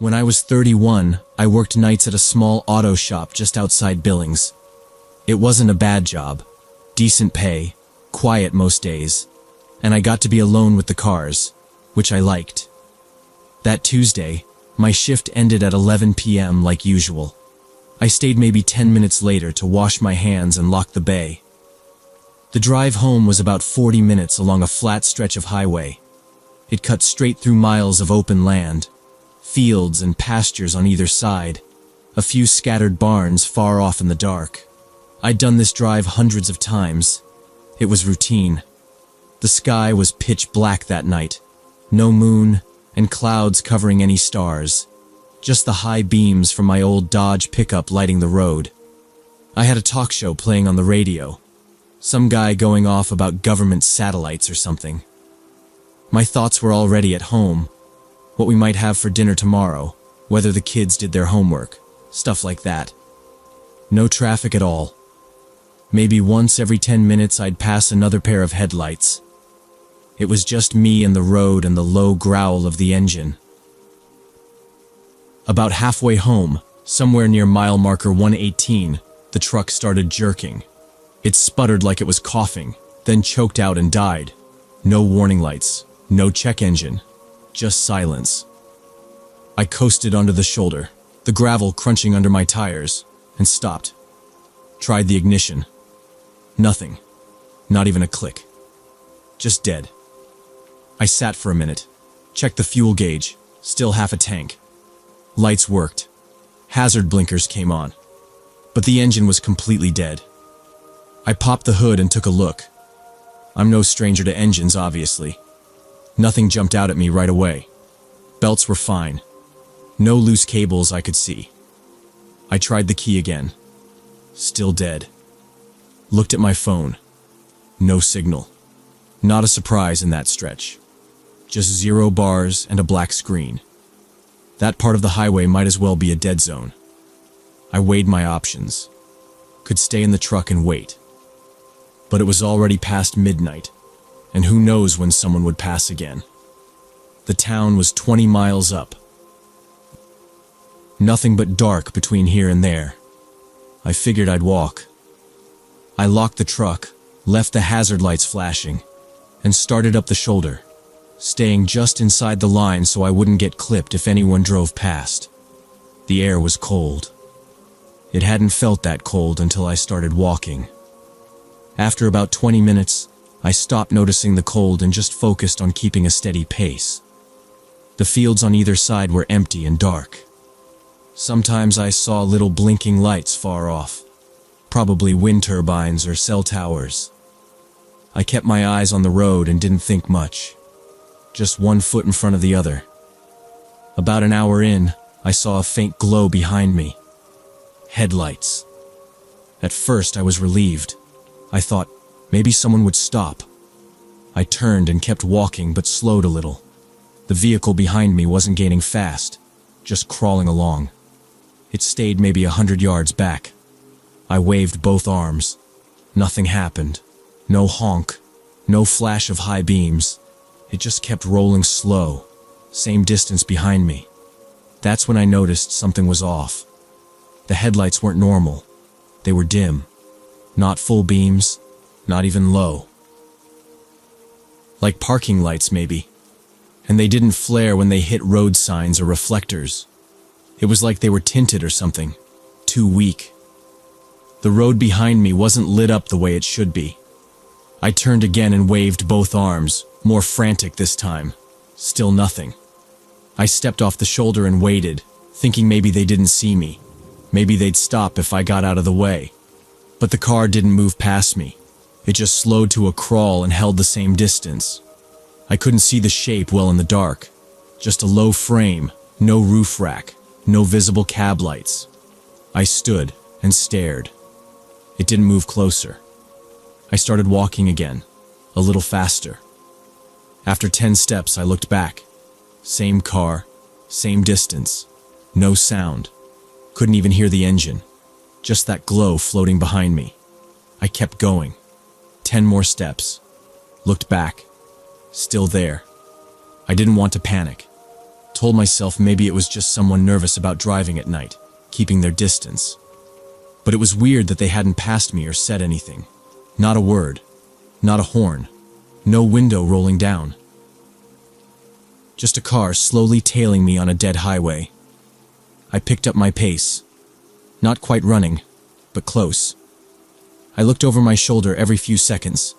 When I was 31, I worked nights at a small auto shop just outside Billings. It wasn't a bad job. Decent pay, quiet most days, and I got to be alone with the cars, which I liked. That Tuesday, my shift ended at 11 p.m. like usual. I stayed maybe 10 minutes later to wash my hands and lock the bay. The drive home was about 40 minutes along a flat stretch of highway. It cut straight through miles of open land, fields and pastures on either side, a few scattered barns far off in the dark. I'd done this drive hundreds of times. It was routine. The sky was pitch black that night, no moon, and clouds covering any stars. Just the high beams from my old Dodge pickup lighting the road. I had a talk show playing on the radio. Some guy going off about government satellites or something. My thoughts were already at home. What we might have for dinner tomorrow, whether the kids did their homework, stuff like that. No traffic at all. Maybe once every 10 minutes I'd pass another pair of headlights. It was just me and the road and the low growl of the engine. About halfway home, somewhere near mile marker 118, the truck started jerking. It sputtered like it was coughing, then choked out and died. No warning lights, no check engine, just silence. I coasted onto the shoulder, the gravel crunching under my tires, and stopped. Tried the ignition. Nothing. Not even a click. Just dead. I sat for a minute, checked the fuel gauge, still half a tank. Lights worked. Hazard blinkers came on. But the engine was completely dead. I popped the hood and took a look. I'm no stranger to engines, obviously. Nothing jumped out at me right away. Belts were fine. No loose cables I could see. I tried the key again. Still dead. Looked at my phone. No signal. Not a surprise in that stretch. Just 0 bars and a black screen. That part of the highway might as well be a dead zone. I weighed my options. Could stay in the truck and wait. But it was already past midnight, and who knows when someone would pass again. The town was 20 miles up. Nothing but dark between here and there. I figured I'd walk. I locked the truck, left the hazard lights flashing, and started up the shoulder, staying just inside the line so I wouldn't get clipped if anyone drove past. The air was cold. It hadn't felt that cold until I started walking. After about 20 minutes, I stopped noticing the cold and just focused on keeping a steady pace. The fields on either side were empty and dark. Sometimes I saw little blinking lights far off, probably wind turbines or cell towers. I kept my eyes on the road and didn't think much. Just one foot in front of the other. About an hour in, I saw a faint glow behind me. Headlights. At first, I was relieved. I thought, maybe someone would stop. I turned and kept walking, but slowed a little. The vehicle behind me wasn't gaining fast, just crawling along. It stayed maybe 100 yards back. I waved both arms. Nothing happened. No honk. No flash of high beams. It just kept rolling slow, same distance behind me. That's when I noticed something was off. The headlights weren't normal. They were dim. Not full beams, not even low. Like parking lights, maybe. And they didn't flare when they hit road signs or reflectors. It was like they were tinted or something. Too weak. The road behind me wasn't lit up the way it should be. I turned again and waved both arms, more frantic this time. Still nothing. I stepped off the shoulder and waited, thinking maybe they didn't see me. Maybe they'd stop if I got out of the way. But the car didn't move past me. It just slowed to a crawl and held the same distance. I couldn't see the shape well in the dark. Just a low frame, no roof rack, no visible cab lights. I stood and stared. It didn't move closer. I started walking again, a little faster. After 10 steps, I looked back. Same car, same distance, no sound. Couldn't even hear the engine. Just that glow floating behind me. I kept going. 10 more steps. Looked back. Still there. I didn't want to panic. Told myself maybe it was just someone nervous about driving at night, keeping their distance. But it was weird that they hadn't passed me or said anything. Not a word. Not a horn. No window rolling down. Just a car slowly tailing me on a dead highway. I picked up my pace. Not quite running, but close. I looked over my shoulder every few seconds.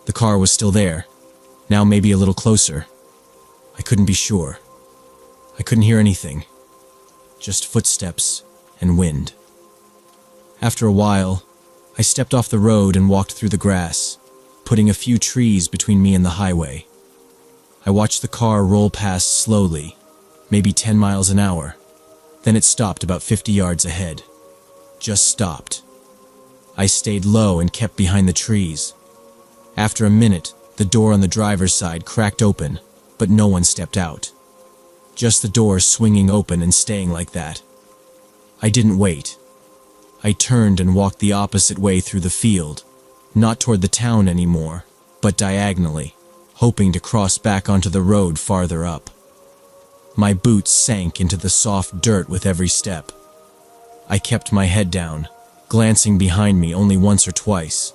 The car was still there, now maybe a little closer. I couldn't be sure. I couldn't hear anything. Just footsteps and wind. After a while, I stepped off the road and walked through the grass, putting a few trees between me and the highway. I watched the car roll past slowly, maybe 10 miles an hour. Then it stopped about 50 yards ahead. Just stopped. I stayed low and kept behind the trees. After a minute, the door on the driver's side cracked open, but no one stepped out. Just the door swinging open and staying like that. I didn't wait. I turned and walked the opposite way through the field, not toward the town anymore, but diagonally, hoping to cross back onto the road farther up. My boots sank into the soft dirt with every step. I kept my head down, glancing behind me only once or twice.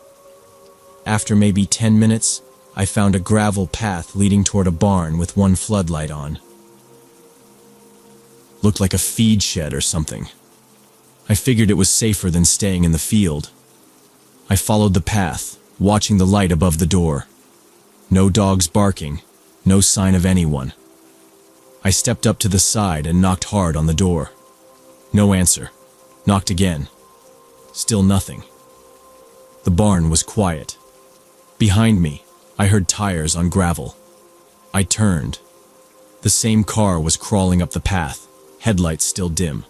After maybe 10 minutes, I found a gravel path leading toward a barn with one floodlight on. Looked like a feed shed or something. I figured it was safer than staying in the field. I followed the path, watching the light above the door. No dogs barking, no sign of anyone. I stepped up to the side and knocked hard on the door. No answer. Knocked again. Still nothing. The barn was quiet. Behind me, I heard tires on gravel. I turned. The same car was crawling up the path, headlights still dim.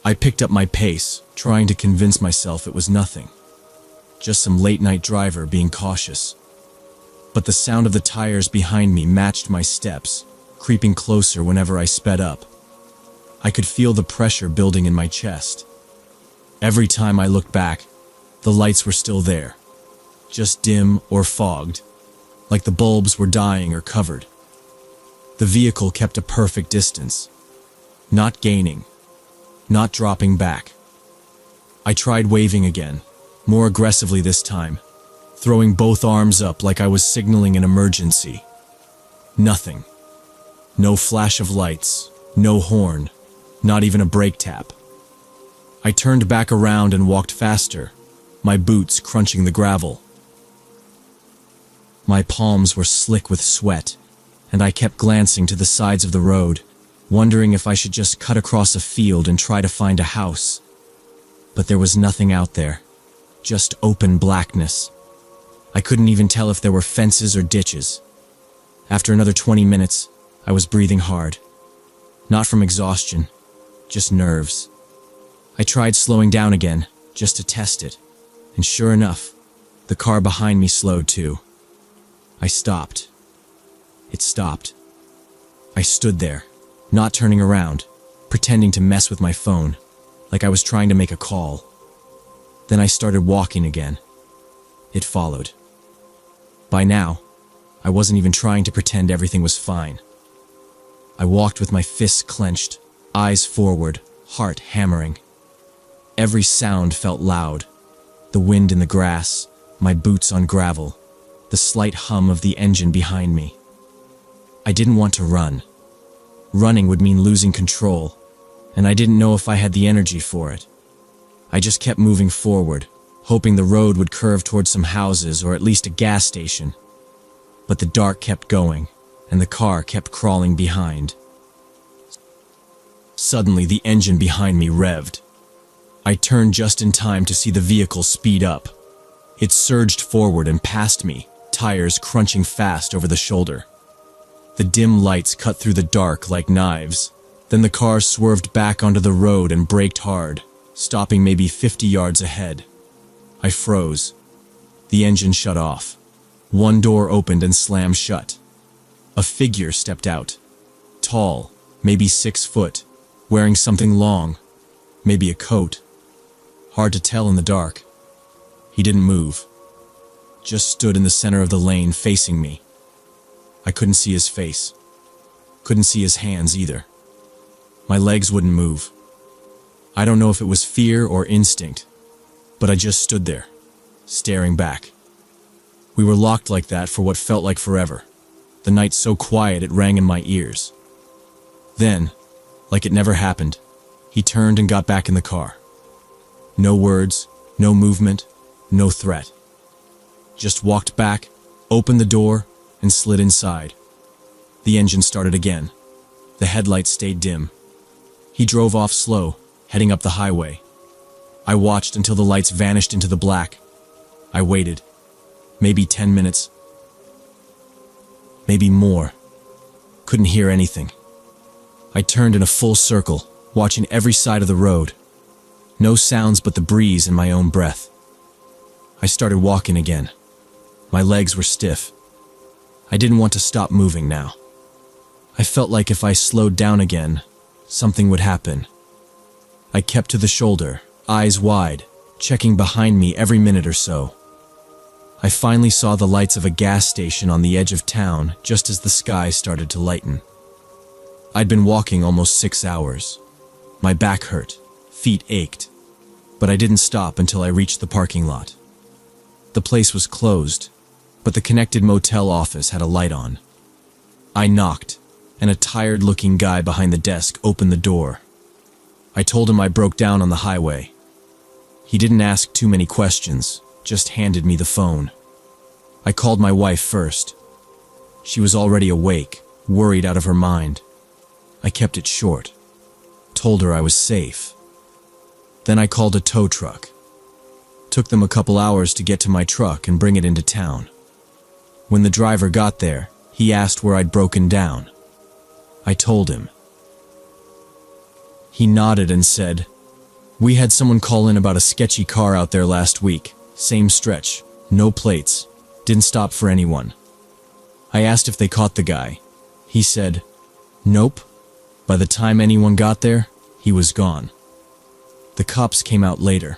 I picked up my pace, trying to convince myself it was nothing. Just some late-night driver being cautious. But the sound of the tires behind me matched my steps, creeping closer whenever I sped up. I could feel the pressure building in my chest. Every time I looked back, the lights were still there, just dim or fogged, like the bulbs were dying or covered. The vehicle kept a perfect distance, not gaining, not dropping back. I tried waving again, more aggressively this time, throwing both arms up like I was signaling an emergency. Nothing. No flash of lights, no horn, not even a brake tap. I turned back around and walked faster, my boots crunching the gravel. My palms were slick with sweat, and I kept glancing to the sides of the road, wondering if I should just cut across a field and try to find a house. But there was nothing out there, just open blackness. I couldn't even tell if there were fences or ditches. After another 20 minutes, I was breathing hard. Not from exhaustion, just nerves. I tried slowing down again, just to test it, and sure enough, the car behind me slowed too. I stopped. It stopped. I stood there, not turning around, pretending to mess with my phone, like I was trying to make a call. Then I started walking again. It followed. By now, I wasn't even trying to pretend everything was fine. I walked with my fists clenched, eyes forward, heart hammering. Every sound felt loud. The wind in the grass, my boots on gravel, the slight hum of the engine behind me. I didn't want to run. Running would mean losing control, and I didn't know if I had the energy for it. I just kept moving forward, hoping the road would curve towards some houses or at least a gas station. But the dark kept going, and the car kept crawling behind. Suddenly, the engine behind me revved. I turned just in time to see the vehicle speed up. It surged forward and past me, tires crunching fast over the shoulder. The dim lights cut through the dark like knives. Then the car swerved back onto the road and braked hard, stopping maybe 50 yards ahead. I froze. The engine shut off. One door opened and slammed shut. A figure stepped out. Tall, maybe 6 foot, wearing something long, maybe a coat. Hard to tell in the dark. He didn't move. Just stood in the center of the lane facing me. I couldn't see his face. Couldn't see his hands either. My legs wouldn't move. I don't know if it was fear or instinct, but I just stood there, staring back. We were locked like that for what felt like forever. The night so quiet it rang in my ears. Then, like it never happened, he turned and got back in the car. No words, no movement, no threat. Just walked back, opened the door, and slid inside. The engine started again. The headlights stayed dim. He drove off slow, heading up the highway. I watched until the lights vanished into the black. I waited. Maybe 10 minutes. Maybe more. Couldn't hear anything. I turned in a full circle, watching every side of the road. No sounds but the breeze and my own breath. I started walking again. My legs were stiff. I didn't want to stop moving now. I felt like if I slowed down again, something would happen. I kept to the shoulder, eyes wide, checking behind me every minute or so. I finally saw the lights of a gas station on the edge of town just as the sky started to lighten. I'd been walking almost 6 hours. My back hurt, feet ached, but I didn't stop until I reached the parking lot. The place was closed, but the connected motel office had a light on. I knocked, and a tired-looking guy behind the desk opened the door. I told him I broke down on the highway. He didn't ask too many questions, just handed me the phone. I called my wife first. She was already awake, worried out of her mind. I kept it short. Told her I was safe. Then I called a tow truck. Took them a couple hours to get to my truck and bring it into town. When the driver got there, he asked where I'd broken down. I told him. He nodded and said, "We had someone call in about a sketchy car out there last week. Same stretch, no plates, didn't stop for anyone." I asked if they caught the guy. He said, "Nope. By the time anyone got there, he was gone." The cops came out later.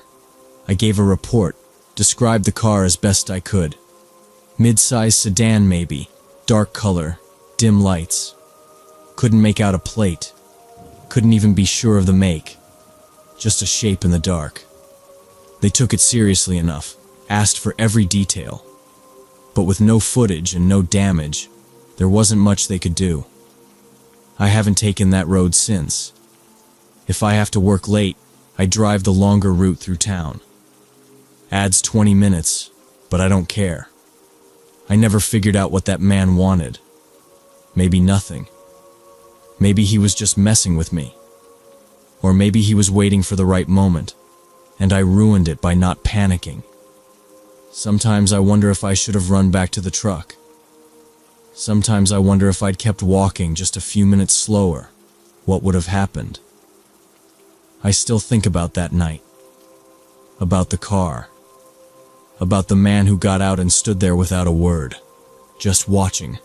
I gave a report, described the car as best I could. Mid-size sedan maybe, dark color, dim lights. Couldn't make out a plate. Couldn't even be sure of the make. Just a shape in the dark. They took it seriously enough, asked for every detail. But with no footage and no damage, there wasn't much they could do. I haven't taken that road since. If I have to work late, I drive the longer route through town. Adds 20 minutes, but I don't care. I never figured out what that man wanted. Maybe nothing. Maybe he was just messing with me. Or maybe he was waiting for the right moment, and I ruined it by not panicking. Sometimes I wonder if I should have run back to the truck. Sometimes I wonder if I'd kept walking just a few minutes slower, what would have happened? I still think about that night. About the car. About the man who got out and stood there without a word, just watching,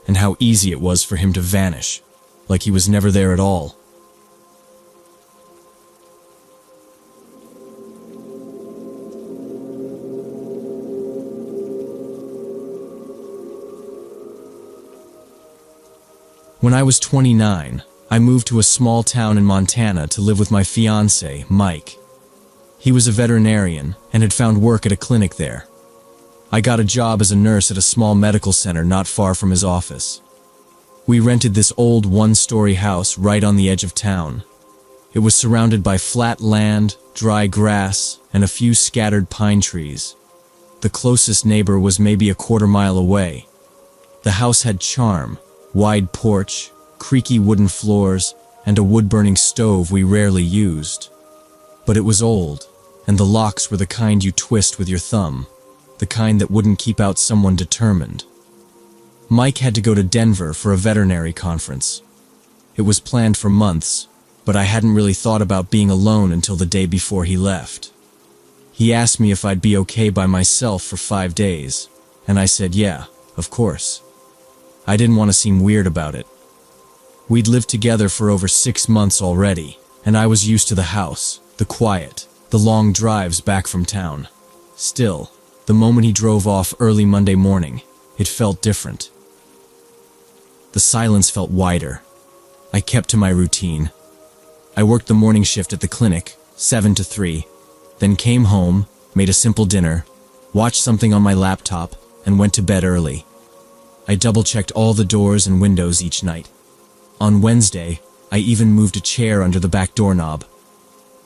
and how easy it was for him to vanish, like he was never there at all. When I was 29, I moved to a small town in Montana to live with my fiancé, Mike. He was a veterinarian and had found work at a clinic there. I got a job as a nurse at a small medical center not far from his office. We rented this old one-story house right on the edge of town. It was surrounded by flat land, dry grass, and a few scattered pine trees. The closest neighbor was maybe a quarter-mile away. The house had charm, wide porch, creaky wooden floors, and a wood-burning stove we rarely used. But it was old, and the locks were the kind you twist with your thumb, the kind that wouldn't keep out someone determined. Mike had to go to Denver for a veterinary conference. It was planned for months, but I hadn't really thought about being alone until the day before he left. He asked me if I'd be okay by myself for 5 days, and I said yeah, of course. I didn't want to seem weird about it. We'd lived together for over 6 months already, and I was used to the house, the quiet, the long drives back from town. Still, the moment he drove off early Monday morning, it felt different. The silence felt wider. I kept to my routine. I worked the morning shift at the clinic, 7 to 3, then came home, made a simple dinner, watched something on my laptop, and went to bed early. I double-checked all the doors and windows each night. On Wednesday, I even moved a chair under the back doorknob.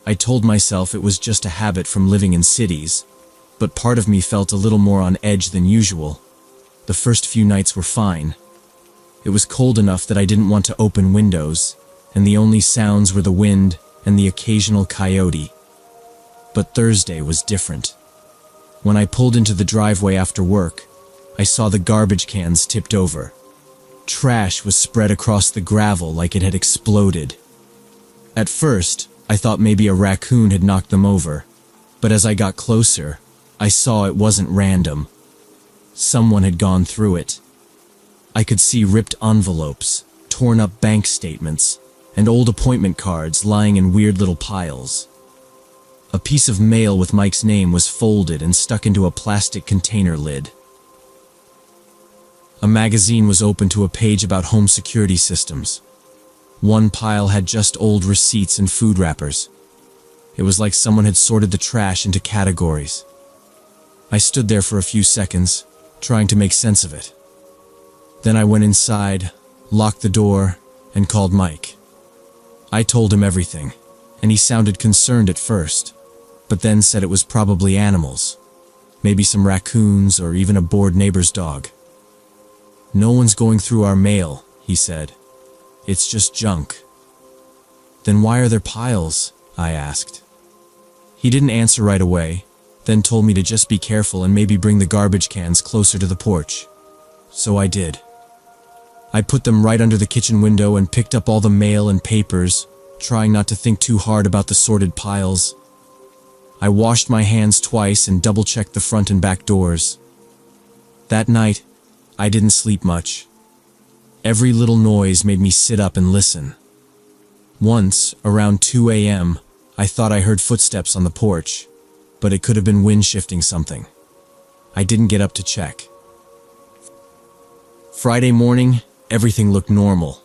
I told myself it was just a habit from living in cities, but part of me felt a little more on edge than usual. The first few nights were fine. It was cold enough that I didn't want to open windows, and the only sounds were the wind and the occasional coyote. But Thursday was different. When I pulled into the driveway after work, I saw the garbage cans tipped over. Trash was spread across the gravel like it had exploded. At first, I thought maybe a raccoon had knocked them over, but as I got closer, I saw it wasn't random. Someone had gone through it. I could see ripped envelopes, torn up bank statements, and old appointment cards lying in weird little piles. A piece of mail with Mike's name was folded and stuck into a plastic container lid. A magazine was open to a page about home security systems. One pile had just old receipts and food wrappers. It was like someone had sorted the trash into categories. I stood there for a few seconds, trying to make sense of it. Then I went inside, locked the door, and called Mike. I told him everything, and he sounded concerned at first, but then said it was probably animals, maybe some raccoons or even a bored neighbor's dog. "No one's going through our mail," he said. "It's just junk." "Then why are there piles?" I asked. He didn't answer right away, then told me to just be careful and maybe bring the garbage cans closer to the porch. So I did. I put them right under the kitchen window and picked up all the mail and papers, trying not to think too hard about the sorted piles. I washed my hands twice and double-checked the front and back doors. That night, I didn't sleep much. Every little noise made me sit up and listen. Once, around 2 a.m., I thought I heard footsteps on the porch, but it could have been wind shifting something. I didn't get up to check. Friday morning, everything looked normal.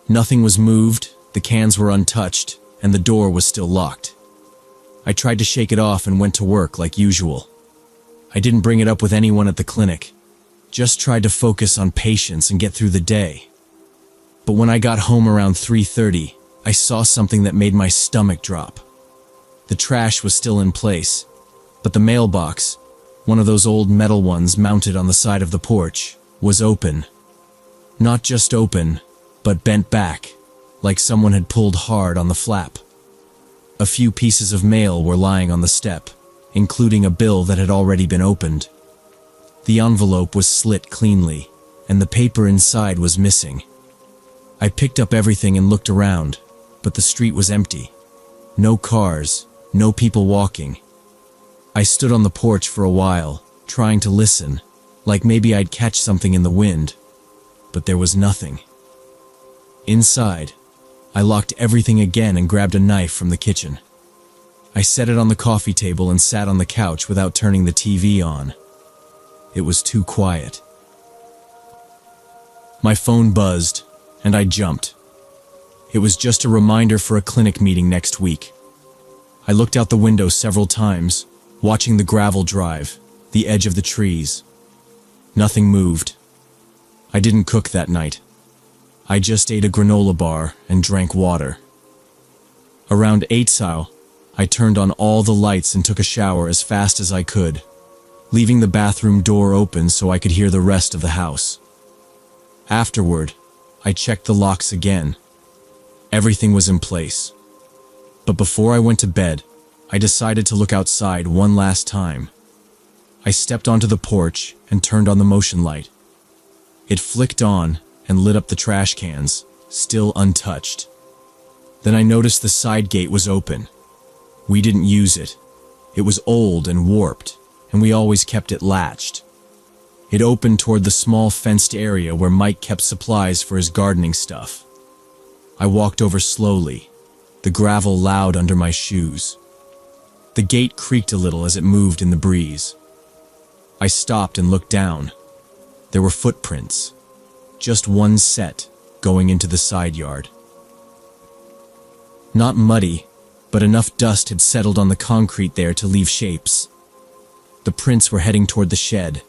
Nothing was moved, the cans were untouched, and the door was still locked. I tried to shake it off and went to work like usual. I didn't bring it up with anyone at the clinic, just tried to focus on patients and get through the day. But when I got home around 3:30, I saw something that made my stomach drop. The trash was still in place, but the mailbox, one of those old metal ones mounted on the side of the porch, was open. Not just open, but bent back, like someone had pulled hard on the flap. A few pieces of mail were lying on the step, including a bill that had already been opened. The envelope was slit cleanly, and the paper inside was missing. I picked up everything and looked around, but the street was empty. No cars, no people walking. I stood on the porch for a while, trying to listen, like maybe I'd catch something in the wind, but there was nothing. Inside, I locked everything again and grabbed a knife from the kitchen. I set it on the coffee table and sat on the couch without turning the TV on. It was too quiet. My phone buzzed, and I jumped. It was just a reminder for a clinic meeting next week. I looked out the window several times, watching the gravel drive, the edge of the trees. Nothing moved. I didn't cook that night. I just ate a granola bar and drank water. Around 8 SAO, I turned on all the lights and took a shower as fast as I could, leaving the bathroom door open so I could hear the rest of the house. Afterward, I checked the locks again. Everything was in place. But before I went to bed, I decided to look outside one last time. I stepped onto the porch and turned on the motion light. It flicked on and lit up the trash cans, still untouched. Then I noticed the side gate was open. We didn't use it. It was old and warped, and we always kept it latched. It opened toward the small fenced area where Mike kept supplies for his gardening stuff. I walked over slowly, the gravel loud under my shoes. The gate creaked a little as it moved in the breeze. I stopped and looked down. There were footprints. just one set going into the side yard. Not muddy, but enough dust had settled on the concrete there to leave shapes. The prints were heading toward the shed.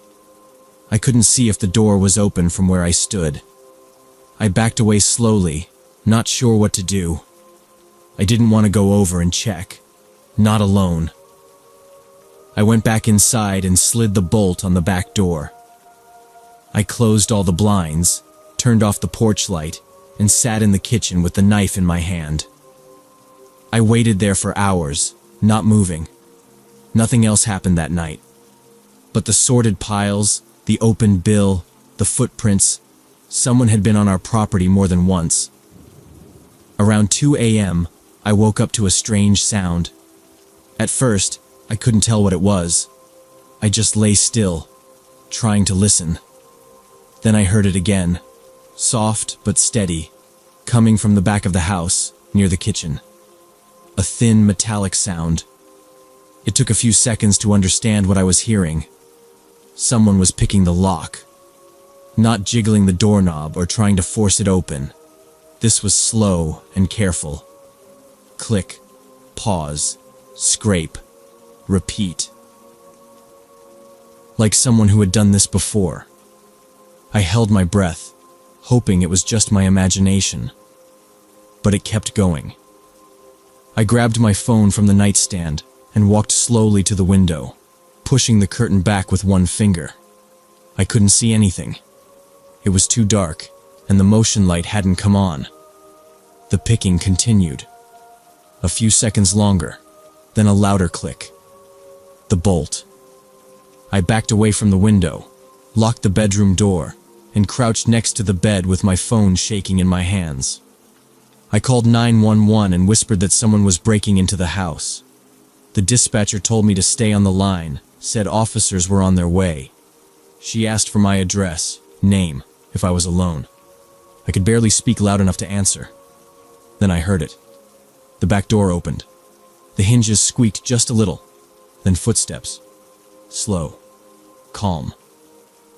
I couldn't see if the door was open from where I stood. I backed away slowly, not sure what to do. I didn't want to go over and check. Not alone. I went back inside and slid the bolt on the back door. I closed all the blinds, turned off the porch light, and sat in the kitchen with the knife in my hand. I waited there for hours, not moving. Nothing else happened that night. But the sorted piles, the open bill, the footprints, someone had been on our property more than once. Around 2 a.m., I woke up to a strange sound. At first, I couldn't tell what it was. I just lay still, trying to listen. Then I heard it again, soft but steady, coming from the back of the house, near the kitchen. A thin, metallic sound. It took a few seconds to understand what I was hearing. Someone was picking the lock, not jiggling the doorknob or trying to force it open. This was slow and careful. Click, pause, scrape, repeat. Like someone who had done this before. I held my breath, hoping it was just my imagination. But it kept going. I grabbed my phone from the nightstand and walked slowly to the window, pushing the curtain back with one finger. I couldn't see anything. It was too dark, and the motion light hadn't come on. The picking continued. A few seconds longer, then a louder click. The bolt. I backed away from the window, locked the bedroom door, and crouched next to the bed with my phone shaking in my hands. I called 911 and whispered that someone was breaking into the house. The dispatcher told me to stay on the line, said officers were on their way. She asked for my address, name, if I was alone. I could barely speak loud enough to answer. Then I heard it. The back door opened. The hinges squeaked just a little, then footsteps. Slow, calm,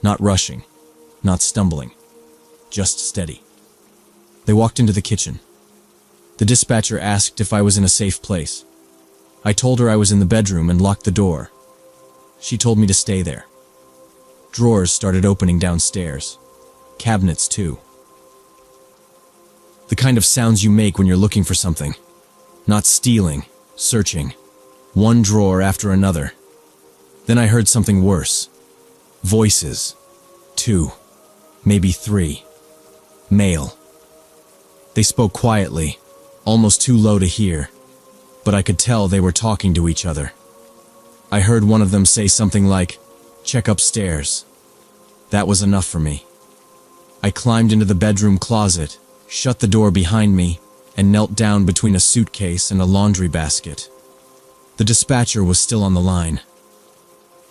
not rushing, not stumbling, just steady. They walked into the kitchen. The dispatcher asked if I was in a safe place. I told her I was in the bedroom and locked the door. She told me to stay there. Drawers started opening downstairs. Cabinets, too. The kind of sounds you make when you're looking for something. Not stealing, searching. One drawer after another. Then I heard something worse. Voices. 2, maybe 3. Male. They spoke quietly, almost too low to hear, but I could tell they were talking to each other. I heard one of them say something like, "Check upstairs." That was enough for me. I climbed into the bedroom closet, shut the door behind me, and knelt down between a suitcase and a laundry basket. The dispatcher was still on the line.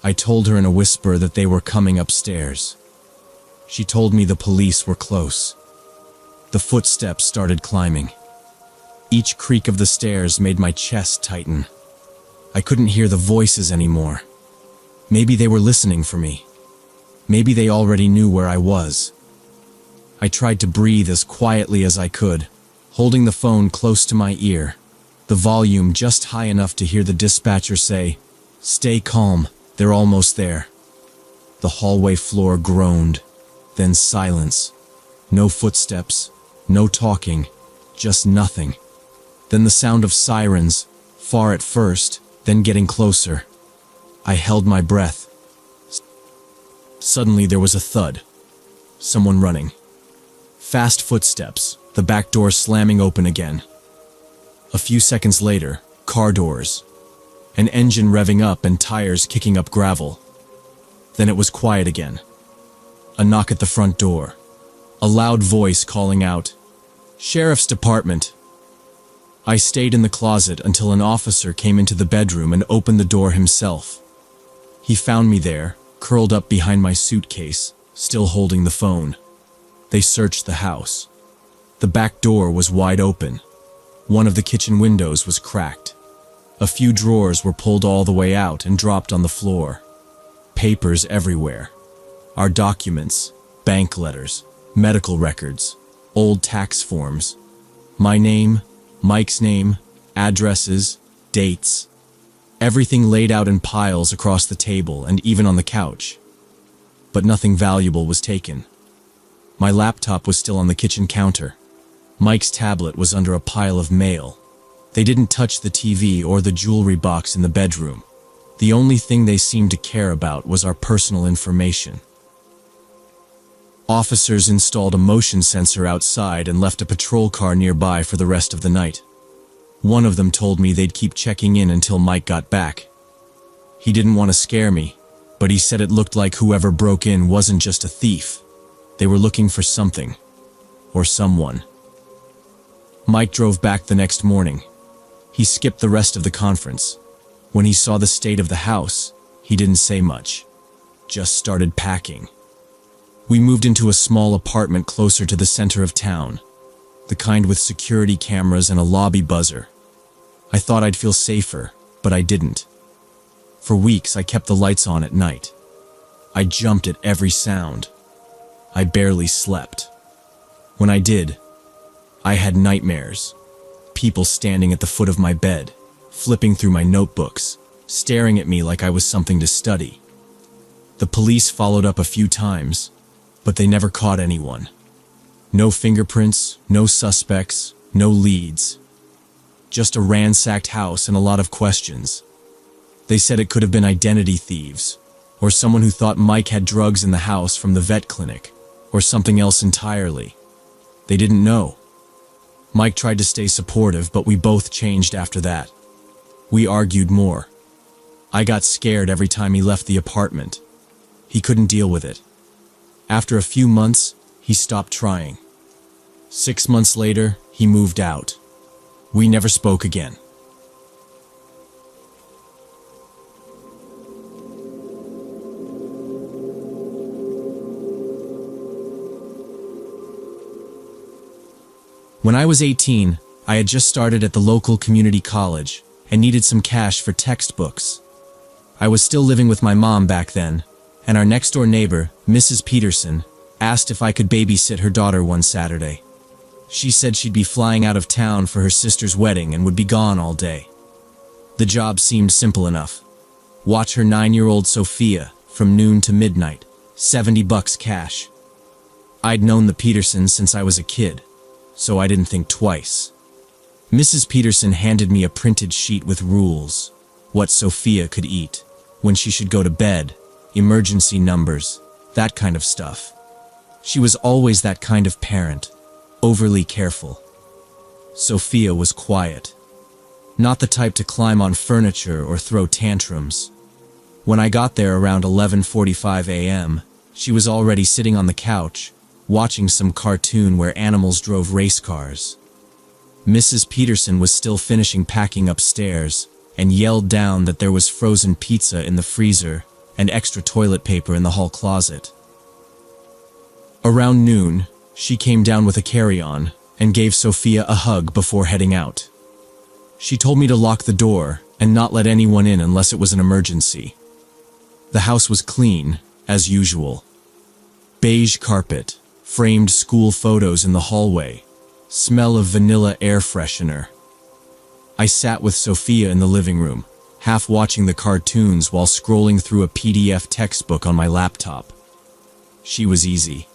I told her in a whisper that they were coming upstairs. She told me the police were close. The footsteps started climbing. Each creak of the stairs made my chest tighten. I couldn't hear the voices anymore. Maybe they were listening for me. Maybe they already knew where I was. I tried to breathe as quietly as I could, holding the phone close to my ear, the volume just high enough to hear the dispatcher say, "Stay calm, they're almost there." The hallway floor groaned, then silence. No footsteps, no talking, just nothing. Then the sound of sirens, far at first, then getting closer. I held my breath. Suddenly there was a thud. Someone running. Fast footsteps, the back door slamming open again. A few seconds later, car doors. An engine revving up and tires kicking up gravel. Then it was quiet again. A knock at the front door. A loud voice calling out, "Sheriff's Department." I stayed in the closet until an officer came into the bedroom and opened the door himself. He found me there, curled up behind my suitcase, still holding the phone. They searched the house. The back door was wide open. One of the kitchen windows was cracked. A few drawers were pulled all the way out and dropped on the floor. Papers everywhere. Our documents, bank letters, medical records, old tax forms, my name, Mike's name, addresses, dates. Everything laid out in piles across the table and even on the couch. But nothing valuable was taken. My laptop was still on the kitchen counter. Mike's tablet was under a pile of mail. They didn't touch the TV or the jewelry box in the bedroom. The only thing they seemed to care about was our personal information. Officers installed a motion sensor outside and left a patrol car nearby for the rest of the night. One of them told me they'd keep checking in until Mike got back. He didn't want to scare me, but he said it looked like whoever broke in wasn't just a thief. They were looking for something, or someone. Mike drove back the next morning. He skipped the rest of the conference. When he saw the state of the house, he didn't say much, just started packing. We moved into a small apartment closer to the center of town, the kind with security cameras and a lobby buzzer. I thought I'd feel safer, but I didn't. For weeks, I kept the lights on at night. I jumped at every sound. I barely slept. When I did, I had nightmares. People standing at the foot of my bed, flipping through my notebooks, staring at me like I was something to study. The police followed up a few times, but they never caught anyone. No fingerprints, no suspects, no leads. Just a ransacked house and a lot of questions. They said it could have been identity thieves, or someone who thought Mike had drugs in the house from the vet clinic, or something else entirely. They didn't know. Mike tried to stay supportive, but we both changed after that. We argued more. I got scared every time he left the apartment. He couldn't deal with it. After a few months, he stopped trying. 6 months later, he moved out. We never spoke again. When I was 18, I had just started at the local community college and needed some cash for textbooks. I was still living with my mom back then, and our next-door neighbor, Mrs. Peterson, asked if I could babysit her daughter one Saturday. She said she'd be flying out of town for her sister's wedding and would be gone all day. The job seemed simple enough. Watch her 9-year-old Sophia from noon to midnight, $70 cash. I'd known the Petersons since I was a kid, so I didn't think twice. Mrs. Peterson handed me a printed sheet with rules, what Sophia could eat, when she should go to bed, emergency numbers, that kind of stuff. She was always that kind of parent, overly careful. Sophia was quiet, not the type to climb on furniture or throw tantrums. When I got there around 11:45 a.m., she was already sitting on the couch, watching some cartoon where animals drove race cars. Mrs. Peterson was still finishing packing upstairs and yelled down that there was frozen pizza in the freezer and extra toilet paper in the hall closet. Around noon, she came down with a carry-on and gave Sophia a hug before heading out. She told me to lock the door and not let anyone in unless it was an emergency. The house was clean, as usual. Beige carpet, framed school photos in the hallway, smell of vanilla air freshener. I sat with Sophia in the living room, half watching the cartoons while scrolling through a PDF textbook on my laptop. She was easy.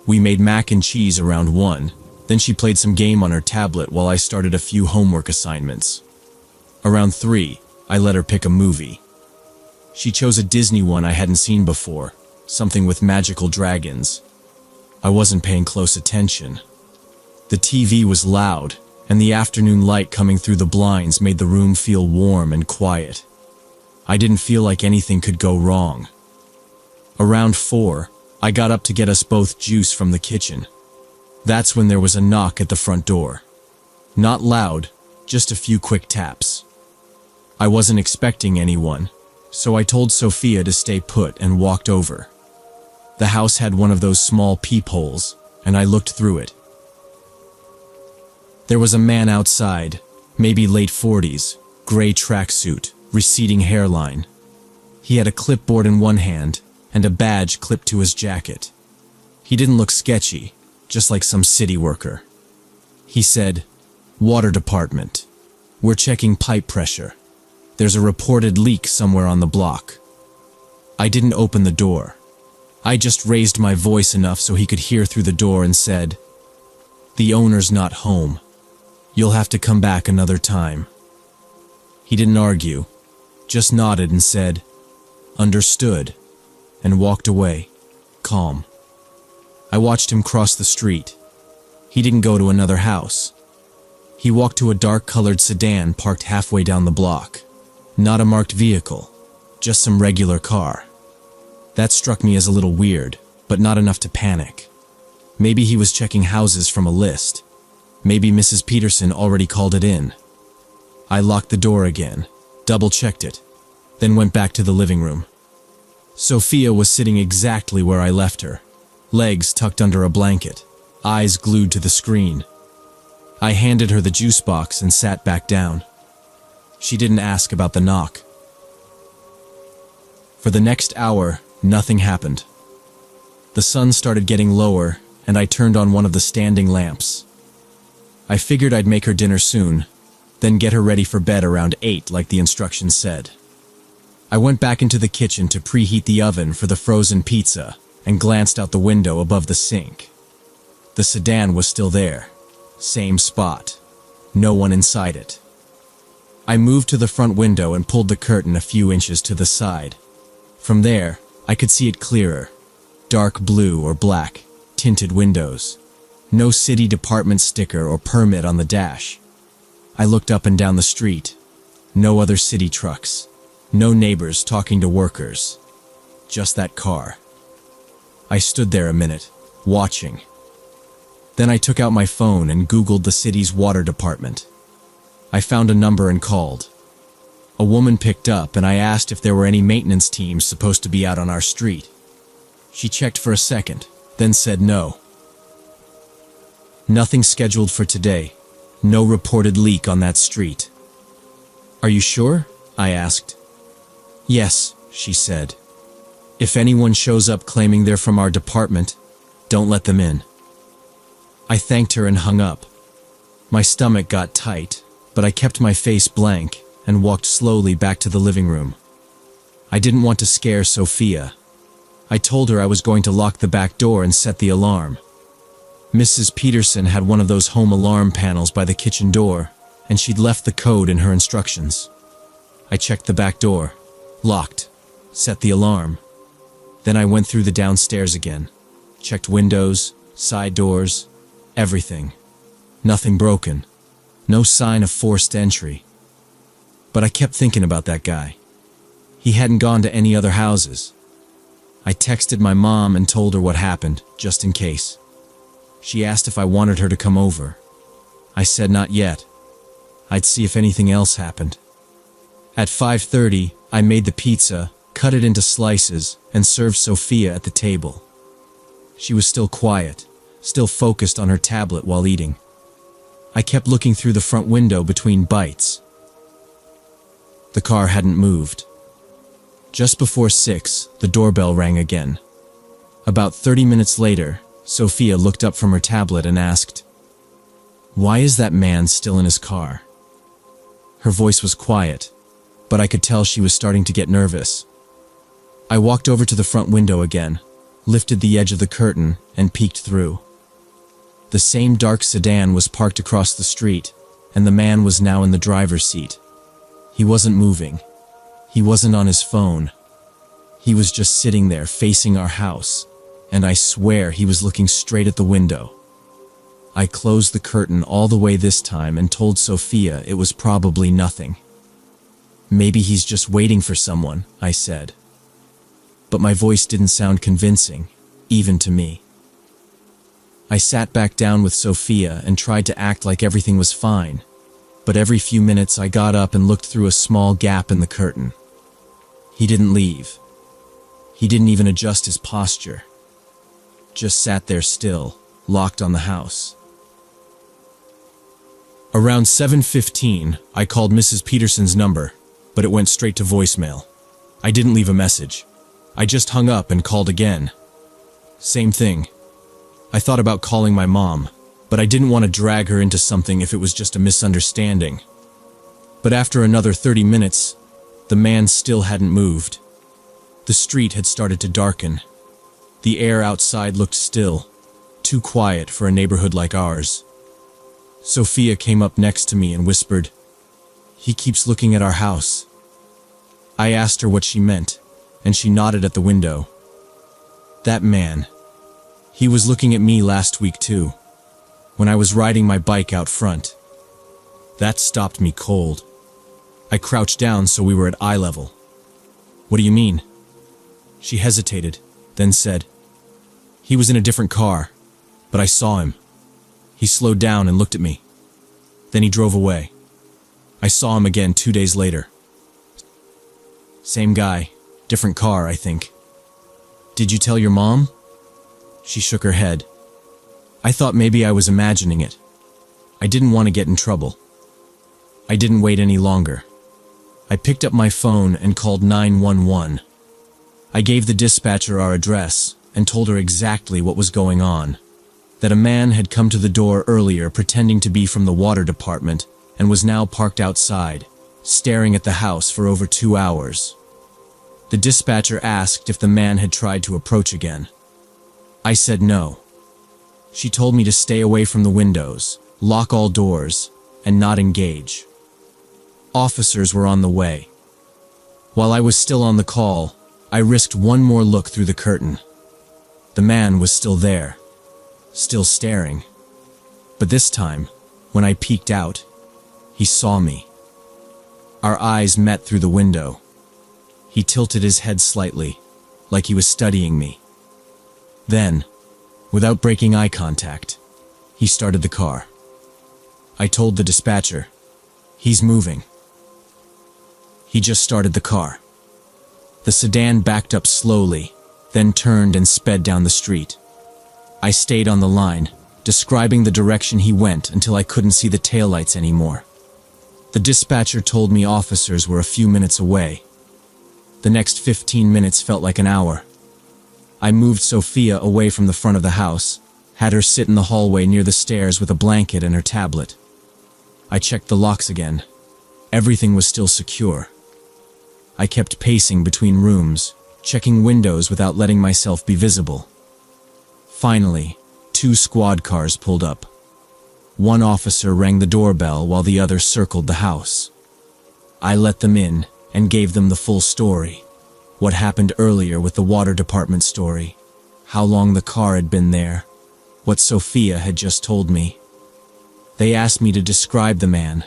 We made mac and cheese around 1, then she played some game on her tablet while I started a few homework assignments. Around 3, I let her pick a movie. She chose a Disney one I hadn't seen before, something with magical dragons. I wasn't paying close attention. The TV was loud, and the afternoon light coming through the blinds made the room feel warm and quiet. I didn't feel like anything could go wrong. Around 4, I got up to get us both juice from the kitchen. That's when there was a knock at the front door. Not loud, just a few quick taps. I wasn't expecting anyone, so I told Sophia to stay put and walked over. The house had one of those small peepholes, and I looked through it. There was a man outside, maybe late 40s, gray tracksuit, receding hairline. He had a clipboard in one hand and a badge clipped to his jacket. He didn't look sketchy, just like some city worker. He said, "Water department. We're checking pipe pressure. There's a reported leak somewhere on the block." I didn't open the door. I just raised my voice enough so he could hear through the door and said, "The owner's not home. You'll have to come back another time." He didn't argue, just nodded and said, "Understood," and walked away, calm. I watched him cross the street. He didn't go to another house. He walked to a dark-colored sedan parked halfway down the block. Not a marked vehicle, just some regular car. That struck me as a little weird, but not enough to panic. Maybe he was checking houses from a list. Maybe Mrs. Peterson already called it in. I locked the door again, double-checked it, then went back to the living room. Sophia was sitting exactly where I left her, legs tucked under a blanket, eyes glued to the screen. I handed her the juice box and sat back down. She didn't ask about the knock. For the next hour, nothing happened. The sun started getting lower, and I turned on one of the standing lamps. I figured I'd make her dinner soon, then get her ready for bed around 8 like the instructions said. I went back into the kitchen to preheat the oven for the frozen pizza and glanced out the window above the sink. The sedan was still there, same spot, no one inside it. I moved to the front window and pulled the curtain a few inches to the side. From there, I could see it clearer, dark blue or black, tinted windows. No city department sticker or permit on the dash. I looked up and down the street. No other city trucks. No neighbors talking to workers. Just that car. I stood there a minute, watching. Then I took out my phone and Googled the city's water department. I found a number and called. A woman picked up and I asked if there were any maintenance teams supposed to be out on our street. She checked for a second, then said no. Nothing scheduled for today. No reported leak on that street. "Are you sure?" I asked. "Yes," she said. "If anyone shows up claiming they're from our department, don't let them in." I thanked her and hung up. My stomach got tight, but I kept my face blank and walked slowly back to the living room. I didn't want to scare Sophia. I told her I was going to lock the back door and set the alarm. Mrs. Peterson had one of those home alarm panels by the kitchen door, and she'd left the code in her instructions. I checked the back door, locked, set the alarm. Then I went through the downstairs again, checked windows, side doors, everything. Nothing broken, no sign of forced entry. But I kept thinking about that guy. He hadn't gone to any other houses. I texted my mom and told her what happened, just in case. She asked if I wanted her to come over. I said not yet. I'd see if anything else happened. At 5:30, I made the pizza, cut it into slices, and served Sophia at the table. She was still quiet, still focused on her tablet while eating. I kept looking through the front window between bites. The car hadn't moved. Just before 6, the doorbell rang again. About 30 minutes later, Sophia looked up from her tablet and asked, "Why is that man still in his car?" Her voice was quiet, but I could tell she was starting to get nervous. I walked over to the front window again, lifted the edge of the curtain, and peeked through. The same dark sedan was parked across the street, and the man was now in the driver's seat. He wasn't moving. He wasn't on his phone. He was just sitting there facing our house, and I swear he was looking straight at the window. I closed the curtain all the way this time and told Sophia it was probably nothing. "Maybe he's just waiting for someone," I said. But my voice didn't sound convincing, even to me. I sat back down with Sophia and tried to act like everything was fine, but every few minutes I got up and looked through a small gap in the curtain. He didn't leave. He didn't even adjust his posture. Just sat there still, locked on the house. Around 7:15, I called Mrs. Peterson's number, but it went straight to voicemail. I didn't leave a message. I just hung up and called again. Same thing. I thought about calling my mom, but I didn't want to drag her into something if it was just a misunderstanding. But after another 30 minutes, the man still hadn't moved. The street had started to darken. The air outside looked still, too quiet for a neighborhood like ours. Sophia came up next to me and whispered, "He keeps looking at our house." I asked her what she meant, and she nodded at the window. That man. He was looking at me last week too, when I was riding my bike out front. That stopped me cold. I crouched down so we were at eye level. "What do you mean?" She hesitated, then said, "He was in a different car, but I saw him. He slowed down and looked at me. Then he drove away. I saw him again 2 days later. Same guy, different car, I think." "Did you tell your mom?" She shook her head. I thought maybe I was imagining it. I didn't want to get in trouble. I didn't wait any longer. I picked up my phone and called 911. I gave the dispatcher our address and told her exactly what was going on. That a man had come to the door earlier pretending to be from the water department and was now parked outside, staring at the house for over 2 hours. The dispatcher asked if the man had tried to approach again. I said no. She told me to stay away from the windows, lock all doors, and not engage. Officers were on the way. While I was still on the call, I risked one more look through the curtain. The man was still there, still staring. But this time, when I peeked out, he saw me. Our eyes met through the window. He tilted his head slightly, like he was studying me. Then, without breaking eye contact, he started the car. I told the dispatcher, "He's moving." He just started the car. The sedan backed up slowly, then turned and sped down the street. I stayed on the line, describing the direction he went until I couldn't see the taillights anymore. The dispatcher told me officers were a few minutes away. The next 15 minutes felt like an hour. I moved Sophia away from the front of the house, had her sit in the hallway near the stairs with a blanket and her tablet. I checked the locks again. Everything was still secure. I kept pacing between rooms, checking windows without letting myself be visible. Finally, 2 squad cars pulled up. One officer rang the doorbell while the other circled the house. I let them in and gave them the full story. What happened earlier with the water department story, how long the car had been there, what Sophia had just told me. They asked me to describe the man.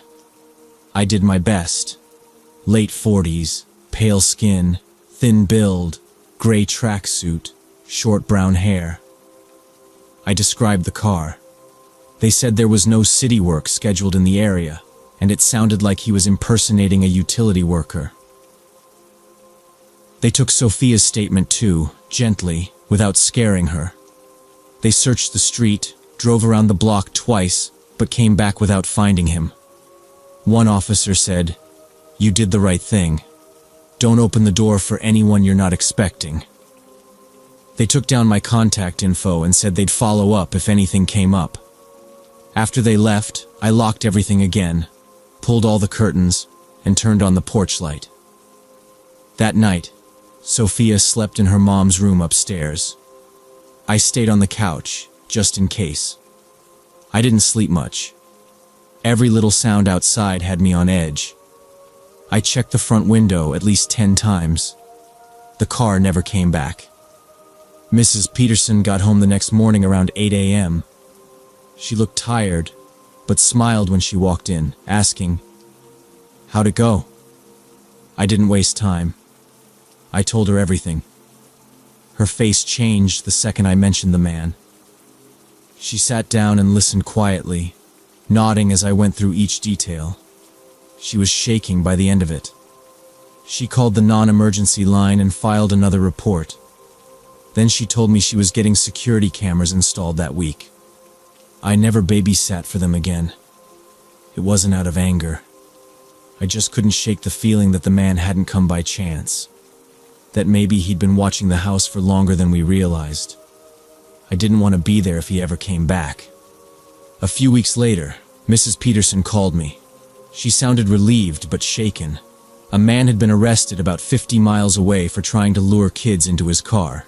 I did my best. Late 40s, pale skin, thin build, gray tracksuit, short brown hair. I described the car. They said there was no city work scheduled in the area, and it sounded like he was impersonating a utility worker. They took Sophia's statement too, gently, without scaring her. They searched the street, drove around the block twice, but came back without finding him. One officer said, "You did the right thing. Don't open the door for anyone you're not expecting." They took down my contact info and said they'd follow up if anything came up. After they left, I locked everything again, pulled all the curtains, and turned on the porch light. That night, Sophia slept in her mom's room upstairs. I stayed on the couch, just in case. I didn't sleep much. Every little sound outside had me on edge. I checked the front window at least 10 times. The car never came back. Mrs. Peterson got home the next morning around 8 a.m. She looked tired, but smiled when she walked in, asking, "How'd it go?" I didn't waste time. I told her everything. Her face changed the second I mentioned the man. She sat down and listened quietly, nodding as I went through each detail. She was shaking by the end of it. She called the non-emergency line and filed another report. Then she told me she was getting security cameras installed that week. I never babysat for them again. It wasn't out of anger. I just couldn't shake the feeling that the man hadn't come by chance. That maybe he'd been watching the house for longer than we realized. I didn't want to be there if he ever came back. A few weeks later, Mrs. Peterson called me. She sounded relieved but shaken. A man had been arrested about 50 miles away for trying to lure kids into his car.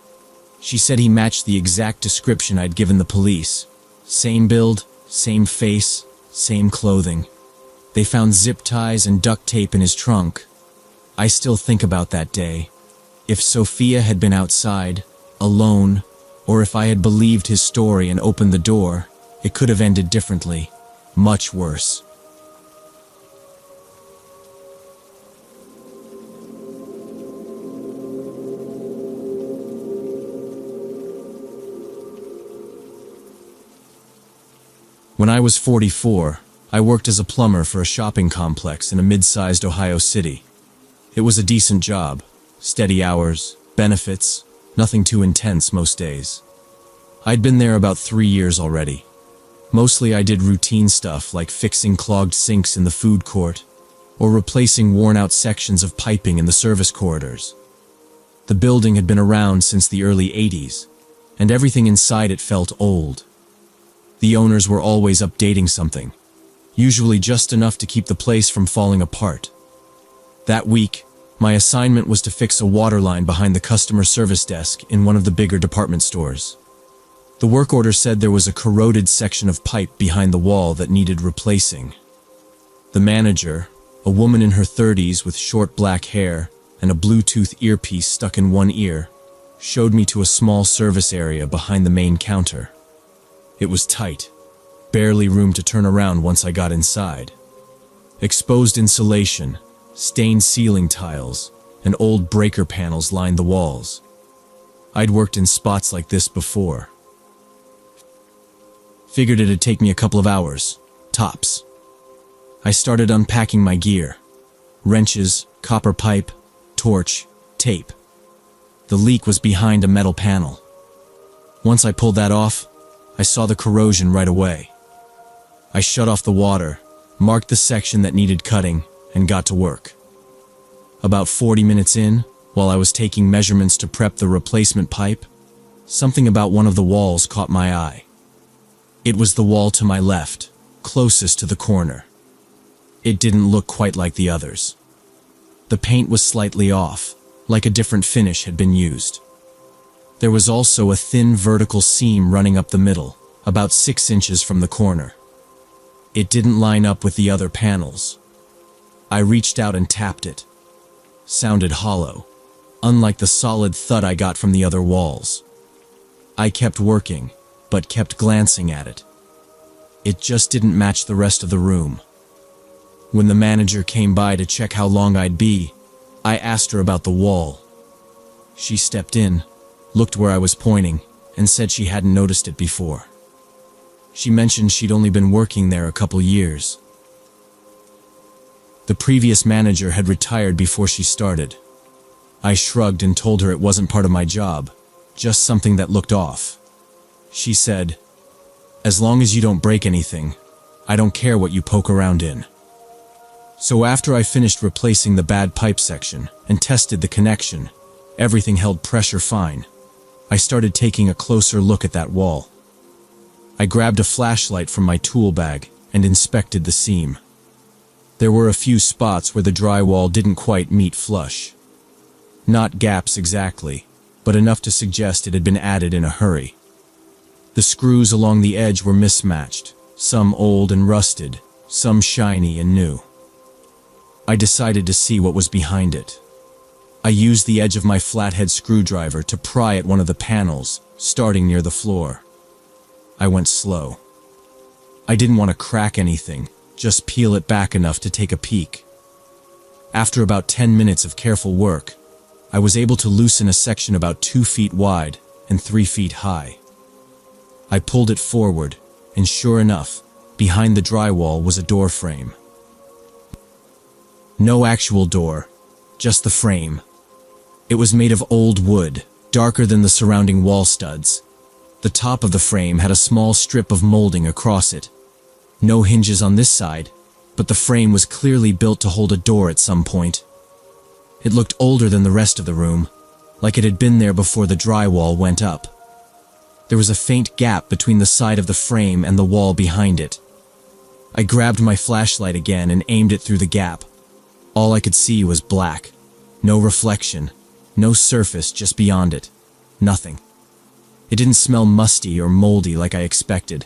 She said he matched the exact description I'd given the police. Same build, same face, same clothing. They found zip ties and duct tape in his trunk. I still think about that day. If Sophia had been outside, alone, or if I had believed his story and opened the door, it could have ended differently, much worse. When I was 44, I worked as a plumber for a shopping complex in a mid-sized Ohio city. It was a decent job, steady hours, benefits, nothing too intense most days. I'd been there about 3 years already. Mostly I did routine stuff like fixing clogged sinks in the food court or replacing worn-out sections of piping in the service corridors. The building had been around since the early 80s, and everything inside it felt old. The owners were always updating something, usually just enough to keep the place from falling apart. That week, my assignment was to fix a water line behind the customer service desk in one of the bigger department stores. The work order said there was a corroded section of pipe behind the wall that needed replacing. The manager, a woman in her 30s with short black hair and a Bluetooth earpiece stuck in one ear, showed me to a small service area behind the main counter. It was tight, barely room to turn around once I got inside. Exposed insulation, stained ceiling tiles, and old breaker panels lined the walls. I'd worked in spots like this before. Figured it'd take me a couple of hours, tops. I started unpacking my gear. Wrenches, copper pipe, torch, tape. The leak was behind a metal panel. Once I pulled that off, I saw the corrosion right away. I shut off the water, marked the section that needed cutting, and got to work. About 40 minutes in, while I was taking measurements to prep the replacement pipe, something about one of the walls caught my eye. It was the wall to my left, closest to the corner. It didn't look quite like the others. The paint was slightly off, like a different finish had been used. There was also a thin vertical seam running up the middle, about 6 inches from the corner. It didn't line up with the other panels. I reached out and tapped it. Sounded hollow, unlike the solid thud I got from the other walls. I kept working, but kept glancing at it. It just didn't match the rest of the room. When the manager came by to check how long I'd be, I asked her about the wall. She stepped in, looked where I was pointing, and said she hadn't noticed it before. She mentioned she'd only been working there a couple years. The previous manager had retired before she started. I shrugged and told her it wasn't part of my job, just something that looked off. She said, "As long as you don't break anything, I don't care what you poke around in." So after I finished replacing the bad pipe section and tested the connection, everything held pressure fine. I started taking a closer look at that wall. I grabbed a flashlight from my tool bag and inspected the seam. There were a few spots where the drywall didn't quite meet flush. Not gaps exactly, but enough to suggest it had been added in a hurry. The screws along the edge were mismatched, some old and rusted, some shiny and new. I decided to see what was behind it. I used the edge of my flathead screwdriver to pry at one of the panels, starting near the floor. I went slow. I didn't want to crack anything, just peel it back enough to take a peek. After about 10 minutes of careful work, I was able to loosen a section about 2 feet wide and 3 feet high. I pulled it forward, and sure enough, behind the drywall was a door frame. No actual door, just the frame. It was made of old wood, darker than the surrounding wall studs. The top of the frame had a small strip of molding across it. No hinges on this side, but the frame was clearly built to hold a door at some point. It looked older than the rest of the room, like it had been there before the drywall went up. There was a faint gap between the side of the frame and the wall behind it. I grabbed my flashlight again and aimed it through the gap. All I could see was black. No reflection, no surface just beyond it. Nothing. It didn't smell musty or moldy like I expected.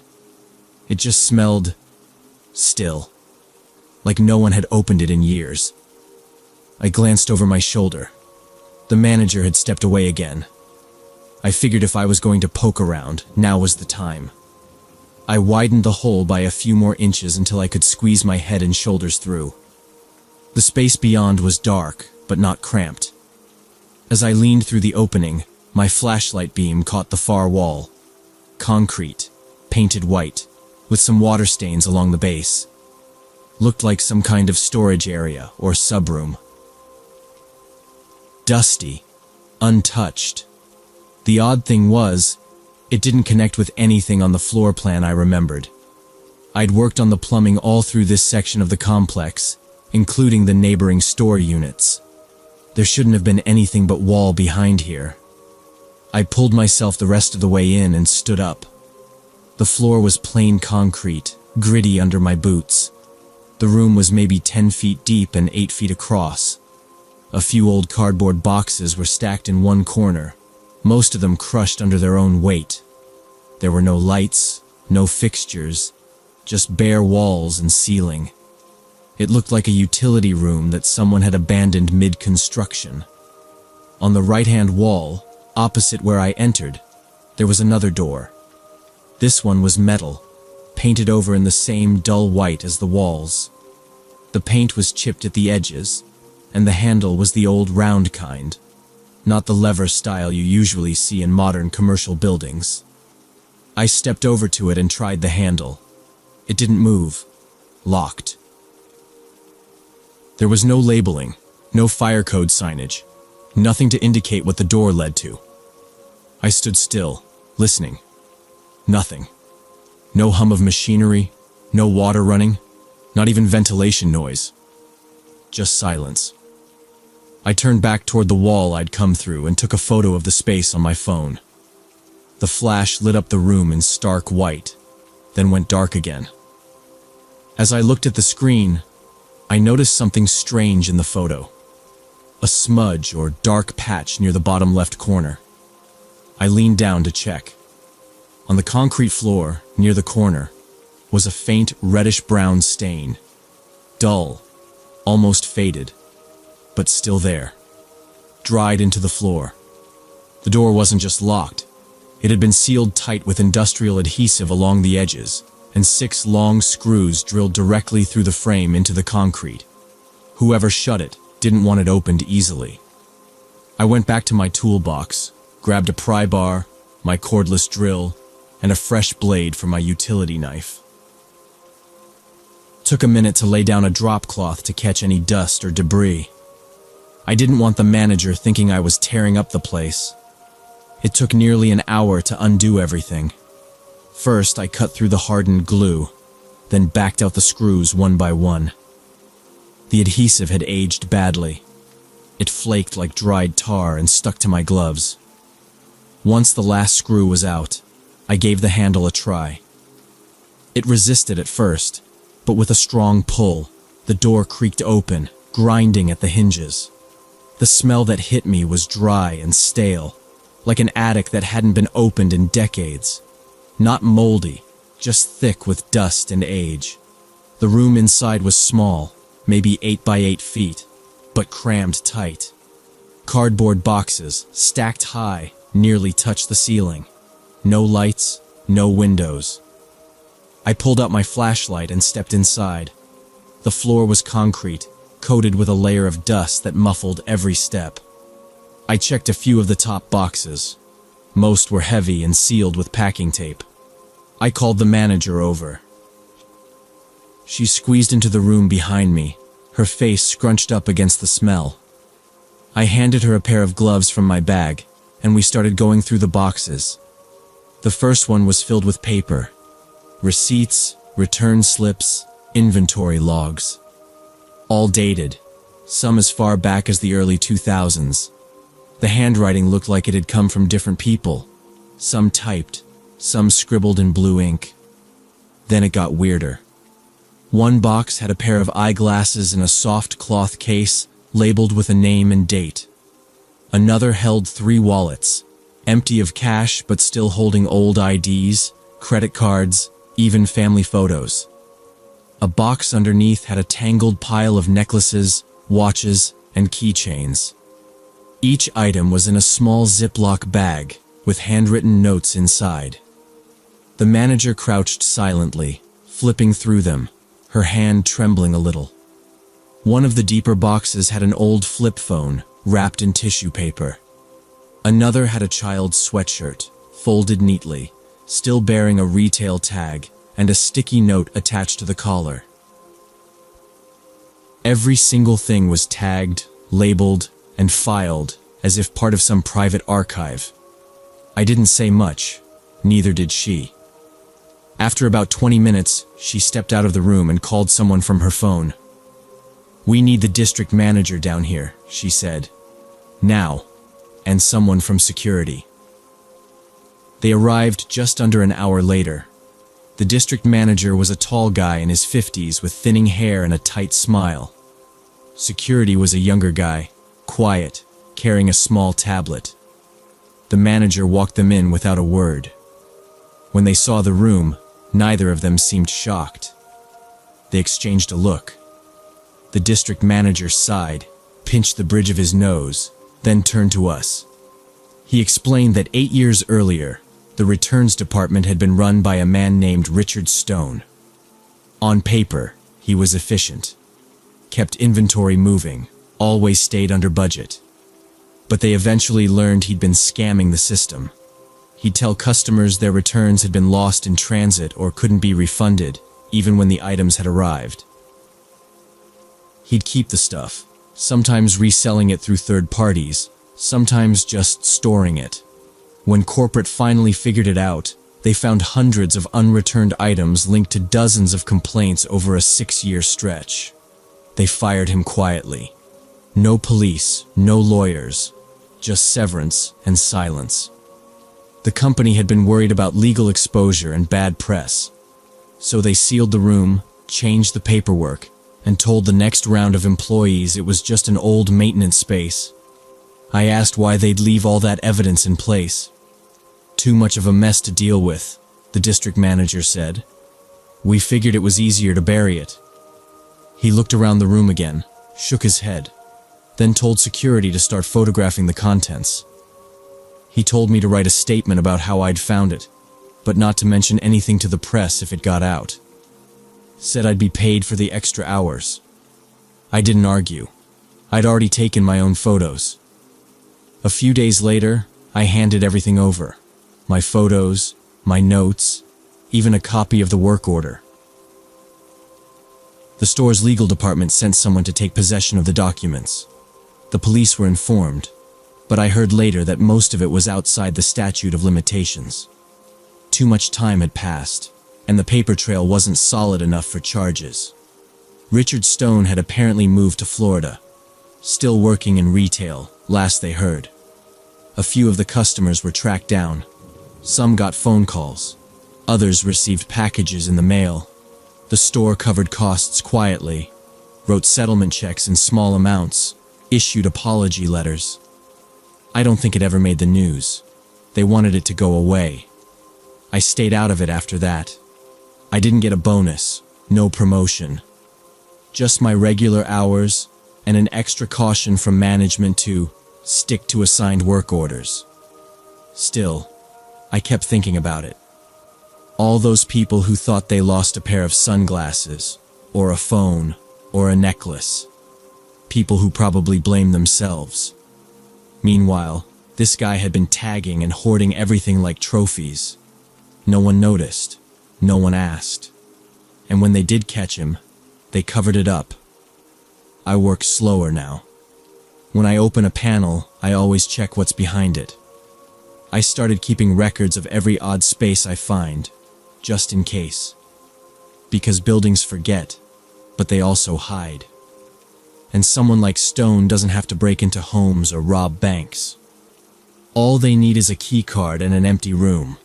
It just smelled still, like no one had opened it in years. I glanced over my shoulder. The manager had stepped away again. I figured if I was going to poke around, now was the time. I widened the hole by a few more inches until I could squeeze my head and shoulders through. The space beyond was dark, but not cramped. As I leaned through the opening, my flashlight beam caught the far wall. Concrete, painted white, with some water stains along the base. Looked like some kind of storage area or subroom. Dusty, untouched. The odd thing was, it didn't connect with anything on the floor plan I remembered. I'd worked on the plumbing all through this section of the complex, including the neighboring store units. There shouldn't have been anything but wall behind here. I pulled myself the rest of the way in and stood up. The floor was plain concrete, gritty under my boots. The room was maybe 10 feet deep and 8 feet across. A few old cardboard boxes were stacked in one corner, most of them crushed under their own weight. There were no lights, no fixtures, just bare walls and ceiling. It looked like a utility room that someone had abandoned mid-construction. On the right-hand wall, opposite where I entered, there was another door. This one was metal, painted over in the same dull white as the walls. The paint was chipped at the edges, and the handle was the old round kind, not the lever style you usually see in modern commercial buildings. I stepped over to it and tried the handle. It didn't move. Locked. There was no labeling, no fire code signage, nothing to indicate what the door led to. I stood still, listening. Nothing. No hum of machinery, no water running, not even ventilation noise. Just silence. I turned back toward the wall I'd come through and took a photo of the space on my phone. The flash lit up the room in stark white, then went dark again. As I looked at the screen, I noticed something strange in the photo. A smudge or dark patch near the bottom left corner. I leaned down to check. On the concrete floor, near the corner, was a faint reddish-brown stain. Dull, almost faded, but still there. Dried into the floor. The door wasn't just locked. It had been sealed tight with industrial adhesive along the edges, and 6 long screws drilled directly through the frame into the concrete. Whoever shut it didn't want it opened easily. I went back to my toolbox, grabbed a pry bar, my cordless drill, and a fresh blade for my utility knife. Took a minute to lay down a drop cloth to catch any dust or debris. I didn't want the manager thinking I was tearing up the place. It took nearly an hour to undo everything. First, I cut through the hardened glue, then backed out the screws one by one. The adhesive had aged badly. It flaked like dried tar and stuck to my gloves. Once the last screw was out, I gave the handle a try. It resisted at first, but with a strong pull, the door creaked open, grinding at the hinges. The smell that hit me was dry and stale, like an attic that hadn't been opened in decades. Not moldy, just thick with dust and age. The room inside was small, maybe 8 by 8 feet, but crammed tight. Cardboard boxes, stacked high, nearly touched the ceiling. No lights, no windows. I pulled out my flashlight and stepped inside. The floor was concrete, coated with a layer of dust that muffled every step. I checked a few of the top boxes. Most were heavy and sealed with packing tape. I called the manager over. She squeezed into the room behind me, her face scrunched up against the smell. I handed her a pair of gloves from my bag, and we started going through the boxes. The first one was filled with paper. Receipts, return slips, inventory logs. All dated, some as far back as the early 2000s. The handwriting looked like it had come from different people. Some typed, some scribbled in blue ink. Then it got weirder. One box had a pair of eyeglasses in a soft cloth case, labeled with a name and date. Another held 3 wallets, empty of cash but still holding old IDs, credit cards, even family photos. A box underneath had a tangled pile of necklaces, watches, and keychains. Each item was in a small Ziploc bag, with handwritten notes inside. The manager crouched silently, flipping through them, her hand trembling a little. One of the deeper boxes had an old flip phone, wrapped in tissue paper. Another had a child's sweatshirt, folded neatly, still bearing a retail tag, and a sticky note attached to the collar. Every single thing was tagged, labeled, and filed, as if part of some private archive. I didn't say much, neither did she. After about 20 minutes, she stepped out of the room and called someone from her phone. "We need the district manager down here," she said. "Now," and someone from security. They arrived just under an hour later. The district manager was a tall guy in his 50s with thinning hair and a tight smile. Security was a younger guy, quiet, carrying a small tablet. The manager walked them in without a word. When they saw the room, neither of them seemed shocked. They exchanged a look. The district manager sighed, pinched the bridge of his nose, then turned to us. He explained that 8 years earlier, the returns department had been run by a man named Richard Stone. On paper, he was efficient, kept inventory moving, always stayed under budget. But they eventually learned he'd been scamming the system. He'd tell customers their returns had been lost in transit or couldn't be refunded, even when the items had arrived. He'd keep the stuff, sometimes reselling it through third parties, sometimes just storing it. When corporate finally figured it out, they found hundreds of unreturned items linked to dozens of complaints over a 6-year stretch. They fired him quietly. No police, no lawyers, just severance and silence. The company had been worried about legal exposure and bad press, so they sealed the room, changed the paperwork, and told the next round of employees it was just an old maintenance space. I asked why they'd leave all that evidence in place. "Too much of a mess to deal with," the district manager said. "We figured it was easier to bury it." He looked around the room again, shook his head, then told security to start photographing the contents. He told me to write a statement about how I'd found it, but not to mention anything to the press if it got out. Said I'd be paid for the extra hours. I didn't argue. I'd already taken my own photos. A few days later, I handed everything over. My photos, my notes, even a copy of the work order. The store's legal department sent someone to take possession of the documents. The police were informed, but I heard later that most of it was outside the statute of limitations. Too much time had passed, and the paper trail wasn't solid enough for charges. Richard Stone had apparently moved to Florida, still working in retail, last they heard. A few of the customers were tracked down. Some got phone calls. Others received packages in the mail. The store covered costs quietly, wrote settlement checks in small amounts, issued apology letters. I don't think it ever made the news. They wanted it to go away. I stayed out of it after that. I didn't get a bonus, no promotion. Just my regular hours and an extra caution from management to stick to assigned work orders. Still, I kept thinking about it. All those people who thought they lost a pair of sunglasses, or a phone, or a necklace. People who probably blamed themselves. Meanwhile, this guy had been tagging and hoarding everything like trophies. No one noticed. No one asked. And when they did catch him, they covered it up. I work slower now. When I open a panel, I always check what's behind it. I started keeping records of every odd space I find, just in case. Because buildings forget, but they also hide. And someone like Stone doesn't have to break into homes or rob banks. All they need is a key card and an empty room.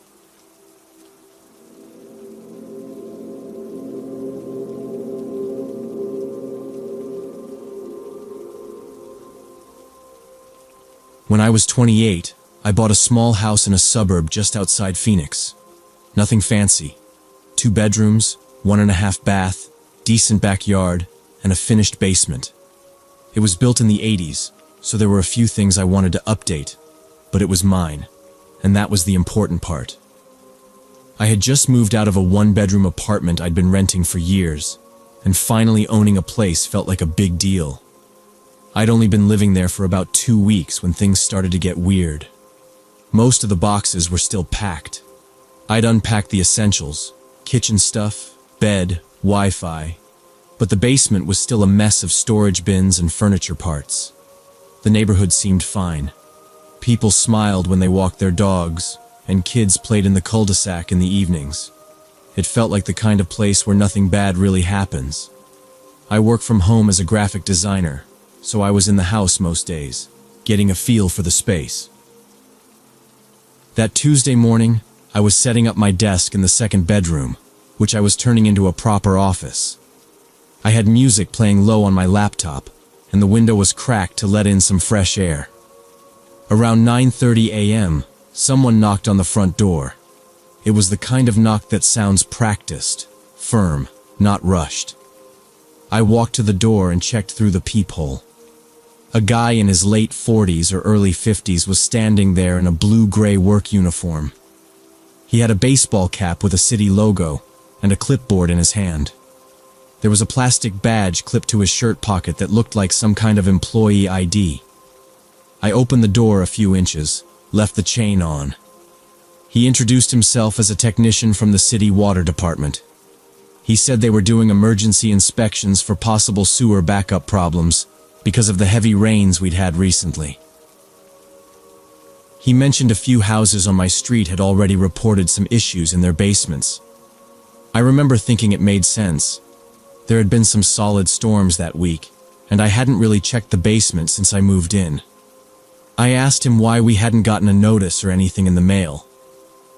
When I was 28, I bought a small house in a suburb just outside Phoenix. Nothing fancy. 2 bedrooms, 1.5 bath, decent backyard, and a finished basement. It was built in the 80s, so there were a few things I wanted to update, but it was mine, and that was the important part. I had just moved out of a 1-bedroom apartment I'd been renting for years, and finally owning a place felt like a big deal. I'd only been living there for about 2 weeks when things started to get weird. Most of the boxes were still packed. I'd unpacked the essentials, kitchen stuff, bed, Wi-Fi, but the basement was still a mess of storage bins and furniture parts. The neighborhood seemed fine. People smiled when they walked their dogs, and kids played in the cul-de-sac in the evenings. It felt like the kind of place where nothing bad really happens. I work from home as a graphic designer, so I was in the house most days, getting a feel for the space. That Tuesday morning, I was setting up my desk in the 2nd bedroom, which I was turning into a proper office. I had music playing low on my laptop, and the window was cracked to let in some fresh air. Around 9:30 a.m., someone knocked on the front door. It was the kind of knock that sounds practiced, firm, not rushed. I walked to the door and checked through the peephole. A guy in his late 40s or early 50s was standing there in a blue-gray work uniform. He had a baseball cap with a city logo and a clipboard in his hand. There was a plastic badge clipped to his shirt pocket that looked like some kind of employee ID. I opened the door a few inches, left the chain on. He introduced himself as a technician from the city water department. He said they were doing emergency inspections for possible sewer backup problems because of the heavy rains we'd had recently. He mentioned a few houses on my street had already reported some issues in their basements. I remember thinking it made sense. There had been some solid storms that week, and I hadn't really checked the basement since I moved in. I asked him why we hadn't gotten a notice or anything in the mail.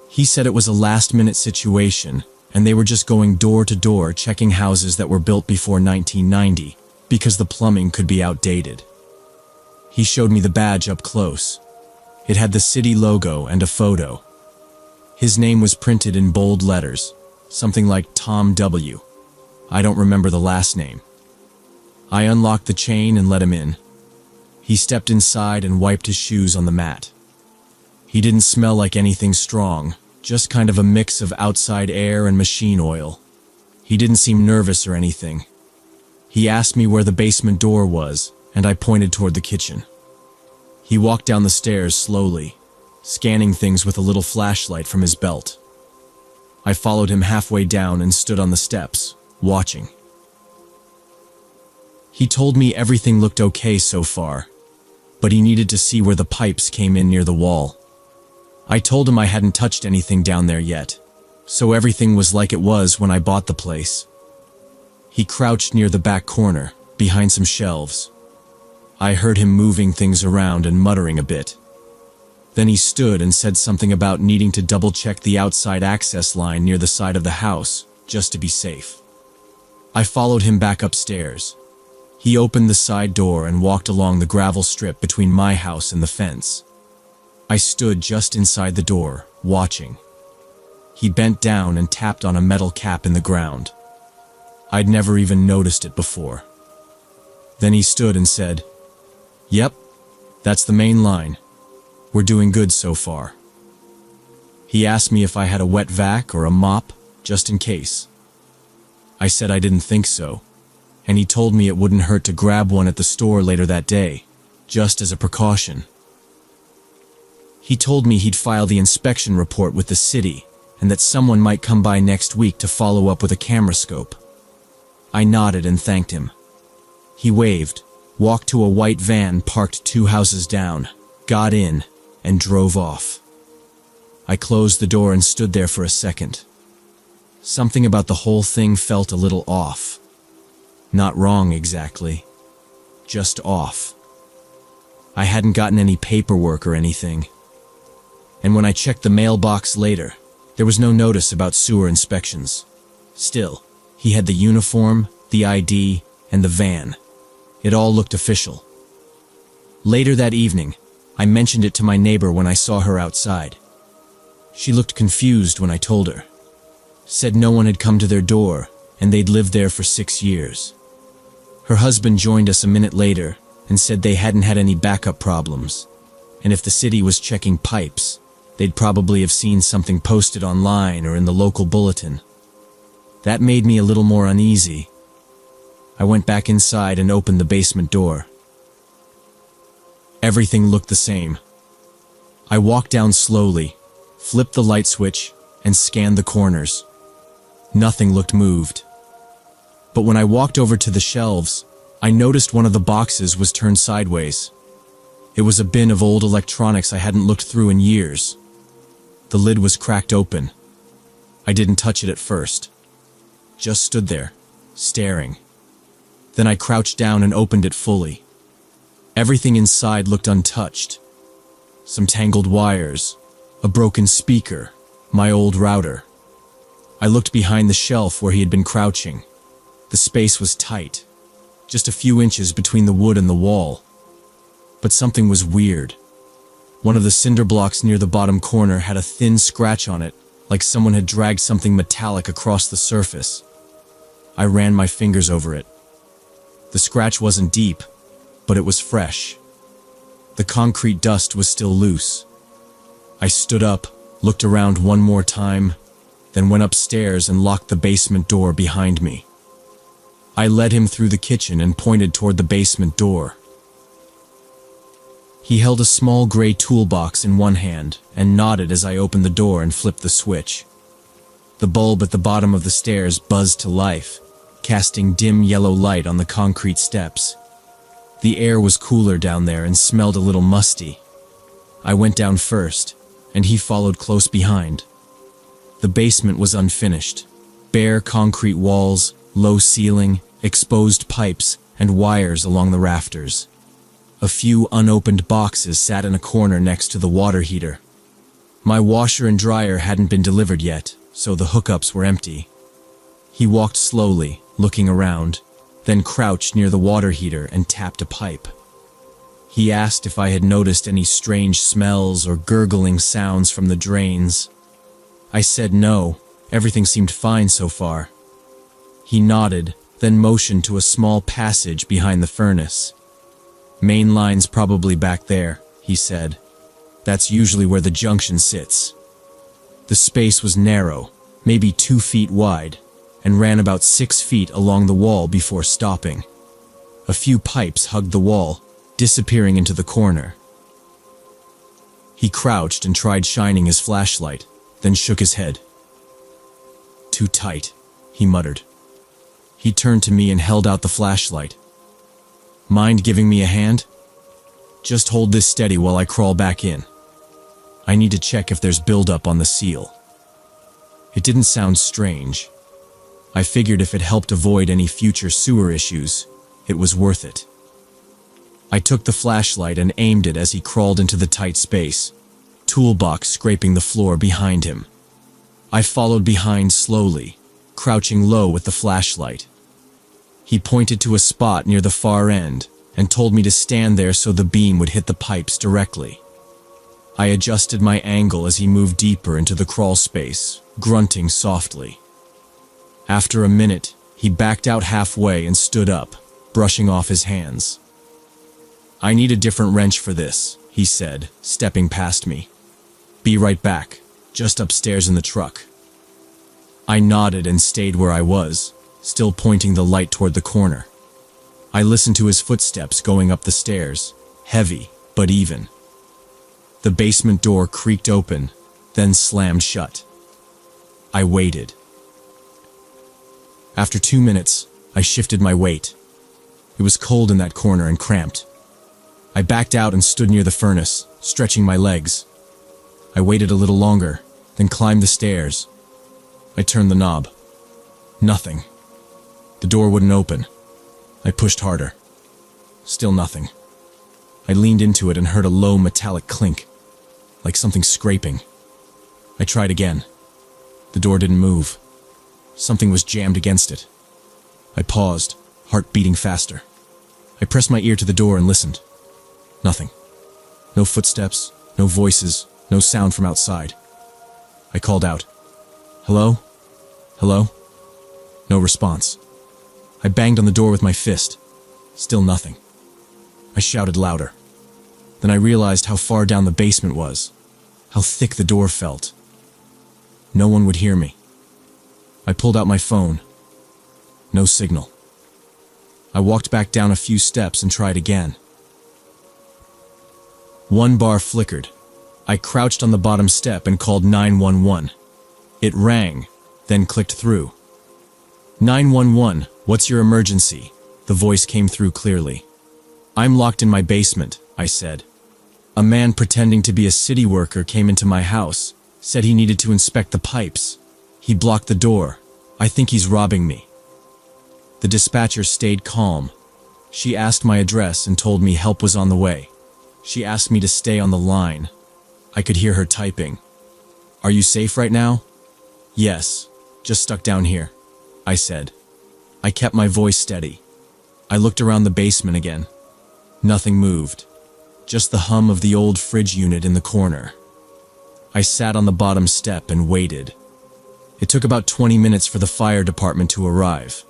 He said it was a last-minute situation, and they were just going door to door checking houses that were built before 1990, because the plumbing could be outdated. He showed me the badge up close. It had the city logo and a photo. His name was printed in bold letters, something like Tom W. I don't remember the last name. I unlocked the chain and let him in. He stepped inside and wiped his shoes on the mat. He didn't smell like anything strong, just kind of a mix of outside air and machine oil. He didn't seem nervous or anything. He asked me where the basement door was, and I pointed toward the kitchen. He walked down the stairs slowly, scanning things with a little flashlight from his belt. I followed him halfway down and stood on the steps, watching. He told me everything looked okay so far, but he needed to see where the pipes came in near the wall. I told him I hadn't touched anything down there yet, so everything was like it was when I bought the place. He crouched near the back corner, behind some shelves. I heard him moving things around and muttering a bit. Then he stood and said something about needing to double-check the outside access line near the side of the house, just to be safe. I followed him back upstairs. He opened the side door and walked along the gravel strip between my house and the fence. I stood just inside the door, watching. He bent down and tapped on a metal cap in the ground. I'd never even noticed it before. Then he stood and said, "Yep, that's the main line. We're doing good so far." He asked me if I had a wet vac or a mop, just in case. I said I didn't think so, and he told me it wouldn't hurt to grab one at the store later that day, just as a precaution. He told me he'd file the inspection report with the city, and that someone might come by next week to follow up with a camera scope. I nodded and thanked him. He waved, walked to a white van parked 2 houses down, got in, and drove off. I closed the door and stood there for a second. Something about the whole thing felt a little off. Not wrong exactly, just off. I hadn't gotten any paperwork or anything. And when I checked the mailbox later, there was no notice about sewer inspections. Still, he had the uniform, the ID, and the van. It all looked official. Later that evening, I mentioned it to my neighbor when I saw her outside. She looked confused when I told her. Said no one had come to their door, and they'd lived there for 6 years. Her husband joined us a minute later and said they hadn't had any backup problems, and if the city was checking pipes, they'd probably have seen something posted online or in the local bulletin. That made me a little more uneasy. I went back inside and opened the basement door. Everything looked the same. I walked down slowly, flipped the light switch, and scanned the corners. Nothing looked moved. But when I walked over to the shelves, I noticed one of the boxes was turned sideways. It was a bin of old electronics I hadn't looked through in years. The lid was cracked open. I didn't touch it at first. Just stood there, staring. Then I crouched down and opened it fully. Everything inside looked untouched. Some tangled wires, a broken speaker, my old router. I looked behind the shelf where he had been crouching. The space was tight, just a few inches between the wood and the wall. But something was weird. One of the cinder blocks near the bottom corner had a thin scratch on it, like someone had dragged something metallic across the surface. I ran my fingers over it. The scratch wasn't deep, but it was fresh. The concrete dust was still loose. I stood up, looked around one more time, then went upstairs and locked the basement door behind me. I led him through the kitchen and pointed toward the basement door. He held a small gray toolbox in one hand and nodded as I opened the door and flipped the switch. The bulb at the bottom of the stairs buzzed to life, casting dim yellow light on the concrete steps. The air was cooler down there and smelled a little musty. I went down first, and he followed close behind. The basement was unfinished. Bare concrete walls, low ceiling, exposed pipes, and wires along the rafters. A few unopened boxes sat in a corner next to the water heater. My washer and dryer hadn't been delivered yet, so the hookups were empty. He walked slowly, looking around, then crouched near the water heater and tapped a pipe. He asked if I had noticed any strange smells or gurgling sounds from the drains. I said no, everything seemed fine so far. He nodded, then motioned to a small passage behind the furnace. "Main line's probably back there," he said. "That's usually where the junction sits." The space was narrow, maybe 2 feet wide, and ran about 6 feet along the wall before stopping. A few pipes hugged the wall, disappearing into the corner. He crouched and tried shining his flashlight, then shook his head. "Too tight," he muttered. He turned to me and held out the flashlight. "Mind giving me a hand? Just hold this steady while I crawl back in. I need to check if there's buildup on the seal." It didn't sound strange. I figured if it helped avoid any future sewer issues, it was worth it. I took the flashlight and aimed it as he crawled into the tight space, toolbox scraping the floor behind him. I followed behind slowly, crouching low with the flashlight. He pointed to a spot near the far end and told me to stand there so the beam would hit the pipes directly. I adjusted my angle as he moved deeper into the crawl space, grunting softly. After a minute, he backed out halfway and stood up, brushing off his hands. "I need a different wrench for this," he said, stepping past me. "Be right back, just upstairs in the truck." I nodded and stayed where I was, still pointing the light toward the corner. I listened to his footsteps going up the stairs, heavy but even. The basement door creaked open, then slammed shut. I waited. After 2 minutes, I shifted my weight. It was cold in that corner and cramped. I backed out and stood near the furnace, stretching my legs. I waited a little longer, then climbed the stairs. I turned the knob. Nothing. The door wouldn't open. I pushed harder. Still nothing. I leaned into it and heard a low metallic clink, like something scraping. I tried again. The door didn't move. Something was jammed against it. I paused, heart beating faster. I pressed my ear to the door and listened. Nothing. No footsteps, no voices, no sound from outside. I called out, "Hello? Hello?" No response. I banged on the door with my fist. Still nothing. I shouted louder. Then I realized how far down the basement was, how thick the door felt. No one would hear me. I pulled out my phone. No signal. I walked back down a few steps and tried again. One bar flickered. I crouched on the bottom step and called 911. It rang, then clicked through. 911, what's your emergency? The voice came through clearly. I'm locked in my basement, I said. A man pretending to be a city worker came into my house, said he needed to inspect the pipes. He blocked the door. I think he's robbing me. The dispatcher stayed calm. She asked my address and told me help was on the way. She asked me to stay on the line. I could hear her typing. Are you safe right now? Yes, just stuck down here, I said. I kept my voice steady. I looked around the basement again. Nothing moved. Just the hum of the old fridge unit in the corner. I sat on the bottom step and waited. It took about 20 minutes for the fire department to arrive.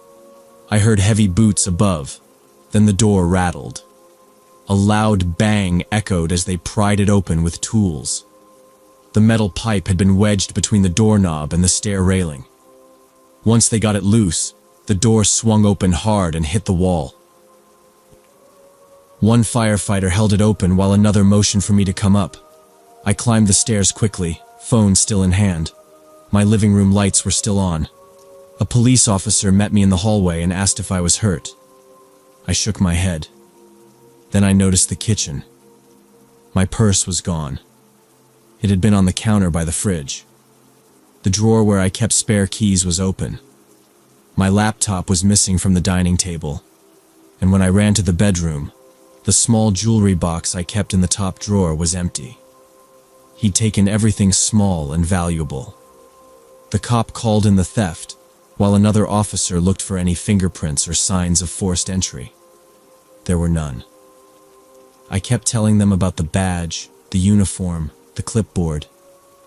I heard heavy boots above. Then the door rattled. A loud bang echoed as they pried it open with tools. The metal pipe had been wedged between the doorknob and the stair railing. Once they got it loose, the door swung open hard and hit the wall. One firefighter held it open while another motioned for me to come up. I climbed the stairs quickly, phone still in hand. My living room lights were still on. A police officer met me in the hallway and asked if I was hurt. I shook my head. Then I noticed the kitchen. My purse was gone. It had been on the counter by the fridge. The drawer where I kept spare keys was open. My laptop was missing from the dining table. And when I ran to the bedroom, the small jewelry box I kept in the top drawer was empty. He'd taken everything small and valuable. The cop called in the theft, while another officer looked for any fingerprints or signs of forced entry. There were none. I kept telling them about the badge, the uniform, the clipboard,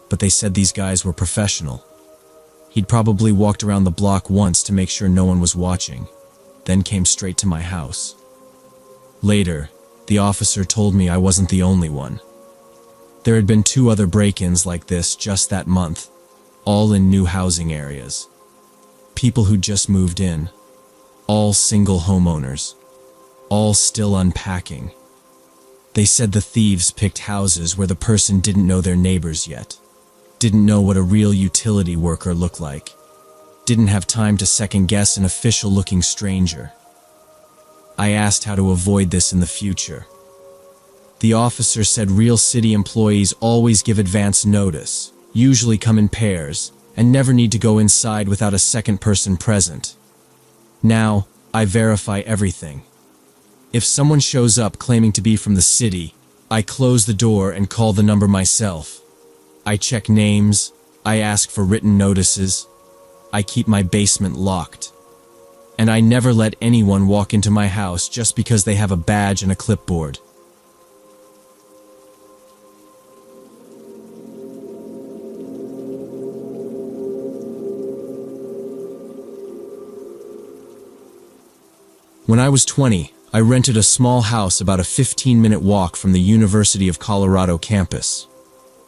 but they said these guys were professional. He'd probably walked around the block once to make sure no one was watching, then came straight to my house. Later, the officer told me I wasn't the only one. There had been 2 other break-ins like this just that month, all in new housing areas. People who'd just moved in, all single homeowners, all still unpacking. They said the thieves picked houses where the person didn't know their neighbors yet, didn't know what a real utility worker looked like, didn't have time to second-guess an official-looking stranger. I asked how to avoid this in the future. The officer said real city employees always give advance notice, usually come in pairs, and never need to go inside without a second person present. Now, I verify everything. If someone shows up claiming to be from the city, I close the door and call the number myself. I check names, I ask for written notices, I keep my basement locked. And I never let anyone walk into my house just because they have a badge and a clipboard. When I was 20, I rented a small house about a 15-minute walk from the University of Colorado campus.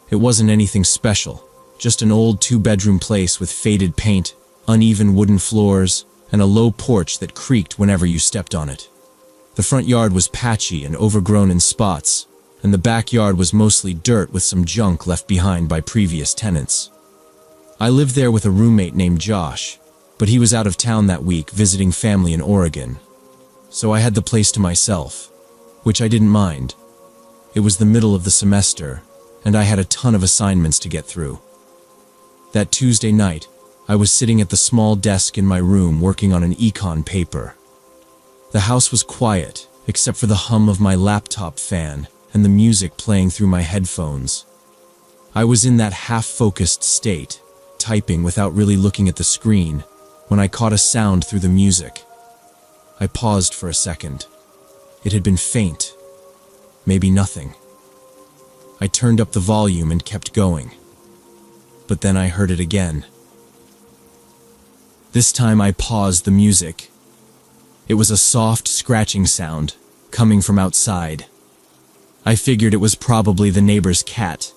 It wasn't anything special, just an old 2-bedroom place with faded paint, uneven wooden floors, and a low porch that creaked whenever you stepped on it. The front yard was patchy and overgrown in spots, and the backyard was mostly dirt with some junk left behind by previous tenants. I lived there with a roommate named Josh, but he was out of town that week visiting family in Oregon. So I had the place to myself, which I didn't mind. It was the middle of the semester, and I had a ton of assignments to get through. That Tuesday night, I was sitting at the small desk in my room working on an econ paper. The house was quiet, except for the hum of my laptop fan and the music playing through my headphones. I was in that half-focused state, typing without really looking at the screen, when I caught a sound through the music. I paused for a second. It had been faint. Maybe nothing. I turned up the volume and kept going. But then I heard it again. This time I paused the music. It was a soft, scratching sound, coming from outside. I figured it was probably the neighbor's cat.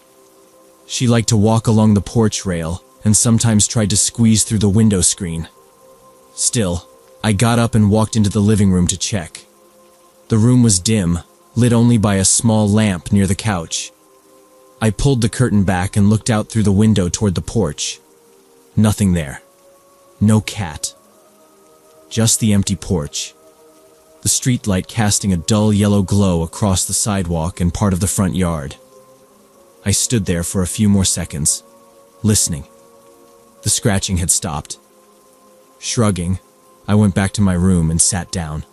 She liked to walk along the porch rail and sometimes tried to squeeze through the window screen. Still, I got up and walked into the living room to check. The room was dim, lit only by a small lamp near the couch. I pulled the curtain back and looked out through the window toward the porch. Nothing there. No cat. Just the empty porch. The streetlight casting a dull yellow glow across the sidewalk and part of the front yard. I stood there for a few more seconds, listening. The scratching had stopped. Shrugging, I went back to my room and sat down.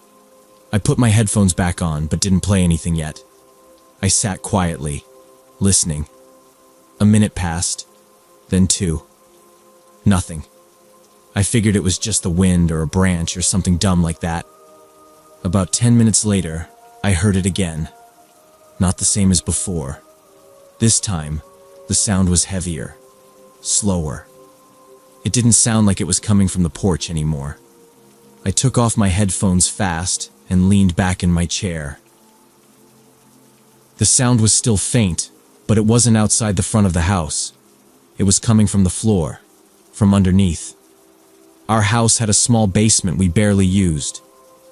I put my headphones back on, but didn't play anything yet. I sat quietly, listening. A minute passed, then 2. Nothing. I figured it was just the wind or a branch or something dumb like that. About 10 minutes later, I heard it again. Not the same as before. This time, the sound was heavier, slower. It didn't sound like it was coming from the porch anymore. I took off my headphones fast and leaned back in my chair. The sound was still faint, but it wasn't outside the front of the house. It was coming from the floor, from underneath. Our house had a small basement we barely used,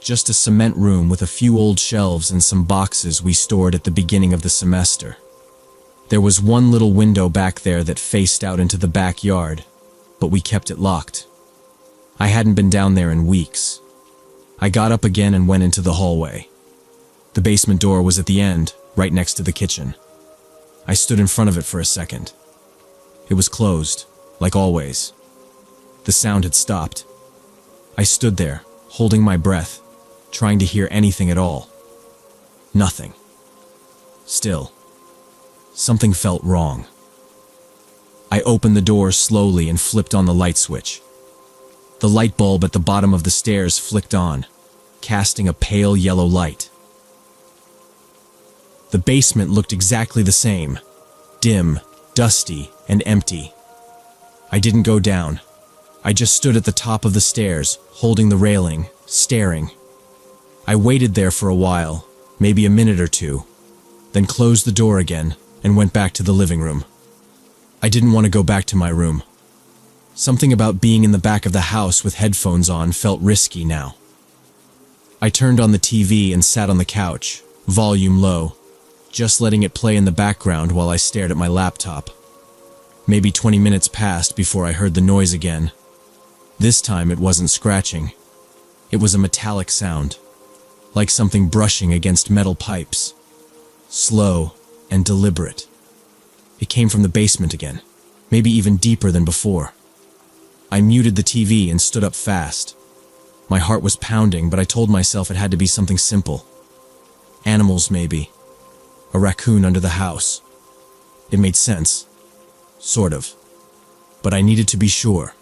just a cement room with a few old shelves and some boxes we stored at the beginning of the semester. There was one little window back there that faced out into the backyard, but we kept it locked. I hadn't been down there in weeks. I got up again and went into the hallway. The basement door was at the end, right next to the kitchen. I stood in front of it for a second. It was closed, like always. The sound had stopped. I stood there, holding my breath, trying to hear anything at all. Nothing. Still, something felt wrong. I opened the door slowly and flipped on the light switch. The light bulb at the bottom of the stairs flicked on, casting a pale yellow light. The basement looked exactly the same, dim, dusty, and empty. I didn't go down. I just stood at the top of the stairs, holding the railing, staring. I waited there for a while, maybe a minute or two, then closed the door again and went back to the living room. I didn't want to go back to my room. Something about being in the back of the house with headphones on felt risky now. I turned on the TV and sat on the couch, volume low, just letting it play in the background while I stared at my laptop. Maybe 20 minutes passed before I heard the noise again. This time it wasn't scratching. It was a metallic sound, like something brushing against metal pipes. Slow and deliberate. It came from the basement again, maybe even deeper than before. I muted the TV and stood up fast. My heart was pounding, but I told myself it had to be something simple. Animals, maybe. A raccoon under the house. It made sense. Sort of. But I needed to be sure.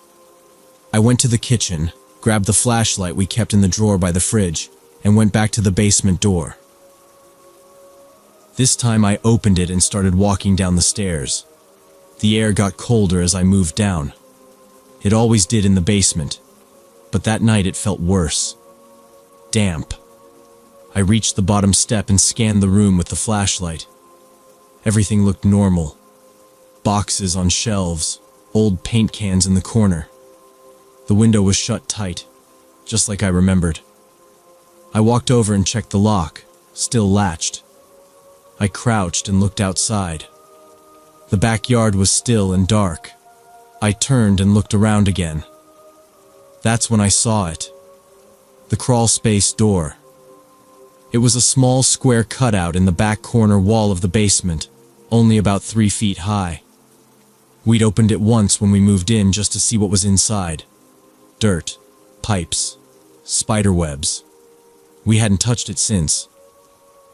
I went to the kitchen, grabbed the flashlight we kept in the drawer by the fridge, and went back to the basement door. This time I opened it and started walking down the stairs. The air got colder as I moved down. It always did in the basement, but that night it felt worse. Damp. I reached the bottom step and scanned the room with the flashlight. Everything looked normal. Boxes on shelves, old paint cans in the corner. The window was shut tight, just like I remembered. I walked over and checked the lock, still latched. I crouched and looked outside. The backyard was still and dark. I turned and looked around again. That's when I saw it. The crawl space door. It was a small square cutout in the back corner wall of the basement, only about 3 feet high. We'd opened it once when we moved in just to see what was inside. Dirt, pipes, spider webs. We hadn't touched it since.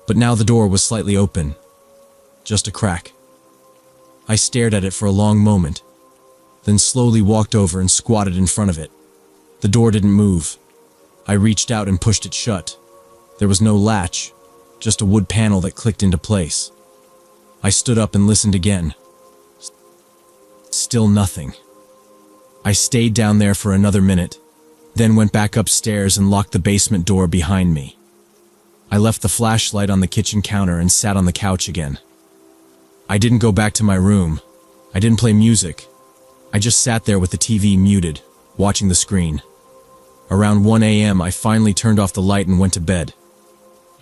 But now the door was slightly open. Just a crack. I stared at it for a long moment, then slowly walked over and squatted in front of it. The door didn't move. I reached out and pushed it shut. There was no latch, just a wood panel that clicked into place. I stood up and listened again. Still nothing. I stayed down there for another minute, then went back upstairs and locked the basement door behind me. I left the flashlight on the kitchen counter and sat on the couch again. I didn't go back to my room. I didn't play music. I just sat there with the TV muted, watching the screen. Around 1 a.m. I finally turned off the light and went to bed.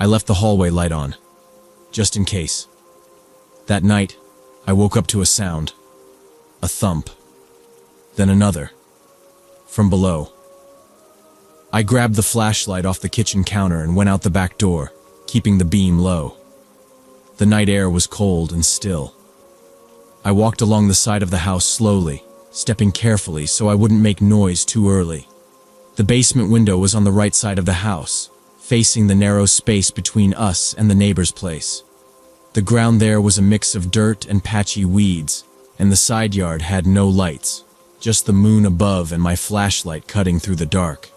I left the hallway light on, just in case. That night, I woke up to a sound. A thump. Then another. From below. I grabbed the flashlight off the kitchen counter and went out the back door, keeping the beam low. The night air was cold and still. I walked along the side of the house slowly, stepping carefully so I wouldn't make noise too early. The basement window was on the right side of the house, facing the narrow space between us and the neighbor's place. The ground there was a mix of dirt and patchy weeds, and the side yard had no lights, just the moon above and my flashlight cutting through the dark.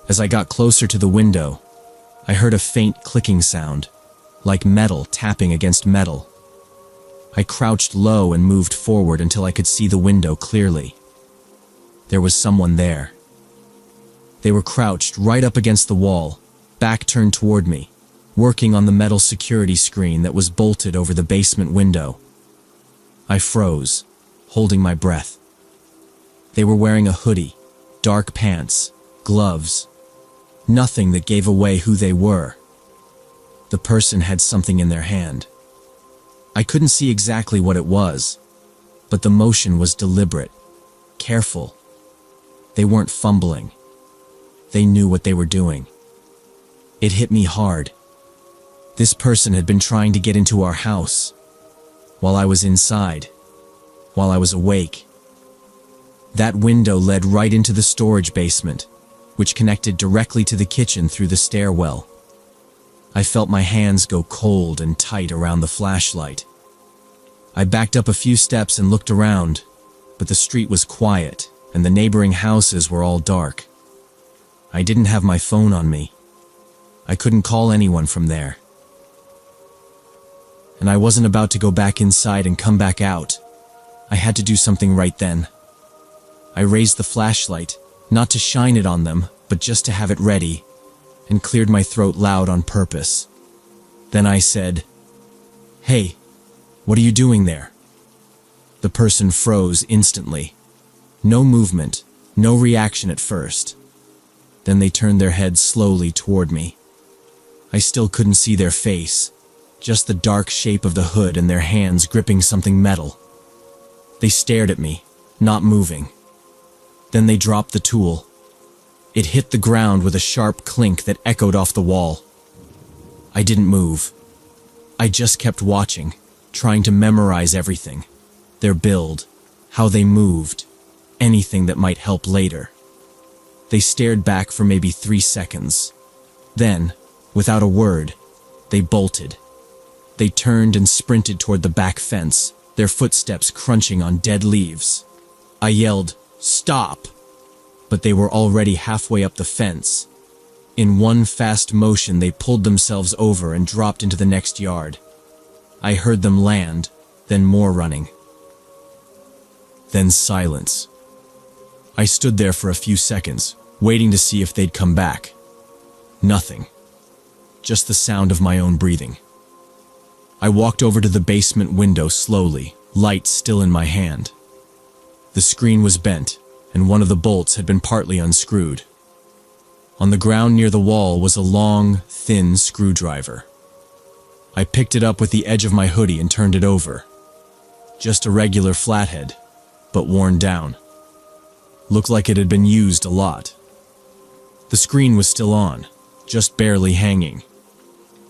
As I got closer to the window, I heard a faint clicking sound, like metal tapping against metal. I crouched low and moved forward until I could see the window clearly. There was someone there. They were crouched right up against the wall, back turned toward me, working on the metal security screen that was bolted over the basement window. I froze, holding my breath. They were wearing a hoodie, dark pants, gloves. Nothing that gave away who they were. The person had something in their hand. I couldn't see exactly what it was, but the motion was deliberate, careful. They weren't fumbling. They knew what they were doing. It hit me hard. This person had been trying to get into our house, while I was inside, while I was awake. That window led right into the storage basement, which connected directly to the kitchen through the stairwell. I felt my hands go cold and tight around the flashlight. I backed up a few steps and looked around, but the street was quiet and the neighboring houses were all dark. I didn't have my phone on me. I couldn't call anyone from there. And I wasn't about to go back inside and come back out. I had to do something right then. I raised the flashlight, not to shine it on them, but just to have it ready, and cleared my throat loud on purpose. Then I said, "Hey, what are you doing there?" The person froze instantly. No movement, no reaction at first. Then they turned their heads slowly toward me. I still couldn't see their face, just the dark shape of the hood and their hands gripping something metal. They stared at me, not moving. Then they dropped the tool. It hit the ground with a sharp clink that echoed off the wall. I didn't move. I just kept watching, trying to memorize everything. Their build, how they moved, anything that might help later. They stared back for maybe 3 seconds. Then, without a word, they bolted. They turned and sprinted toward the back fence, their footsteps crunching on dead leaves. I yelled, "Stop!" But they were already halfway up the fence. In one fast motion, they pulled themselves over and dropped into the next yard. I heard them land, then more running. Then silence. I stood there for a few seconds, waiting to see if they'd come back. Nothing. Just the sound of my own breathing. I walked over to the basement window slowly, light still in my hand. The screen was bent, and one of the bolts had been partly unscrewed. On the ground near the wall was a long, thin screwdriver. I picked it up with the edge of my hoodie and turned it over. Just a regular flathead, but worn down. Looked like it had been used a lot. The screen was still on, just barely hanging.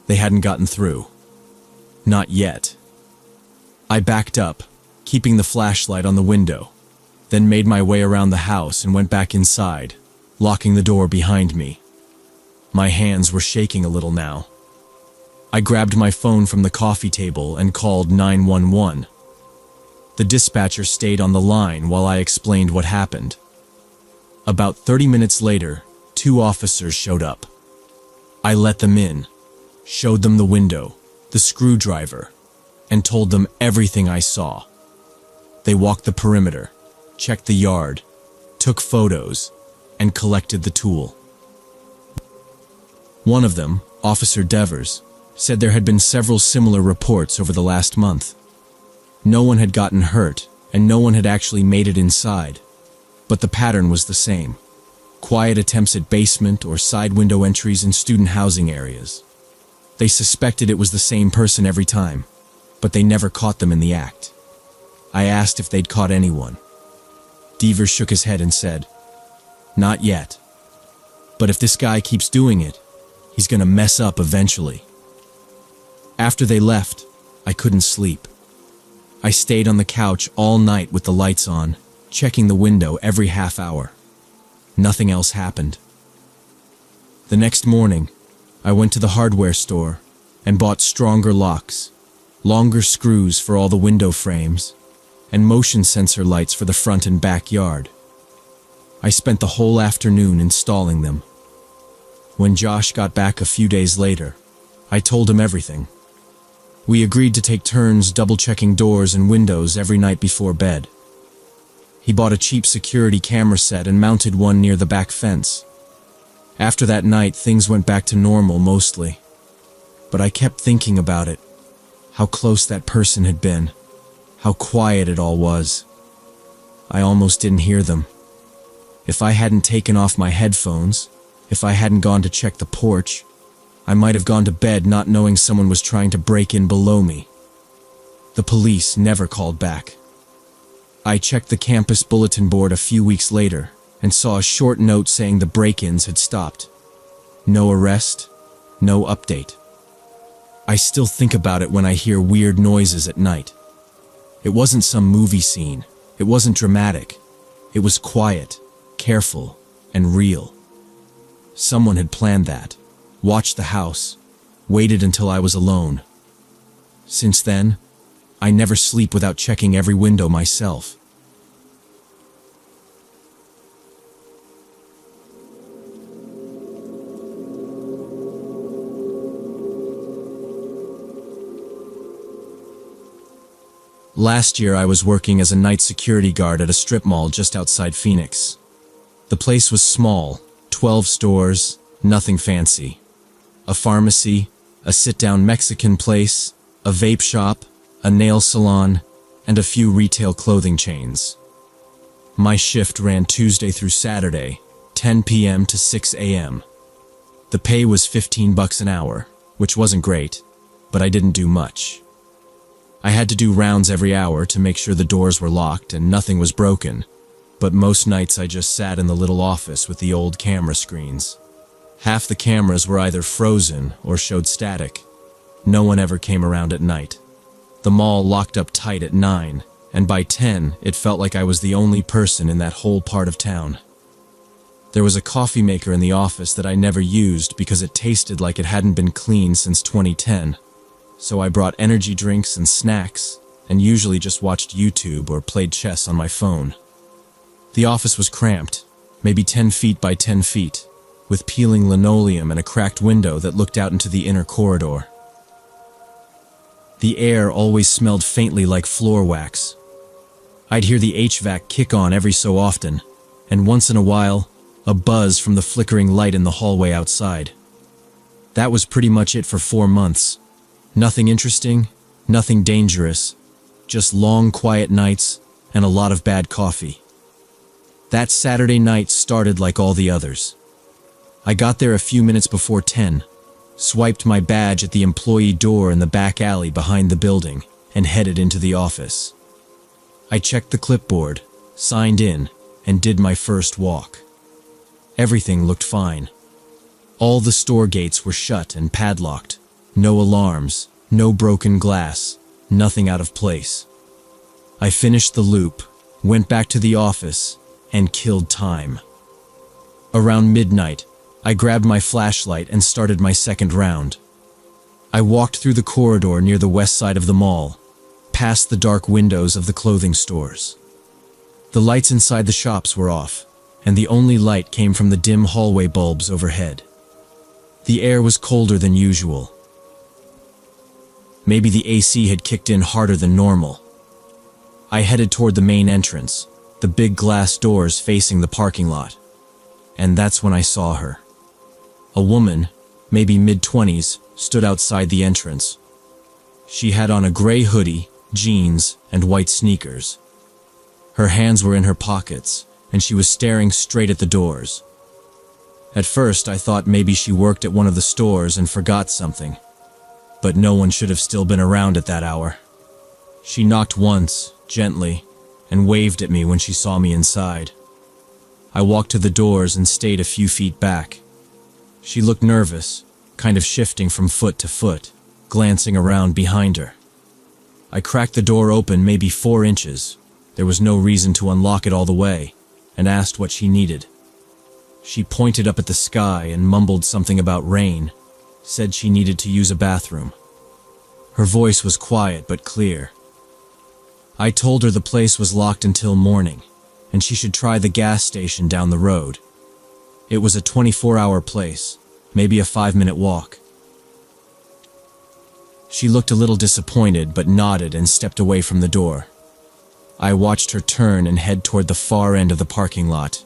They hadn't gotten through. Not yet. I backed up, keeping the flashlight on the window, then made my way around the house and went back inside, locking the door behind me. My hands were shaking a little now. I grabbed my phone from the coffee table and called 911. The dispatcher stayed on the line while I explained what happened. About 30 minutes later, 2 officers showed up. I let them in, showed them the window, the screwdriver, and told them everything I saw. They walked the perimeter, checked the yard, took photos, and collected the tool. One of them, Officer Devers, said there had been several similar reports over the last month. No one had gotten hurt, and no one had actually made it inside, but the pattern was the same. Quiet attempts at basement or side window entries in student housing areas. They suspected it was the same person every time, but they never caught them in the act. I asked if they'd caught anyone. Devers shook his head and said, "Not yet. But if this guy keeps doing it, he's gonna mess up eventually." After they left, I couldn't sleep. I stayed on the couch all night with the lights on, checking the window every half hour. Nothing else happened. The next morning, I went to the hardware store and bought stronger locks, longer screws for all the window frames, and motion sensor lights for the front and backyard. I spent the whole afternoon installing them. When Josh got back a few days later, I told him everything. We agreed to take turns double-checking doors and windows every night before bed. He bought a cheap security camera set and mounted one near the back fence. After that night, things went back to normal mostly. But I kept thinking about it, how close that person had been, how quiet it all was. I almost didn't hear them. If I hadn't taken off my headphones, if I hadn't gone to check the porch, I might have gone to bed not knowing someone was trying to break in below me. The police never called back. I checked the campus bulletin board a few weeks later and saw a short note saying the break-ins had stopped. No arrest, no update. I still think about it when I hear weird noises at night. It wasn't some movie scene. It wasn't dramatic. It was quiet, careful, and real. Someone had planned that, watched the house, waited until I was alone. Since then, I never sleep without checking every window myself. Last year I was working as a night security guard at a strip mall just outside Phoenix. The place was small, 12 stores, nothing fancy. A pharmacy, a sit-down Mexican place, a vape shop, a nail salon, and a few retail clothing chains. My shift ran Tuesday through Saturday, 10 p.m. to 6 a.m. The pay was $15 an hour, which wasn't great, but I didn't do much. I had to do rounds every hour to make sure the doors were locked and nothing was broken, but most nights I just sat in the little office with the old camera screens. Half the cameras were either frozen or showed static. No one ever came around at night. The mall locked up tight at 9, and by 10 it felt like I was the only person in that whole part of town. There was a coffee maker in the office that I never used because it tasted like it hadn't been cleaned since 2010. So I brought energy drinks and snacks, and usually just watched YouTube or played chess on my phone. The office was cramped, maybe 10 feet by 10 feet, with peeling linoleum and a cracked window that looked out into the inner corridor. The air always smelled faintly like floor wax. I'd hear the HVAC kick on every so often, and once in a while, a buzz from the flickering light in the hallway outside. That was pretty much it for 4 months. Nothing interesting, nothing dangerous, just long, quiet nights and a lot of bad coffee. That Saturday night started like all the others. I got there a few minutes before 10, swiped my badge at the employee door in the back alley behind the building, and headed into the office. I checked the clipboard, signed in, and did my first walk. Everything looked fine. All the store gates were shut and padlocked. No alarms, no broken glass, nothing out of place. I finished the loop, went back to the office, and killed time. Around midnight, I grabbed my flashlight and started my second round. I walked through the corridor near the west side of the mall, past the dark windows of the clothing stores. The lights inside the shops were off, and the only light came from the dim hallway bulbs overhead. The air was colder than usual. Maybe the AC had kicked in harder than normal. I headed toward the main entrance, the big glass doors facing the parking lot. And that's when I saw her. A woman, maybe mid-20s, stood outside the entrance. She had on a gray hoodie, jeans, and white sneakers. Her hands were in her pockets, and she was staring straight at the doors. At first, I thought maybe she worked at one of the stores and forgot something. But no one should have still been around at that hour. She knocked once, gently, and waved at me when she saw me inside. I walked to the doors and stayed a few feet back. She looked nervous, kind of shifting from foot to foot, glancing around behind her. I cracked the door open maybe 4 inches. There was no reason to unlock it all the way, and asked what she needed. She pointed up at the sky and mumbled something about rain, said she needed to use a bathroom. Her voice was quiet but clear. I told her the place was locked until morning, and she should try the gas station down the road. It was a 24-hour place, maybe a 5-minute walk. She looked a little disappointed but nodded and stepped away from the door. I watched her turn and head toward the far end of the parking lot.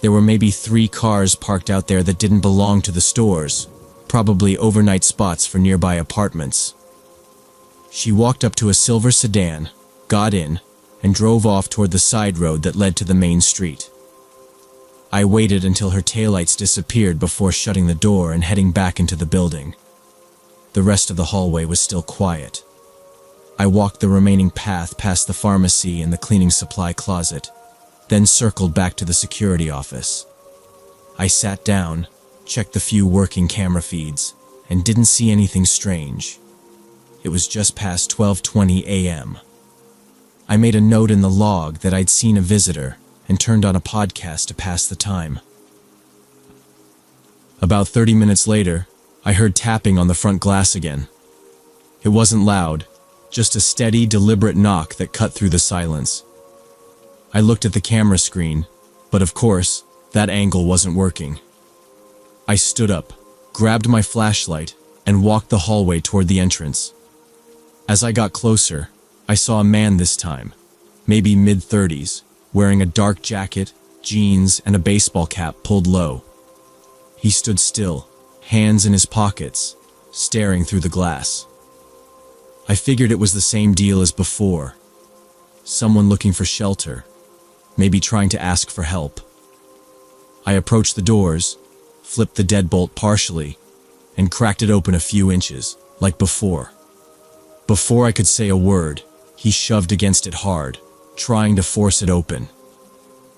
There were maybe 3 cars parked out there that didn't belong to the stores, probably overnight spots for nearby apartments. She walked up to a silver sedan, got in, and drove off toward the side road that led to the main street. I waited until her taillights disappeared before shutting the door and heading back into the building. The rest of the hallway was still quiet. I walked the remaining path past the pharmacy and the cleaning supply closet, then circled back to the security office. I sat down, checked the few working camera feeds, and didn't see anything strange. It was just past 12:20 a.m. I made a note in the log that I'd seen a visitor and turned on a podcast to pass the time. About 30 minutes later, I heard tapping on the front glass again. It wasn't loud, just a steady, deliberate knock that cut through the silence. I looked at the camera screen, but of course, that angle wasn't working. I stood up, grabbed my flashlight, and walked the hallway toward the entrance. As I got closer, I saw a man this time, maybe mid-30s, wearing a dark jacket, jeans, and a baseball cap pulled low. He stood still, hands in his pockets, staring through the glass. I figured it was the same deal as before. Someone looking for shelter, maybe trying to ask for help. I approached the doors, flipped the deadbolt partially, and cracked it open a few inches, like before. Before I could say a word, he shoved against it hard, trying to force it open.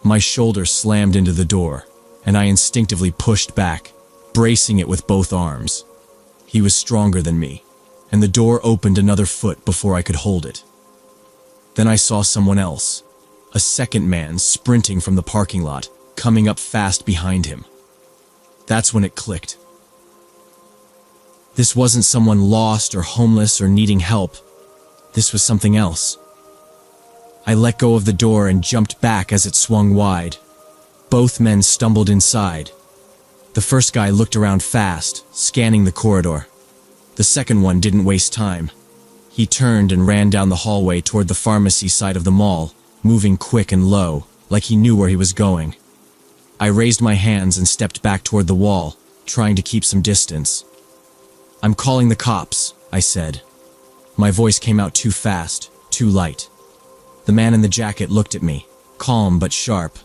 My shoulder slammed into the door, and I instinctively pushed back, bracing it with both arms. He was stronger than me, and the door opened another foot before I could hold it. Then I saw someone else, a second man sprinting from the parking lot, coming up fast behind him. That's when it clicked. This wasn't someone lost or homeless or needing help. This was something else. I let go of the door and jumped back as it swung wide. Both men stumbled inside. The first guy looked around fast, scanning the corridor. The second one didn't waste time. He turned and ran down the hallway toward the pharmacy side of the mall, moving quick and low, like he knew where he was going. I raised my hands and stepped back toward the wall, trying to keep some distance. "I'm calling the cops," I said. My voice came out too fast, too light. The man in the jacket looked at me, calm but sharp.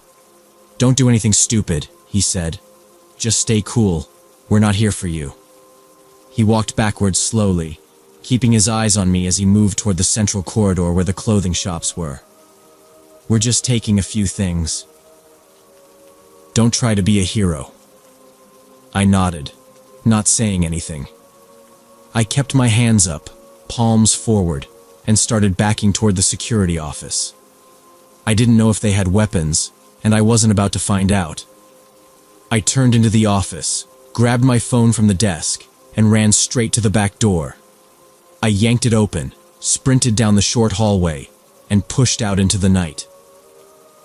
"Don't do anything stupid," he said. "Just stay cool. We're not here for you." He walked backwards slowly, keeping his eyes on me as he moved toward the central corridor where the clothing shops were. "We're just taking a few things. Don't try to be a hero." I nodded, not saying anything. I kept my hands up, palms forward, and started backing toward the security office. I didn't know if they had weapons, and I wasn't about to find out. I turned into the office, grabbed my phone from the desk, and ran straight to the back door. I yanked it open, sprinted down the short hallway, and pushed out into the night.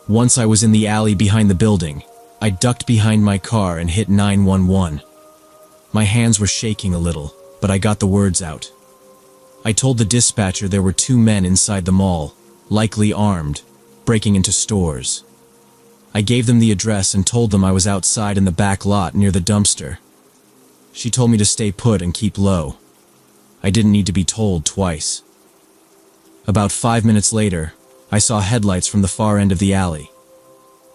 Once I was in the alley behind the building, I ducked behind my car and hit 911. My hands were shaking a little, but I got the words out. I told the dispatcher there were 2 men inside the mall, likely armed, breaking into stores. I gave them the address and told them I was outside in the back lot near the dumpster. She told me to stay put and keep low. I didn't need to be told twice. About 5 minutes later, I saw headlights from the far end of the alley.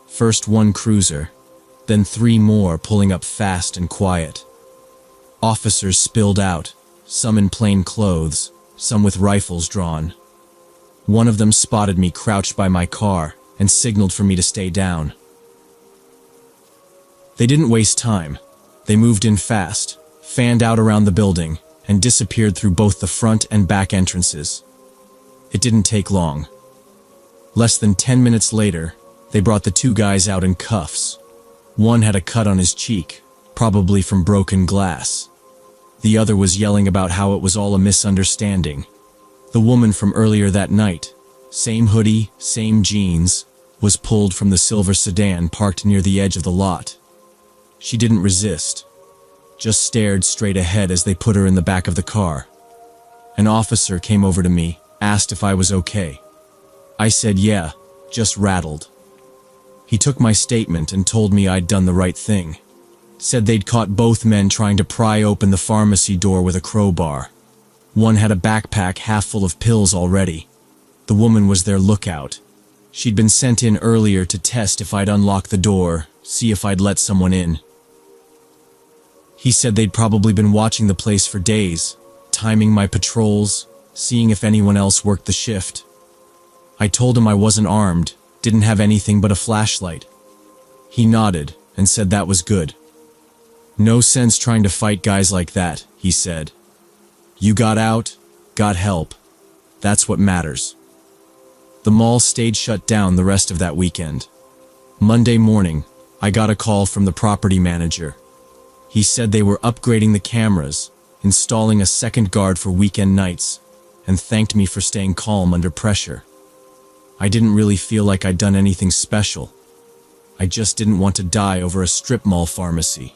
First one cruiser, then 3 more pulling up fast and quiet. Officers spilled out, some in plain clothes, some with rifles drawn. One of them spotted me crouched by my car and signaled for me to stay down. They didn't waste time. They moved in fast, fanned out around the building, and disappeared through both the front and back entrances. It didn't take long. Less than 10 minutes later, they brought the 2 guys out in cuffs. One had a cut on his cheek, probably from broken glass. The other was yelling about how it was all a misunderstanding. The woman from earlier that night, same hoodie, same jeans, was pulled from the silver sedan parked near the edge of the lot. She didn't resist, just stared straight ahead as they put her in the back of the car. An officer came over to me, asked if I was okay. I said yeah, just rattled. He took my statement and told me I'd done the right thing. Said they'd caught both men trying to pry open the pharmacy door with a crowbar. One had a backpack half full of pills already. The woman was their lookout. She'd been sent in earlier to test if I'd unlock the door, see if I'd let someone in. He said they'd probably been watching the place for days, timing my patrols, seeing if anyone else worked the shift. I told him I wasn't armed, didn't have anything but a flashlight. He nodded and said that was good. No sense trying to fight guys like that, he said. You got out, got help. That's what matters. The mall stayed shut down the rest of that weekend. Monday morning, I got a call from the property manager. He said they were upgrading the cameras, installing a second guard for weekend nights, and thanked me for staying calm under pressure. I didn't really feel like I'd done anything special. I just didn't want to die over a strip mall pharmacy.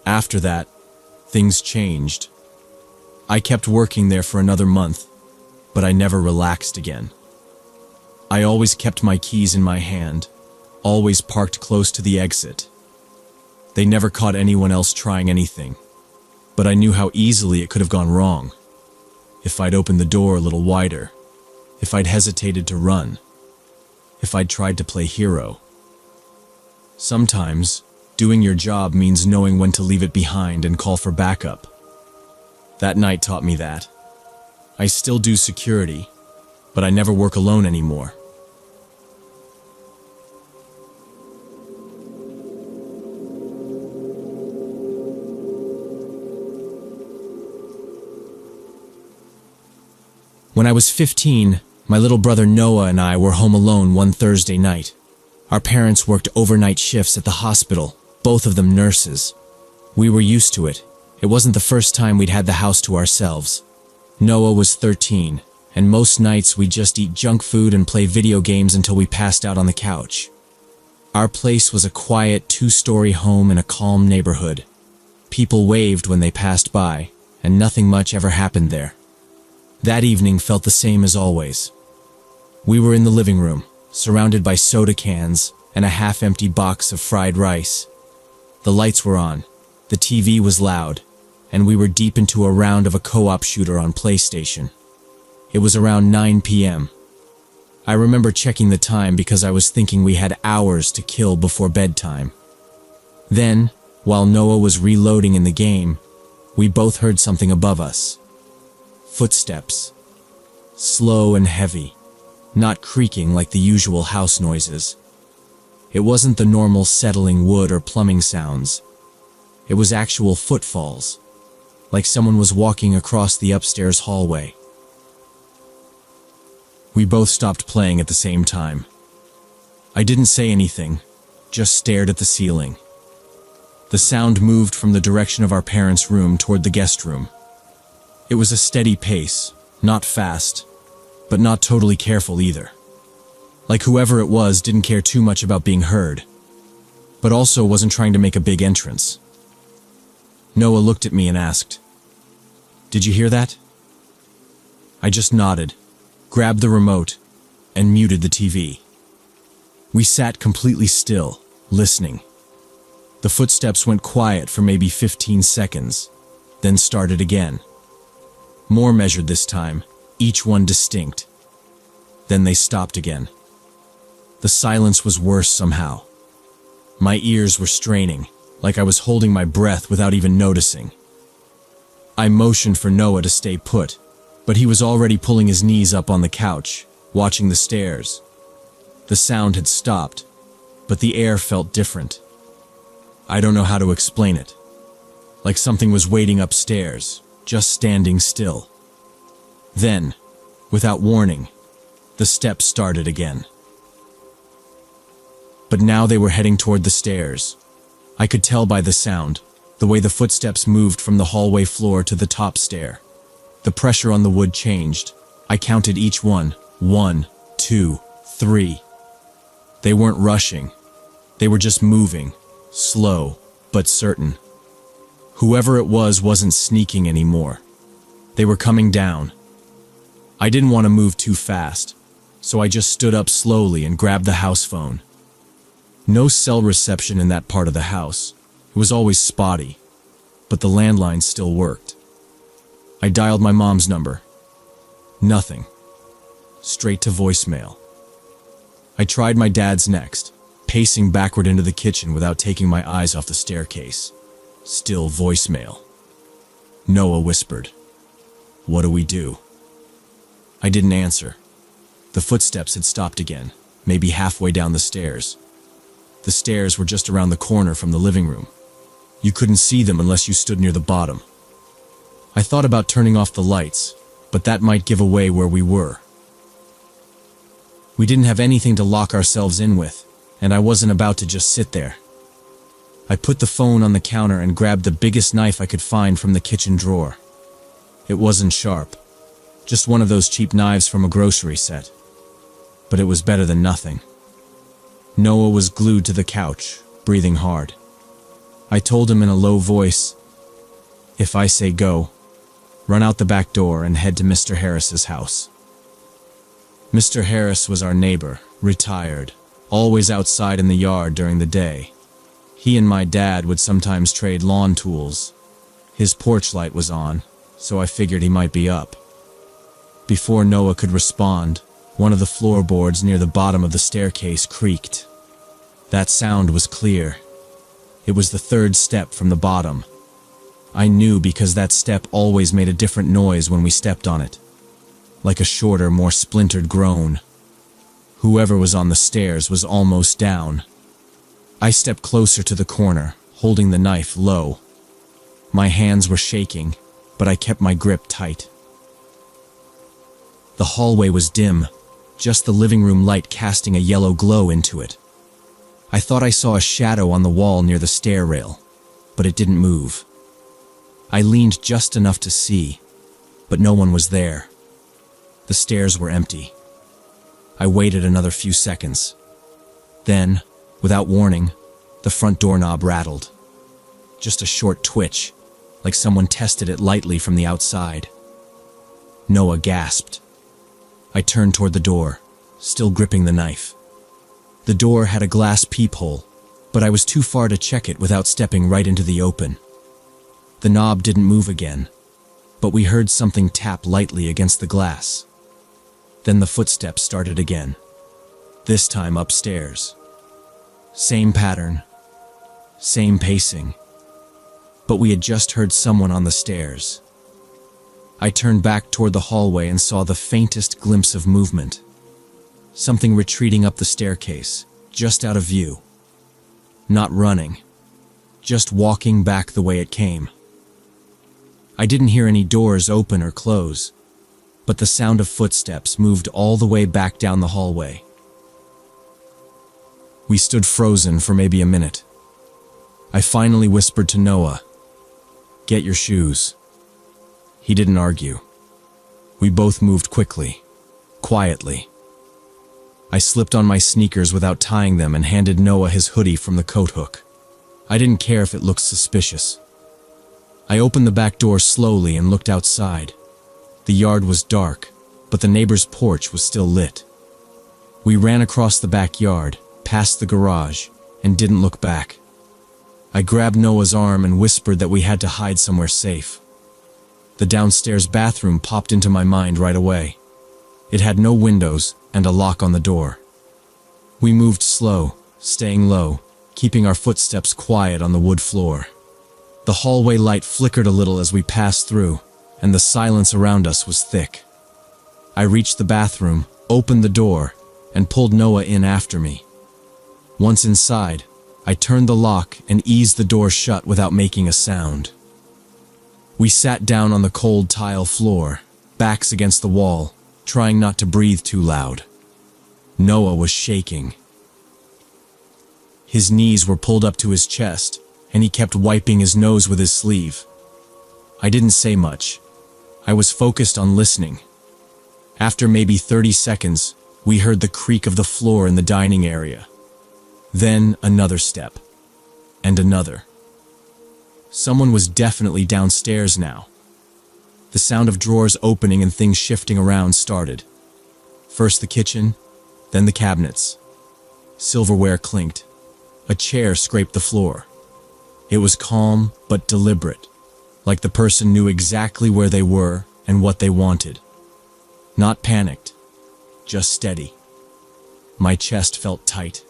After that, things changed. I kept working there for another month, but I never relaxed again. I always kept my keys in my hand, always parked close to the exit. They never caught anyone else trying anything, but I knew how easily it could have gone wrong. If I'd opened the door a little wider, if I'd hesitated to run, if I'd tried to play hero. Sometimes, doing your job means knowing when to leave it behind and call for backup. That night taught me that. I still do security, but I never work alone anymore. When I was 15, my little brother Noah and I were home alone one Thursday night. Our parents worked overnight shifts at the hospital, both of them nurses. We were used to it. It wasn't the first time we'd had the house to ourselves. Noah was 13, and most nights we'd just eat junk food and play video games until we passed out on the couch. Our place was a quiet 2-story home in a calm neighborhood. People waved when they passed by, and nothing much ever happened there. That evening felt the same as always. We were in the living room, surrounded by soda cans and a half-empty box of fried rice. The lights were on, the TV was loud, and we were deep into a round of a co-op shooter on PlayStation. It was around 9 p.m. I remember checking the time because I was thinking we had hours to kill before bedtime. Then, while Noah was reloading in the game, we both heard something above us. Footsteps. Slow and heavy, not creaking like the usual house noises. It wasn't the normal settling wood or plumbing sounds. It was actual footfalls, like someone was walking across the upstairs hallway. We both stopped playing at the same time. I didn't say anything, just stared at the ceiling. The sound moved from the direction of our parents' room toward the guest room. It was a steady pace, not fast, but not totally careful either. Like whoever it was didn't care too much about being heard, but also wasn't trying to make a big entrance. Noah looked at me and asked, "Did you hear that?" I just nodded, grabbed the remote, and muted the TV. We sat completely still, listening. The footsteps went quiet for maybe 15 seconds, then started again. More measured this time, each one distinct. Then they stopped again. The silence was worse somehow. My ears were straining, like I was holding my breath without even noticing. I motioned for Noah to stay put, but he was already pulling his knees up on the couch, watching the stairs. The sound had stopped, but the air felt different. I don't know how to explain it. Like something was waiting upstairs, just standing still. Then, without warning, the steps started again. But now they were heading toward the stairs. I could tell by the sound, the way the footsteps moved from the hallway floor to the top stair. The pressure on the wood changed. I counted each one. 1, 2, 3. They weren't rushing. They were just moving, slow, but certain. Whoever it was wasn't sneaking anymore. They were coming down. I didn't want to move too fast, so I just stood up slowly and grabbed the house phone. No cell reception in that part of the house. It was always spotty, but the landline still worked. I dialed my mom's number. Nothing. Straight to voicemail. I tried my dad's next, pacing backward into the kitchen without taking my eyes off the staircase. Still voicemail. Noah whispered, "What do we do?" I didn't answer. The footsteps had stopped again, maybe halfway down the stairs. The stairs were just around the corner from the living room. You couldn't see them unless you stood near the bottom. I thought about turning off the lights, but that might give away where we were. We didn't have anything to lock ourselves in with, and I wasn't about to just sit there. I put the phone on the counter and grabbed the biggest knife I could find from the kitchen drawer. It wasn't sharp, just one of those cheap knives from a grocery set. But it was better than nothing. Noah was glued to the couch, breathing hard. I told him in a low voice, "If I say go, run out the back door and head to Mr. Harris's house." Mr. Harris was our neighbor, retired, always outside in the yard during the day. He and my dad would sometimes trade lawn tools. His porch light was on, so I figured he might be up. Before Noah could respond, one of the floorboards near the bottom of the staircase creaked. That sound was clear. It was the third step from the bottom. I knew because that step always made a different noise when we stepped on it. Like a shorter, more splintered groan. Whoever was on the stairs was almost down. I stepped closer to the corner, holding the knife low. My hands were shaking, but I kept my grip tight. The hallway was dim, just the living room light casting a yellow glow into it. I thought I saw a shadow on the wall near the stair rail, but it didn't move. I leaned just enough to see, but no one was there. The stairs were empty. I waited another few seconds. Then, without warning, the front doorknob rattled. Just a short twitch, like someone tested it lightly from the outside. Noah gasped. I turned toward the door, still gripping the knife. The door had a glass peephole, but I was too far to check it without stepping right into the open. The knob didn't move again, but we heard something tap lightly against the glass. Then the footsteps started again, this time upstairs. Same pattern, same pacing, but we had just heard someone on the stairs. I turned back toward the hallway and saw the faintest glimpse of movement. Something retreating up the staircase, just out of view. Not running, just walking back the way it came. I didn't hear any doors open or close, but the sound of footsteps moved all the way back down the hallway. We stood frozen for maybe a minute. I finally whispered to Noah, "Get your shoes." He didn't argue. We both moved quickly, quietly. I slipped on my sneakers without tying them and handed Noah his hoodie from the coat hook. I didn't care if it looked suspicious. I opened the back door slowly and looked outside. The yard was dark, but the neighbor's porch was still lit. We ran across the backyard, past the garage, and didn't look back. I grabbed Noah's arm and whispered that we had to hide somewhere safe. The downstairs bathroom popped into my mind right away. It had no windows and a lock on the door. We moved slow, staying low, keeping our footsteps quiet on the wood floor. The hallway light flickered a little as we passed through, and the silence around us was thick. I reached the bathroom, opened the door, and pulled Noah in after me. Once inside, I turned the lock and eased the door shut without making a sound. We sat down on the cold tile floor, backs against the wall, trying not to breathe too loud. Noah was shaking. His knees were pulled up to his chest, and he kept wiping his nose with his sleeve. I didn't say much. I was focused on listening. After maybe 30 seconds, we heard the creak of the floor in the dining area. Then another step. And another. Someone was definitely downstairs now. The sound of drawers opening and things shifting around started. First the kitchen, then the cabinets. Silverware clinked. A chair scraped the floor. It was calm but deliberate, like the person knew exactly where they were and what they wanted. Not panicked, just steady. My chest felt tight.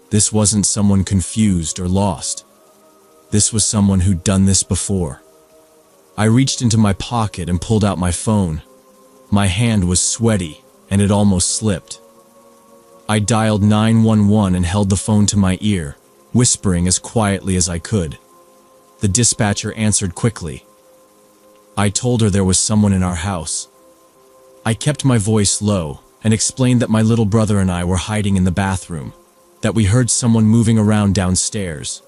This wasn't someone confused or lost. This was someone who'd done this before. I reached into my pocket and pulled out my phone. My hand was sweaty, and it almost slipped. I dialed 911 and held the phone to my ear, whispering as quietly as I could. The dispatcher answered quickly. I told her there was someone in our house. I kept my voice low and explained that my little brother and I were hiding in the bathroom, that we heard someone moving around downstairs.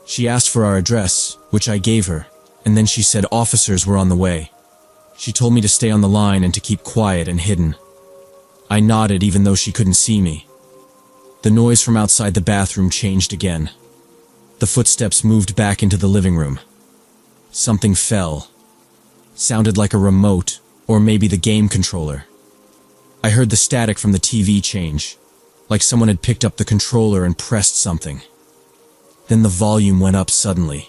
She asked for our address, which I gave her, and then she said officers were on the way. She told me to stay on the line and to keep quiet and hidden. I nodded even though she couldn't see me. The noise from outside the bathroom changed again. The footsteps moved back into the living room. Something fell. Sounded like a remote, or maybe the game controller. I heard the static from the TV change, like someone had picked up the controller and pressed something. Then the volume went up suddenly.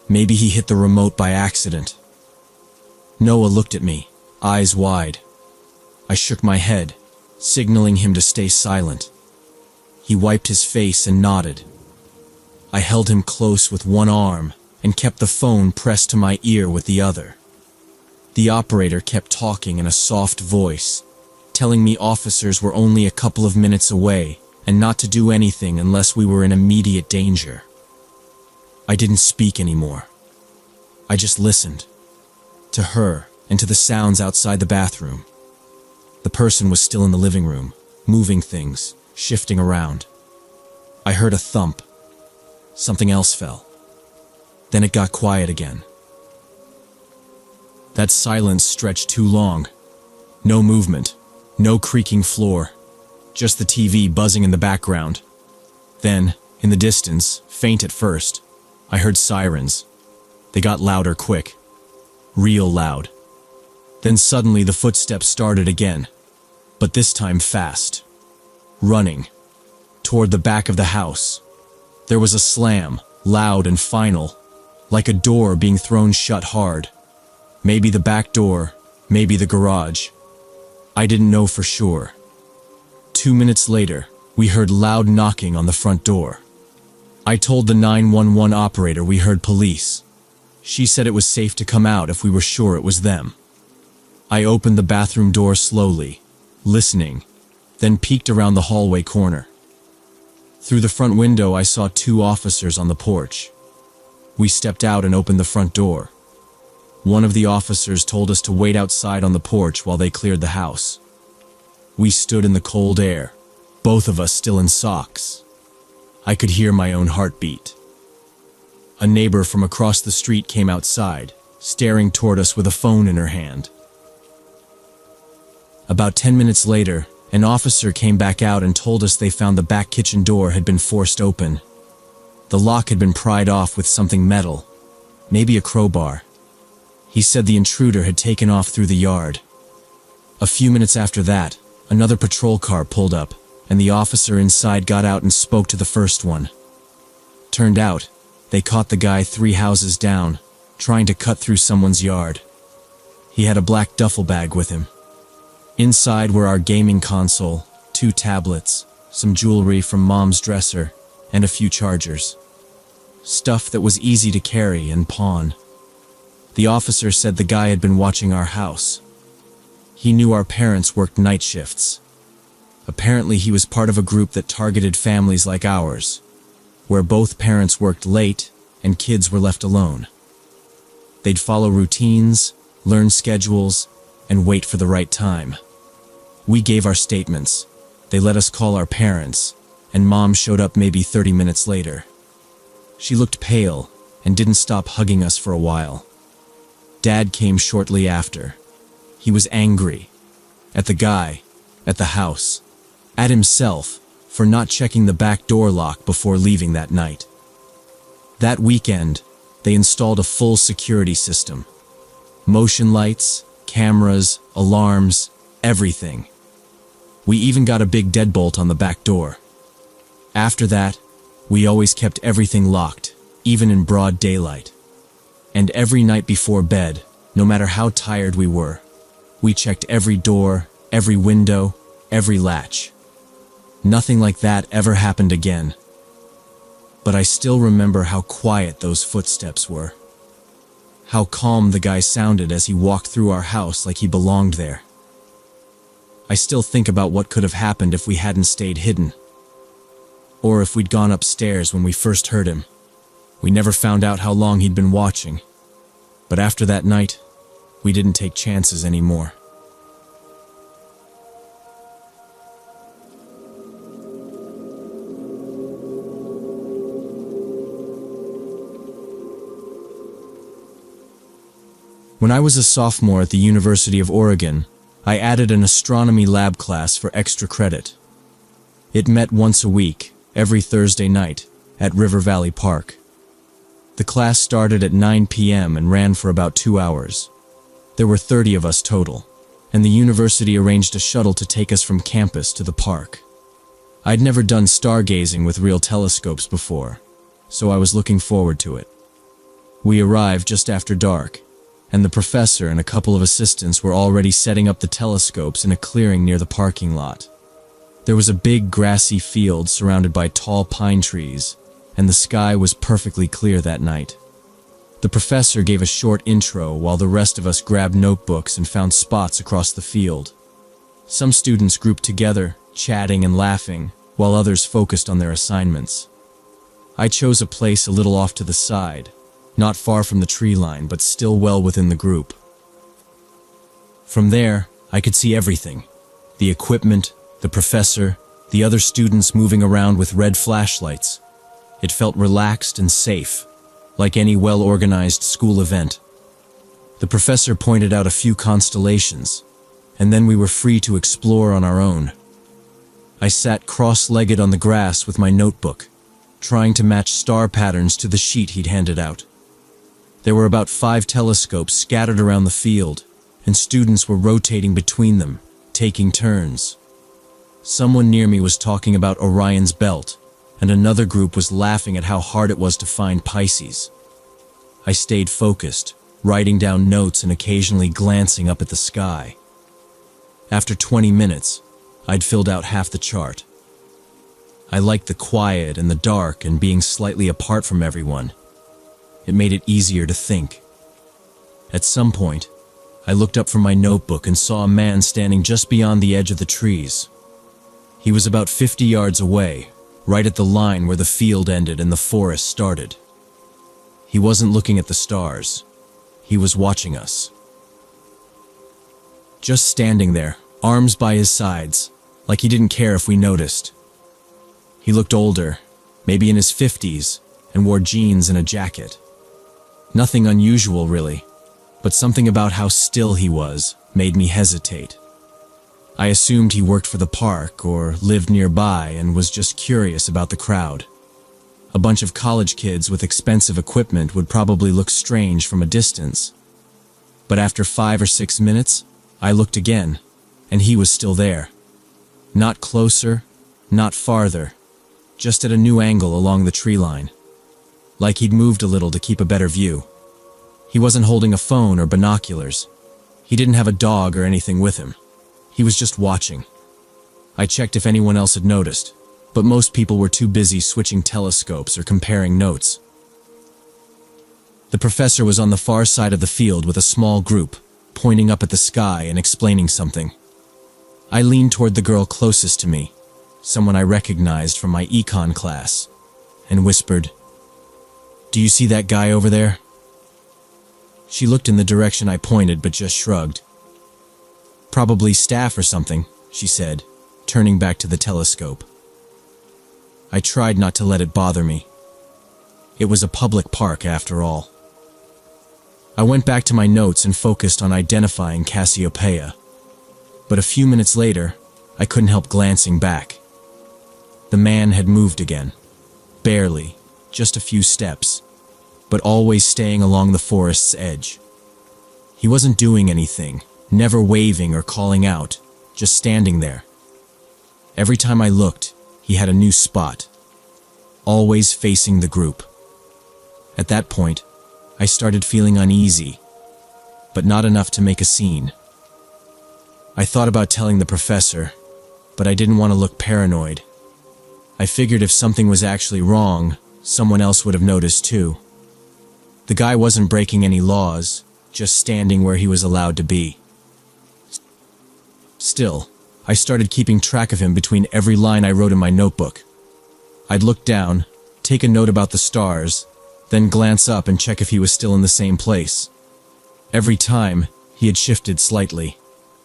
Maybe he hit the remote by accident. Noah looked at me, eyes wide. I shook my head, signaling him to stay silent. He wiped his face and nodded. I held him close with one arm and kept the phone pressed to my ear with the other. The operator kept talking in a soft voice, telling me officers were only a couple of minutes away and not to do anything unless we were in immediate danger. I didn't speak anymore. I just listened. To her and to the sounds outside the bathroom. The person was still in the living room, moving things, shifting around. I heard a thump. Something else fell. Then it got quiet again. That silence stretched too long. No movement, no creaking floor, just the TV buzzing in the background. Then, in the distance, faint at first, I heard sirens. They got louder quick. Real loud. Then suddenly the footsteps started again, but this time fast. Running. Toward the back of the house. There was a slam, loud and final, like a door being thrown shut hard. Maybe the back door, maybe the garage. I didn't know for sure. 2 minutes later, we heard loud knocking on the front door. I told the 911 operator we heard police. She said it was safe to come out if we were sure it was them. I opened the bathroom door slowly, listening, then peeked around the hallway corner. Through the front window, I saw 2 officers on the porch. We stepped out and opened the front door. One of the officers told us to wait outside on the porch while they cleared the house. We stood in the cold air, both of us still in socks. I could hear my own heartbeat. A neighbor from across the street came outside, staring toward us with a phone in her hand. About 10 minutes later, an officer came back out and told us they found the back kitchen door had been forced open. The lock had been pried off with something metal, maybe a crowbar. He said the intruder had taken off through the yard. A few minutes after that, another patrol car pulled up, and the officer inside got out and spoke to the first one. Turned out, they caught the guy 3 houses down, trying to cut through someone's yard. He had a black duffel bag with him. Inside were our gaming console, 2 tablets, some jewelry from Mom's dresser, and a few chargers. Stuff that was easy to carry and pawn. The officer said the guy had been watching our house. He knew our parents worked night shifts. Apparently he was part of a group that targeted families like ours, where both parents worked late and kids were left alone. They'd follow routines, learn schedules, and wait for the right time. We gave our statements. They let us call our parents, and Mom showed up maybe 30 minutes later. She looked pale and didn't stop hugging us for a while. Dad came shortly after. He was angry. At the guy, at the house, at himself for not checking the back door lock before leaving that night. That weekend, they installed a full security system. Motion lights, cameras, alarms, everything. We even got a big deadbolt on the back door. After that, we always kept everything locked, even in broad daylight. And every night before bed, no matter how tired we were, we checked every door, every window, every latch. Nothing like that ever happened again. But I still remember how quiet those footsteps were. How calm the guy sounded as he walked through our house like he belonged there. I still think about what could have happened if we hadn't stayed hidden. Or if we'd gone upstairs when we first heard him. We never found out how long he'd been watching. But after that night, we didn't take chances anymore. When I was a sophomore at the University of Oregon, I added an astronomy lab class for extra credit. It met once a week, every Thursday night, at River Valley Park. The class started at 9 p.m. and ran for about 2 hours. There were 30 of us total, and the university arranged a shuttle to take us from campus to the park. I'd never done stargazing with real telescopes before, so I was looking forward to it. We arrived just after dark, and the professor and a couple of assistants were already setting up the telescopes in a clearing near the parking lot. There was a big grassy field surrounded by tall pine trees, and the sky was perfectly clear that night. The professor gave a short intro while the rest of us grabbed notebooks and found spots across the field. Some students grouped together, chatting and laughing, while others focused on their assignments. I chose a place a little off to the side, not far from the tree line, but still well within the group. From there, I could see everything. The equipment, the professor, the other students moving around with red flashlights. It felt relaxed and safe, like any well-organized school event. The professor pointed out a few constellations, and then we were free to explore on our own. I sat cross-legged on the grass with my notebook, trying to match star patterns to the sheet he'd handed out. There were about 5 telescopes scattered around the field, and students were rotating between them, taking turns. Someone near me was talking about Orion's belt, and another group was laughing at how hard it was to find Pisces. I stayed focused, writing down notes and occasionally glancing up at the sky. After 20 minutes, I'd filled out half the chart. I liked the quiet and the dark and being slightly apart from everyone. It made it easier to think. At some point, I looked up from my notebook and saw a man standing just beyond the edge of the trees. He was about 50 yards away, right at the line where the field ended and the forest started. He wasn't looking at the stars. He was watching us. Just standing there, arms by his sides, like he didn't care if we noticed. He looked older, maybe in his 50s, and wore jeans and a jacket. Nothing unusual, really, but something about how still he was made me hesitate. I assumed he worked for the park or lived nearby and was just curious about the crowd. A bunch of college kids with expensive equipment would probably look strange from a distance. But after 5 or 6 minutes, I looked again, and he was still there. Not closer, not farther, just at a new angle along the tree line. Like he'd moved a little to keep a better view. He wasn't holding a phone or binoculars. He didn't have a dog or anything with him. He was just watching. I checked if anyone else had noticed, but most people were too busy switching telescopes or comparing notes. The professor was on the far side of the field with a small group, pointing up at the sky and explaining something. I leaned toward the girl closest to me, someone I recognized from my econ class, and whispered, "Do you see that guy over there?" She looked in the direction I pointed but just shrugged. "Probably staff or something," she said, turning back to the telescope. I tried not to let it bother me. It was a public park after all. I went back to my notes and focused on identifying Cassiopeia. But a few minutes later, I couldn't help glancing back. The man had moved again. Barely, just a few steps, but always staying along the forest's edge. He wasn't doing anything, never waving or calling out, just standing there. Every time I looked, he had a new spot, always facing the group. At that point, I started feeling uneasy, but not enough to make a scene. I thought about telling the professor, but I didn't want to look paranoid. I figured if something was actually wrong, someone else would have noticed too. The guy wasn't breaking any laws, just standing where he was allowed to be. Still, I started keeping track of him between every line I wrote in my notebook. I'd look down, take a note about the stars, then glance up and check if he was still in the same place. Every time, he had shifted slightly.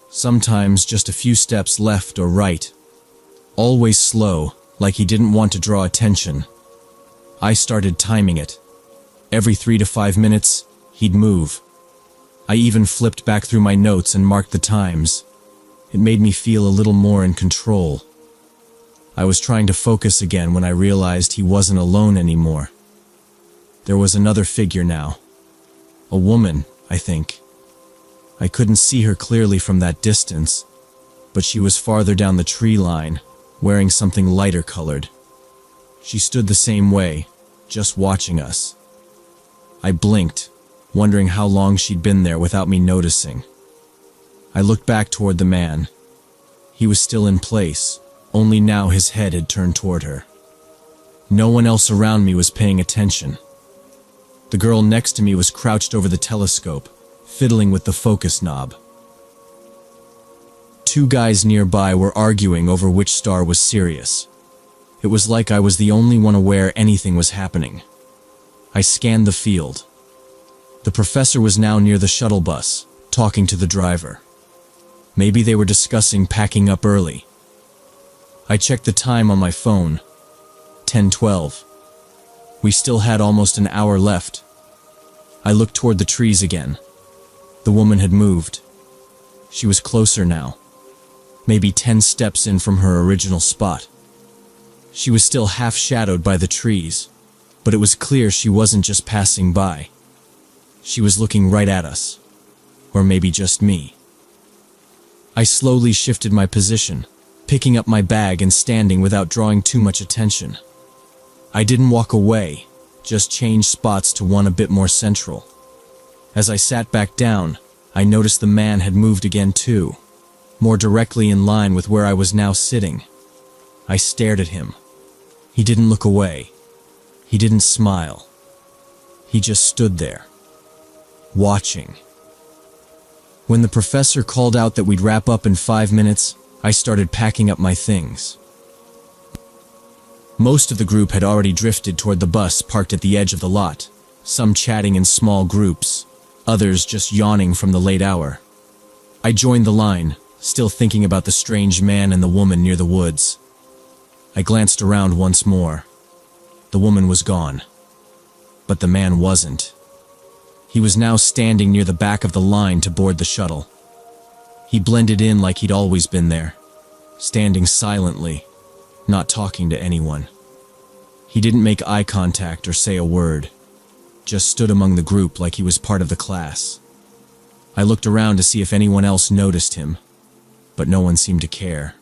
Sometimes just a few steps left or right. Always slow, like he didn't want to draw attention. I started timing it. Every 3 to 5 minutes, he'd move. I even flipped back through my notes and marked the times. It made me feel a little more in control. I was trying to focus again when I realized he wasn't alone anymore. There was another figure now. A woman, I think. I couldn't see her clearly from that distance, but she was farther down the tree line, wearing something lighter colored. She stood the same way, just watching us. I blinked, wondering how long she'd been there without me noticing. I looked back toward the man. He was still in place, only now his head had turned toward her. No one else around me was paying attention. The girl next to me was crouched over the telescope, fiddling with the focus knob. 2 guys nearby were arguing over which star was Sirius. It was like I was the only one aware anything was happening. I scanned the field. The professor was now near the shuttle bus, talking to the driver. Maybe they were discussing packing up early. I checked the time on my phone. 10:12. We still had almost an hour left. I looked toward the trees again. The woman had moved. She was closer now, maybe 10 steps in from her original spot. She was still half shadowed by the trees, but it was clear she wasn't just passing by. She was looking right at us, or maybe just me. I slowly shifted my position, picking up my bag and standing without drawing too much attention. I didn't walk away, just changed spots to one a bit more central. As I sat back down, I noticed the man had moved again too, more directly in line with where I was now sitting. I stared at him. He didn't look away. He didn't smile. He just stood there, watching. When the professor called out that we'd wrap up in 5 minutes, I started packing up my things. Most of the group had already drifted toward the bus parked at the edge of the lot, some chatting in small groups, others just yawning from the late hour. I joined the line, still thinking about the strange man and the woman near the woods. I glanced around once more. The woman was gone. But the man wasn't. He was now standing near the back of the line to board the shuttle. He blended in like he'd always been there, standing silently, not talking to anyone. He didn't make eye contact or say a word, just stood among the group like he was part of the class. I looked around to see if anyone else noticed him, but no one seemed to care.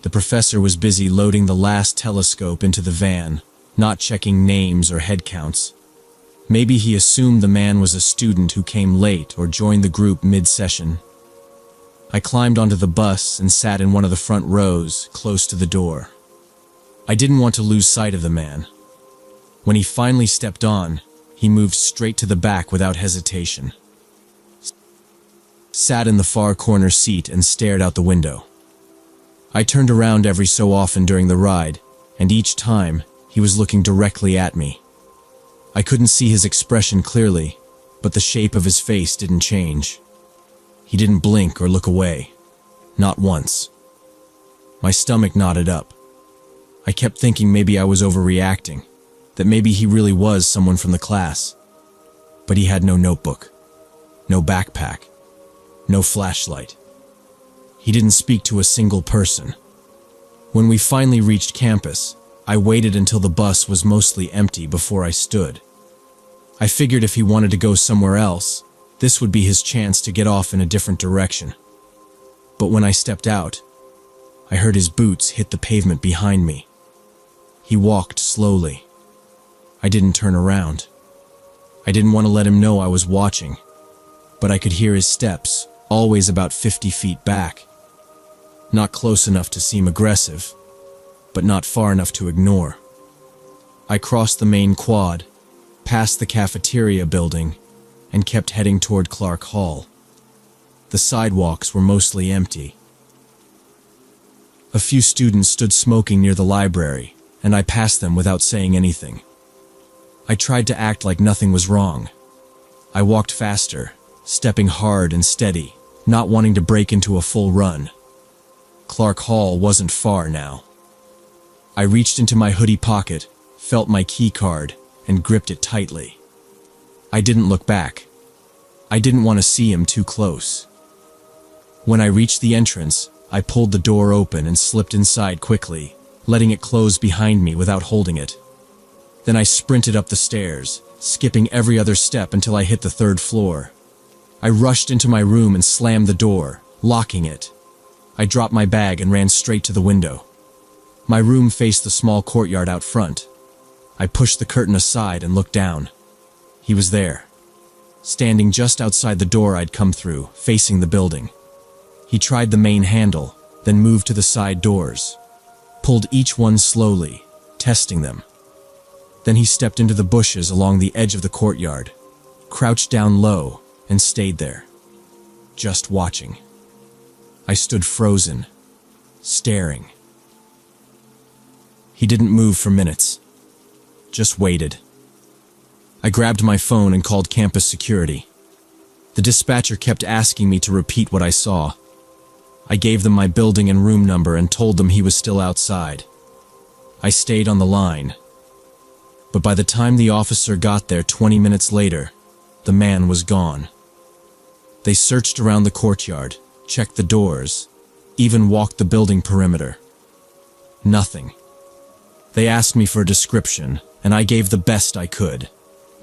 The professor was busy loading the last telescope into the van, not checking names or head counts. Maybe he assumed the man was a student who came late or joined the group mid-session. I climbed onto the bus and sat in one of the front rows, close to the door. I didn't want to lose sight of the man. When he finally stepped on, he moved straight to the back without hesitation. Sat in the far corner seat and stared out the window. I turned around every so often during the ride, and each time, he was looking directly at me. I couldn't see his expression clearly, but the shape of his face didn't change. He didn't blink or look away. Not once. My stomach knotted up. I kept thinking maybe I was overreacting, that maybe he really was someone from the class. But he had no notebook, no backpack, no flashlight. He didn't speak to a single person. When we finally reached campus, I waited until the bus was mostly empty before I stood. I figured if he wanted to go somewhere else, this would be his chance to get off in a different direction. But when I stepped out, I heard his boots hit the pavement behind me. He walked slowly. I didn't turn around. I didn't want to let him know I was watching, but I could hear his steps, always about 50 feet back. Not close enough to seem aggressive, but not far enough to ignore. I crossed the main quad, past the cafeteria building, and kept heading toward Clark Hall. The sidewalks were mostly empty. A few students stood smoking near the library, and I passed them without saying anything. I tried to act like nothing was wrong. I walked faster, stepping hard and steady, not wanting to break into a full run. Clark Hall wasn't far now. I reached into my hoodie pocket, felt my key card, and gripped it tightly. I didn't look back. I didn't want to see him too close. When I reached the entrance, I pulled the door open and slipped inside quickly, letting it close behind me without holding it. Then I sprinted up the stairs, skipping every other step until I hit the 3rd floor. I rushed into my room and slammed the door, locking it. I dropped my bag and ran straight to the window. My room faced the small courtyard out front. I pushed the curtain aside and looked down. He was there, standing just outside the door I'd come through, facing the building. He tried the main handle, then moved to the side doors, pulled each one slowly, testing them. Then he stepped into the bushes along the edge of the courtyard, crouched down low, and stayed there, just watching. I stood frozen, staring. He didn't move for minutes, just waited. I grabbed my phone and called campus security. The dispatcher kept asking me to repeat what I saw. I gave them my building and room number and told them he was still outside. I stayed on the line. But by the time the officer got there 20 minutes later, the man was gone. They searched around the courtyard, checked the doors, even walked the building perimeter. Nothing. They asked me for a description, and I gave the best I could.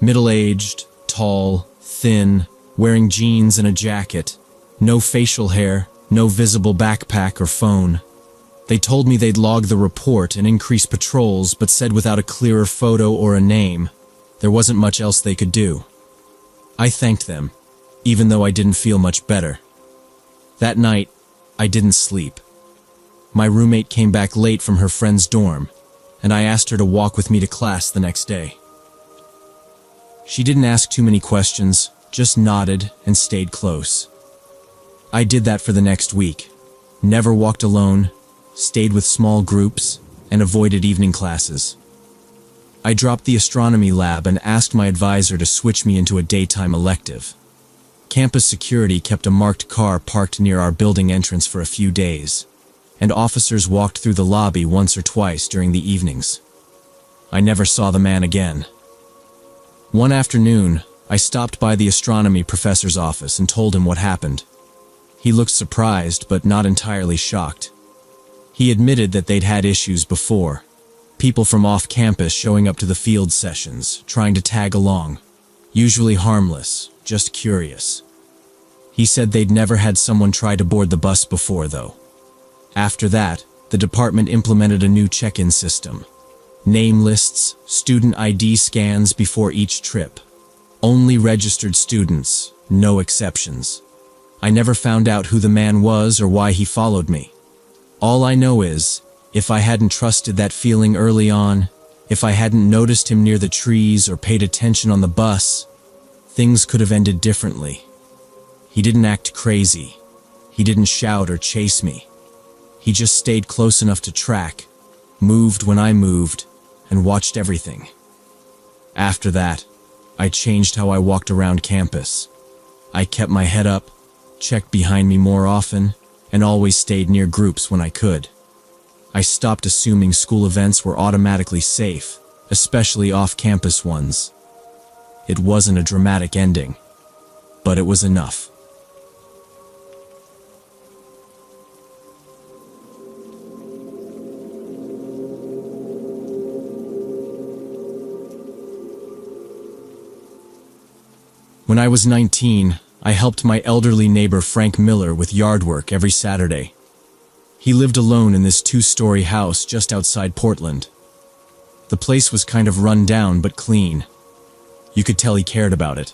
Middle-aged, tall, thin, wearing jeans and a jacket, no facial hair, no visible backpack or phone. They told me they'd log the report and increase patrols, but said without a clearer photo or a name, there wasn't much else they could do. I thanked them, even though I didn't feel much better. That night, I didn't sleep. My roommate came back late from her friend's dorm, and I asked her to walk with me to class the next day. She didn't ask too many questions, just nodded and stayed close. I did that for the next week. Never walked alone, stayed with small groups, and avoided evening classes. I dropped the astronomy lab and asked my advisor to switch me into a daytime elective. Campus security kept a marked car parked near our building entrance for a few days, and officers walked through the lobby once or twice during the evenings. I never saw the man again. One afternoon, I stopped by the astronomy professor's office and told him what happened. He looked surprised, but not entirely shocked. He admitted that they'd had issues before. People from off-campus showing up to the field sessions, trying to tag along. Usually harmless, just curious. He said they'd never had someone try to board the bus before, though. After that, the department implemented a new check-in system. Name lists, student ID scans before each trip. Only registered students, no exceptions. I never found out who the man was or why he followed me. All I know is, if I hadn't trusted that feeling early on, if I hadn't noticed him near the trees or paid attention on the bus, things could have ended differently. He didn't act crazy. He didn't shout or chase me. He just stayed close enough to track, moved when I moved, and watched everything. After that, I changed how I walked around campus. I kept my head up, checked behind me more often, and always stayed near groups when I could. I stopped assuming school events were automatically safe, especially off-campus ones. It wasn't a dramatic ending, but it was enough. When I was 19, I helped my elderly neighbor Frank Miller with yard work every Saturday. He lived alone in this 2-story house just outside Portland. The place was kind of run down but clean. You could tell he cared about it.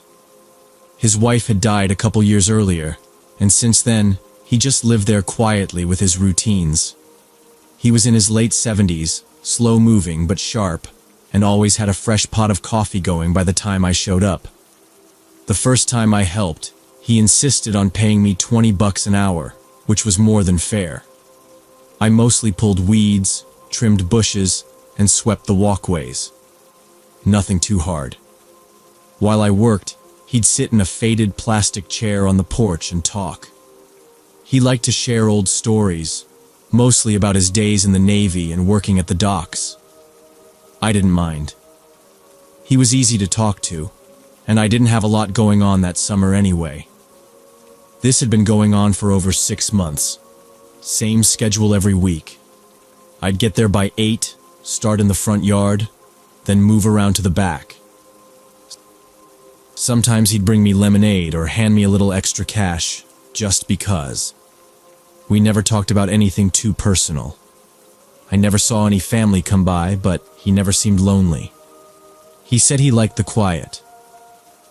His wife had died a couple years earlier, and since then, he just lived there quietly with his routines. He was in his late 70s, slow-moving but sharp, and always had a fresh pot of coffee going by the time I showed up. The first time I helped, he insisted on paying me $20 an hour, which was more than fair. I mostly pulled weeds, trimmed bushes, and swept the walkways. Nothing too hard. While I worked, he'd sit in a faded plastic chair on the porch and talk. He liked to share old stories, mostly about his days in the Navy and working at the docks. I didn't mind. He was easy to talk to, and I didn't have a lot going on that summer anyway. This had been going on for over 6 months. Same schedule every week. I'd get there by 8, start in the front yard, then move around to the back. Sometimes he'd bring me lemonade or hand me a little extra cash, just because. We never talked about anything too personal. I never saw any family come by, but he never seemed lonely. He said he liked the quiet.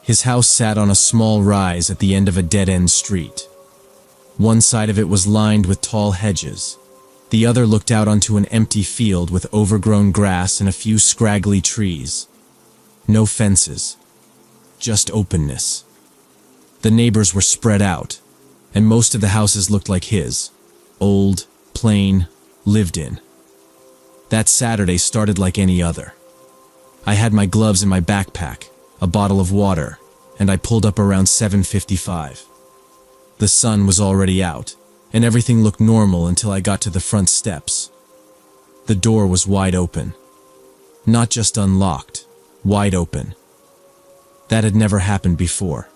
His house sat on a small rise at the end of a dead-end street. One side of it was lined with tall hedges. The other looked out onto an empty field with overgrown grass and a few scraggly trees. No fences. Just openness. The neighbors were spread out, and most of the houses looked like his. Old, plain, lived in. That Saturday started like any other. I had my gloves in my backpack, a bottle of water, and I pulled up around 7:55. The sun was already out, and everything looked normal until I got to the front steps. The door was wide open. Not just unlocked, wide open. That had never happened before.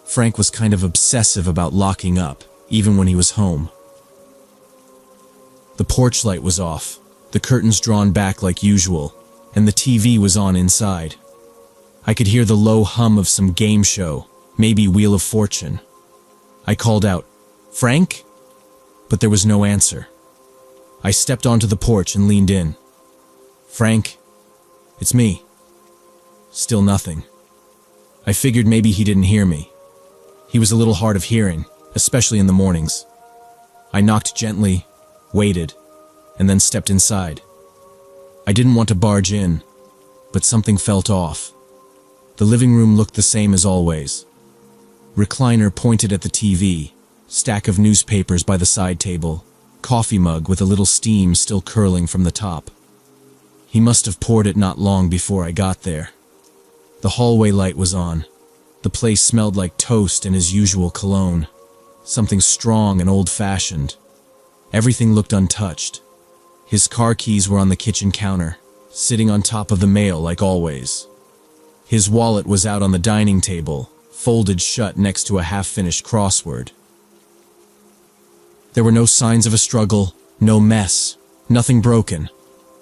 Frank was kind of obsessive about locking up, even when he was home. The porch light was off, the curtains drawn back like usual, and the TV was on inside. I could hear the low hum of some game show, maybe Wheel of Fortune. I called out, "Frank?" But there was no answer. I stepped onto the porch and leaned in. "Frank, it's me." Still nothing. I figured maybe he didn't hear me. He was a little hard of hearing, especially in the mornings. I knocked gently, waited, and then stepped inside. I didn't want to barge in, but something felt off. The living room looked the same as always. Recliner pointed at the TV, stack of newspapers by the side table, coffee mug with a little steam still curling from the top. He must have poured it not long before I got there. The hallway light was on. The place smelled like toast and his usual cologne, something strong and old-fashioned. Everything looked untouched. His car keys were on the kitchen counter, sitting on top of the mail like always. His wallet was out on the dining table, folded shut next to a half-finished crossword. There were no signs of a struggle, no mess, nothing broken.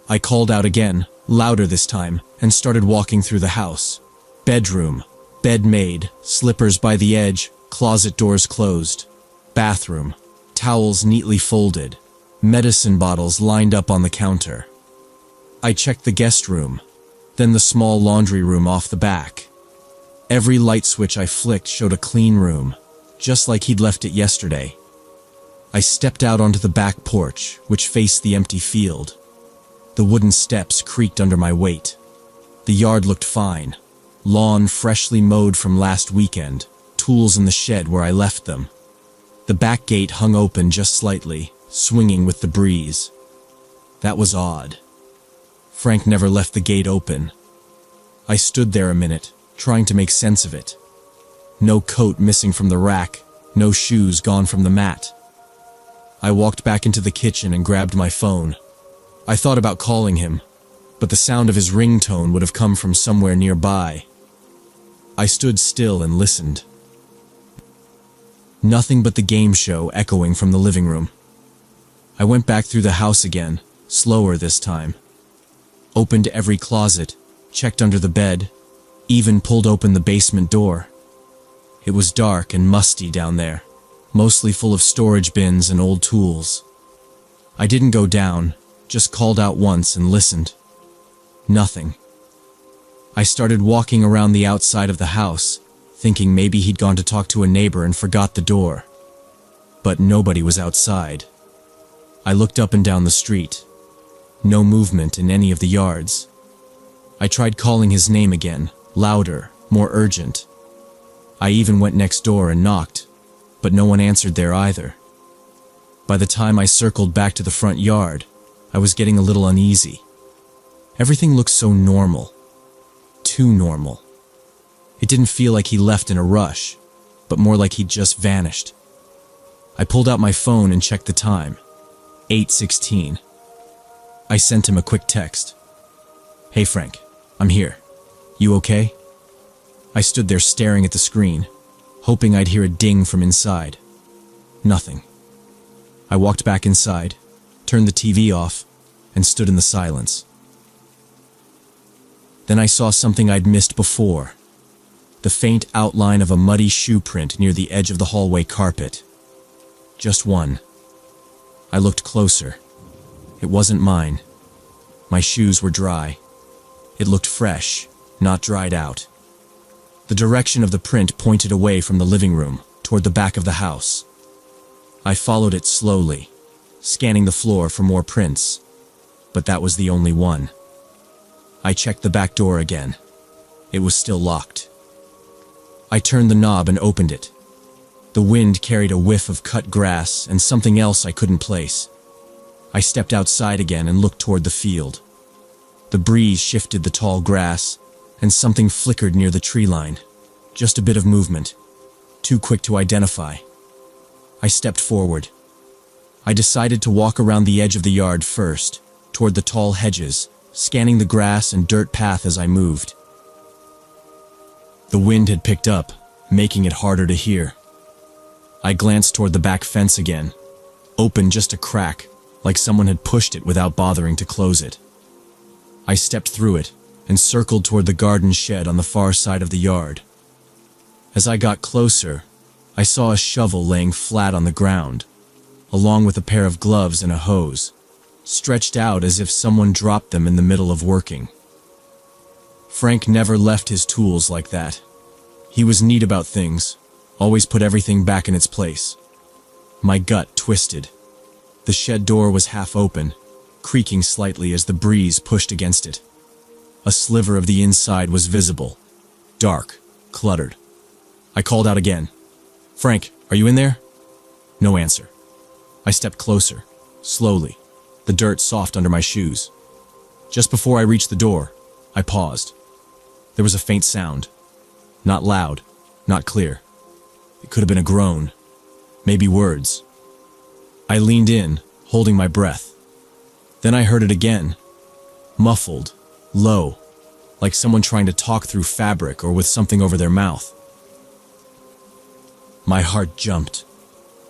I called out again, louder this time, and started walking through the house. Bedroom, bed made, slippers by the edge, Closet doors closed. Bathroom. Towels neatly folded. Medicine bottles lined up on the counter. I checked the guest room, then the small laundry room off the back. Every light switch I flicked showed a clean room, just like he'd left it yesterday. I stepped out onto the back porch, which faced the empty field. The wooden steps creaked under my weight. The yard looked fine. Lawn freshly mowed from last weekend, tools in the shed where I left them. The back gate hung open just slightly, swinging with the breeze. That was odd. Frank never left the gate open. I stood there a minute, trying to make sense of it. No coat missing from the rack, no shoes gone from the mat. I walked back into the kitchen and grabbed my phone. I thought about calling him, but the sound of his ringtone would have come from somewhere nearby. I stood still and listened. Nothing but the game show echoing from the living room. I went back through the house again, slower this time. Opened every closet, checked under the bed, even pulled open the basement door. It was dark and musty down there, mostly full of storage bins and old tools. I didn't go down, just called out once and listened. Nothing. I started walking around the outside of the house, thinking maybe he'd gone to talk to a neighbor and forgot the door. But nobody was outside. I looked up and down the street. No movement in any of the yards. I tried calling his name again, louder, more urgent. I even went next door and knocked, but no one answered there either. By the time I circled back to the front yard, I was getting a little uneasy. Everything looked so normal. Too normal. It didn't feel like he left in a rush, but more like he'd just vanished. I pulled out my phone and checked the time. 8:16. I sent him a quick text. "Hey Frank, I'm here. You okay?" I stood there staring at the screen, hoping I'd hear a ding from inside. Nothing. I walked back inside, turned the TV off, and stood in the silence. Then I saw something I'd missed before. The faint outline of a muddy shoe print near the edge of the hallway carpet. Just one. I looked closer. It wasn't mine. My shoes were dry. It looked fresh, not dried out. The direction of the print pointed away from the living room, toward the back of the house. I followed it slowly, scanning the floor for more prints, but that was the only one. I checked the back door again. It was still locked. I turned the knob and opened it. The wind carried a whiff of cut grass and something else I couldn't place. I stepped outside again and looked toward the field. The breeze shifted the tall grass, and something flickered near the tree line. Just a bit of movement, too quick to identify. I stepped forward. I decided to walk around the edge of the yard first, toward the tall hedges, scanning the grass and dirt path as I moved. The wind had picked up, making it harder to hear. I glanced toward the back fence again, open just a crack, like someone had pushed it without bothering to close it. I stepped through it and circled toward the garden shed on the far side of the yard. As I got closer, I saw a shovel laying flat on the ground, along with a pair of gloves and a hose, stretched out as if someone dropped them in the middle of working. Frank never left his tools like that. He was neat about things, always put everything back in its place. My gut twisted. The shed door was half open, creaking slightly as the breeze pushed against it. A sliver of the inside was visible, dark, cluttered. I called out again. "Frank, are you in there?" No answer. I stepped closer, slowly, the dirt soft under my shoes. Just before I reached the door, I paused. There was a faint sound. Not loud, not clear. It could have been a groan, maybe words. I leaned in, holding my breath. Then I heard it again, muffled, low, like someone trying to talk through fabric or with something over their mouth. My heart jumped.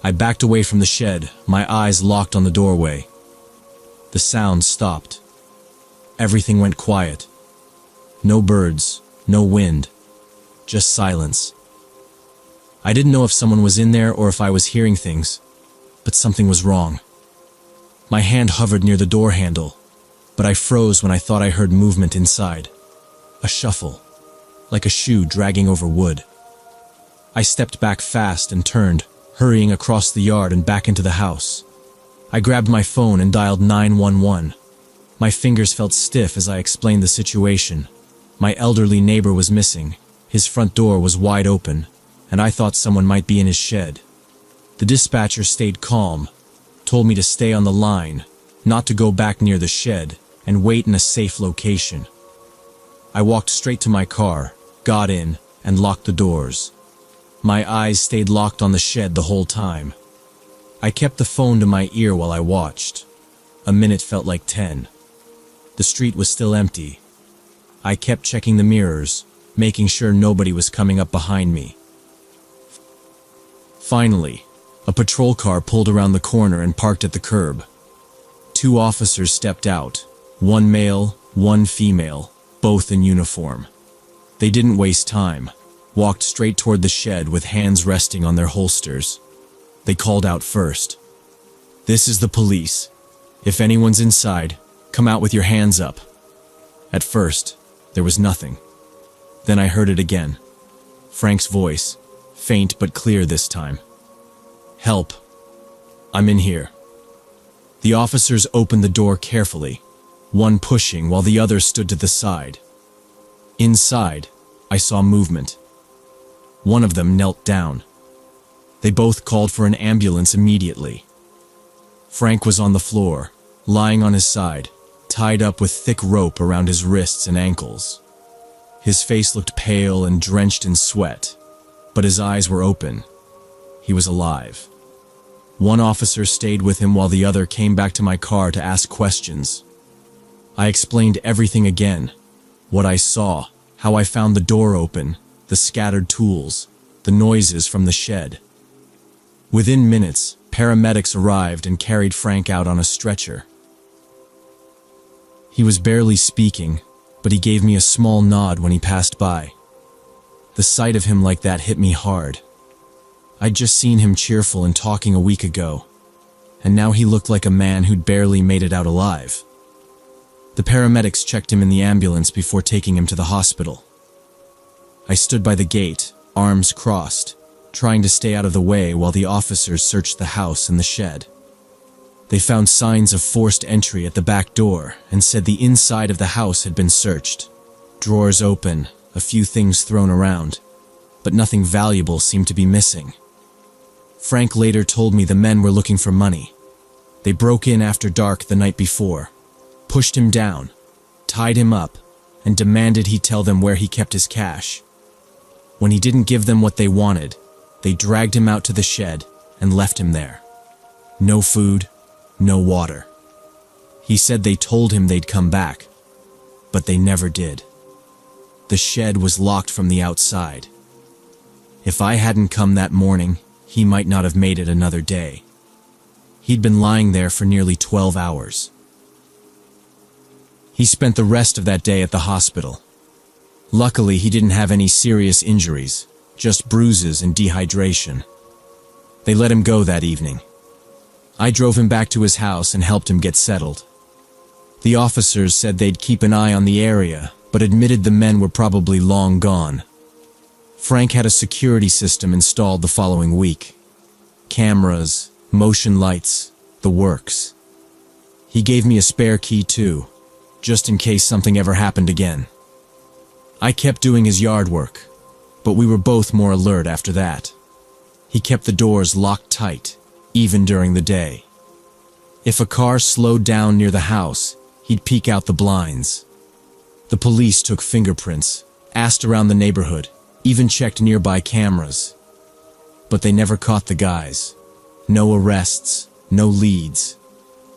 I backed away from the shed, my eyes locked on the doorway. The sound stopped. Everything went quiet. No birds, no wind, just silence. I didn't know if someone was in there or if I was hearing things, but something was wrong. My hand hovered near the door handle, but I froze when I thought I heard movement inside. A shuffle, like a shoe dragging over wood. I stepped back fast and turned, hurrying across the yard and back into the house. I grabbed my phone and dialed 911. My fingers felt stiff as I explained the situation. My elderly neighbor was missing. His front door was wide open, and I thought someone might be in his shed. The dispatcher stayed calm, told me to stay on the line, not to go back near the shed, and wait in a safe location. I walked straight to my car, got in, and locked the doors. My eyes stayed locked on the shed the whole time. I kept the phone to my ear while I watched. A minute felt like 10. The street was still empty. I kept checking the mirrors, making sure nobody was coming up behind me. Finally, a patrol car pulled around the corner and parked at the curb. 2 officers stepped out, 1 male, 1 female, both in uniform. They didn't waste time, walked straight toward the shed with hands resting on their holsters. They called out first. "This is the police. If anyone's inside, come out with your hands up." At first, there was nothing. Then I heard it again. Frank's voice, faint but clear this time. "Help. I'm in here." The officers opened the door carefully, one pushing while the other stood to the side. Inside, I saw movement. One of them knelt down. They both called for an ambulance immediately. Frank was on the floor, lying on his side, tied up with thick rope around his wrists and ankles. His face looked pale and drenched in sweat, but his eyes were open. He was alive. One officer stayed with him while the other came back to my car to ask questions. I explained everything again. What I saw, how I found the door open, the scattered tools, the noises from the shed. Within minutes, paramedics arrived and carried Frank out on a stretcher. He was barely speaking, but he gave me a small nod when he passed by. The sight of him like that hit me hard. I'd just seen him cheerful and talking a week ago, and now he looked like a man who'd barely made it out alive. The paramedics checked him in the ambulance before taking him to the hospital. I stood by the gate, arms crossed, trying to stay out of the way while the officers searched the house and the shed. They found signs of forced entry at the back door and said the inside of the house had been searched. Drawers open, a few things thrown around, but nothing valuable seemed to be missing. Frank later told me the men were looking for money. They broke in after dark the night before, pushed him down, tied him up, and demanded he tell them where he kept his cash. When he didn't give them what they wanted, they dragged him out to the shed and left him there. No food, no water. He said they told him they'd come back, but they never did. The shed was locked from the outside. If I hadn't come that morning, he might not have made it another day. He'd been lying there for nearly 12 hours. He spent the rest of that day at the hospital. Luckily, he didn't have any serious injuries, just bruises and dehydration. They let him go that evening. I drove him back to his house and helped him get settled. The officers said they'd keep an eye on the area, but admitted the men were probably long gone. Frank had a security system installed the following week. Cameras, motion lights, the works. He gave me a spare key too, just in case something ever happened again. I kept doing his yard work, but we were both more alert after that. He kept the doors locked tight, even during the day. If a car slowed down near the house, he'd peek out the blinds. The police took fingerprints, asked around the neighborhood, even checked nearby cameras. But they never caught the guys. No arrests, no leads.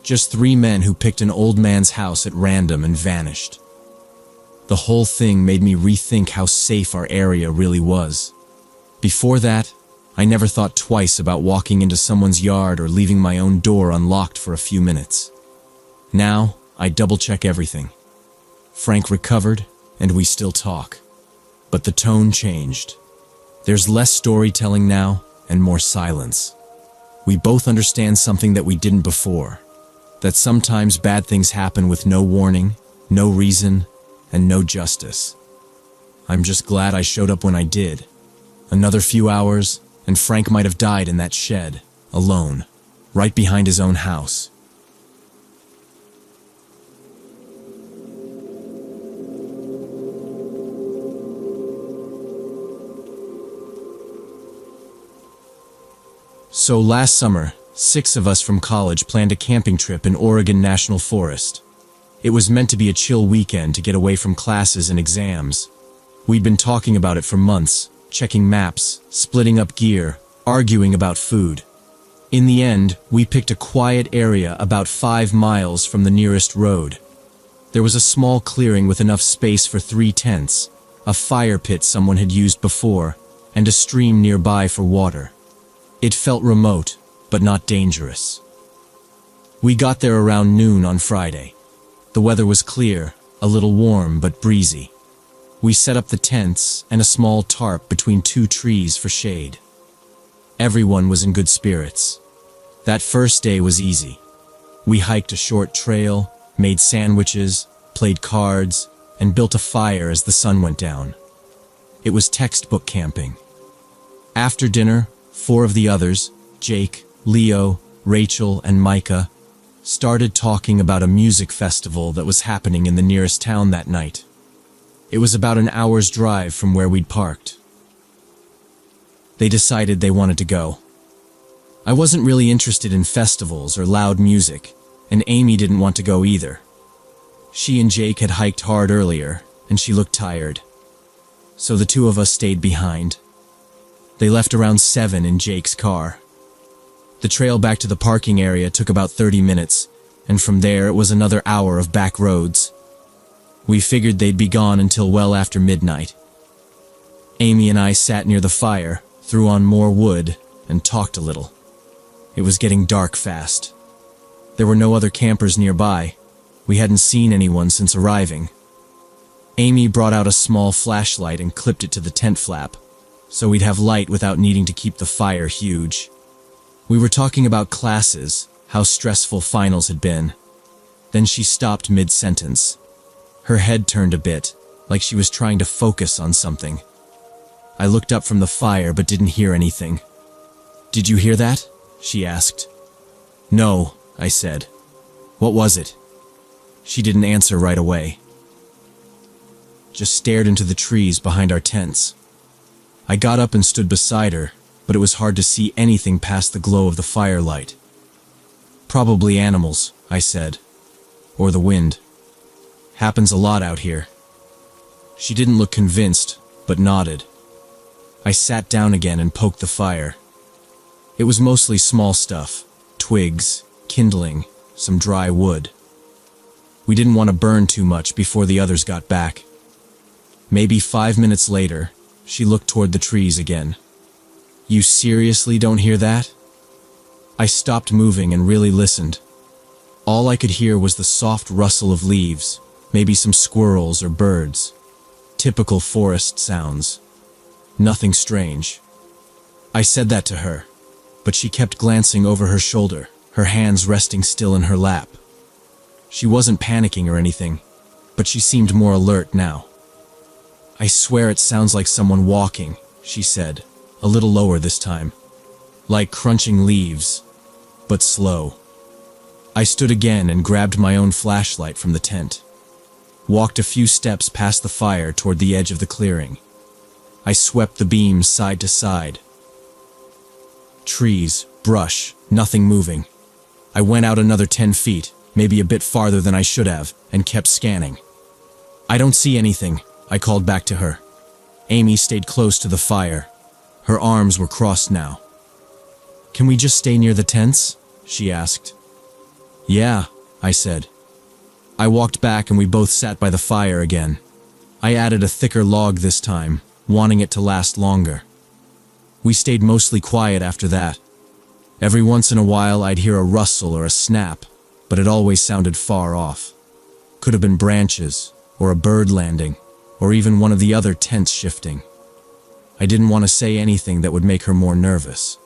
Just 3 men who picked an old man's house at random and vanished. The whole thing made me rethink how safe our area really was. Before that, I never thought twice about walking into someone's yard or leaving my own door unlocked for a few minutes. Now, I double-check everything. Frank recovered, and we still talk. But the tone changed. There's less storytelling now and more silence. We both understand something that we didn't before, that sometimes bad things happen with no warning, no reason, and no justice. I'm just glad I showed up when I did. Another few hours, and Frank might have died in that shed, alone, right behind his own house. So last summer, 6 of us from college planned a camping trip in Oregon National Forest. It was meant to be a chill weekend to get away from classes and exams. We'd been talking about it for months, checking maps, splitting up gear, arguing about food. In the end, we picked a quiet area about 5 miles from the nearest road. There was a small clearing with enough space for 3 tents, a fire pit someone had used before, and a stream nearby for water. It felt remote, but not dangerous. We got there around noon on Friday. The weather was clear, a little warm but breezy. We set up the tents and a small tarp between 2 trees for shade. Everyone was in good spirits. That first day was easy. We hiked a short trail, made sandwiches, played cards, and built a fire as the sun went down. It was textbook camping. After dinner, 4 of the others, Jake, Leo, Rachel, and Micah, started talking about a music festival that was happening in the nearest town that night. It was about an hour's drive from where we'd parked. They decided they wanted to go. I wasn't really interested in festivals or loud music, and Amy didn't want to go either. She and Jake had hiked hard earlier, and she looked tired. So the 2 of us stayed behind. They left around 7 in Jake's car. The trail back to the parking area took about 30 minutes, and from there it was another hour of back roads. We figured they'd be gone until well after midnight. Amy and I sat near the fire, threw on more wood, and talked a little. It was getting dark fast. There were no other campers nearby. We hadn't seen anyone since arriving. Amy brought out a small flashlight and clipped it to the tent flap, so we'd have light without needing to keep the fire huge. We were talking about classes, how stressful finals had been. Then she stopped mid-sentence. Her head turned a bit, like she was trying to focus on something. I looked up from the fire but didn't hear anything. "Did you hear that?" she asked. "No," I said. "What was it?" She didn't answer right away. Just stared into the trees behind our tents. I got up and stood beside her, but it was hard to see anything past the glow of the firelight. "Probably animals," I said. "Or the wind. Happens a lot out here." She didn't look convinced, but nodded. I sat down again and poked the fire. It was mostly small stuff, twigs, kindling, some dry wood. We didn't want to burn too much before the others got back. Maybe 5 minutes later, she looked toward the trees again. "You seriously don't hear that?" I stopped moving and really listened. All I could hear was the soft rustle of leaves, maybe some squirrels or birds. Typical forest sounds. Nothing strange. I said that to her, but she kept glancing over her shoulder, her hands resting still in her lap. She wasn't panicking or anything, but she seemed more alert now. "I swear it sounds like someone walking," she said, a little lower this time. "Like crunching leaves, but slow." I stood again and grabbed my own flashlight from the tent. Walked a few steps past the fire toward the edge of the clearing. I swept the beams side to side. Trees, brush, nothing moving. I went out another 10 feet, maybe a bit farther than I should have, and kept scanning. "I don't see anything," I called back to her. Amy stayed close to the fire. Her arms were crossed now. "Can we just stay near the tents?" she asked. "Yeah," I said. I walked back and we both sat by the fire again. I added a thicker log this time, wanting it to last longer. We stayed mostly quiet after that. Every once in a while I'd hear a rustle or a snap, but it always sounded far off. Could have been branches, or a bird landing, or even one of the other tents shifting. I didn't want to say anything that would make her more nervous.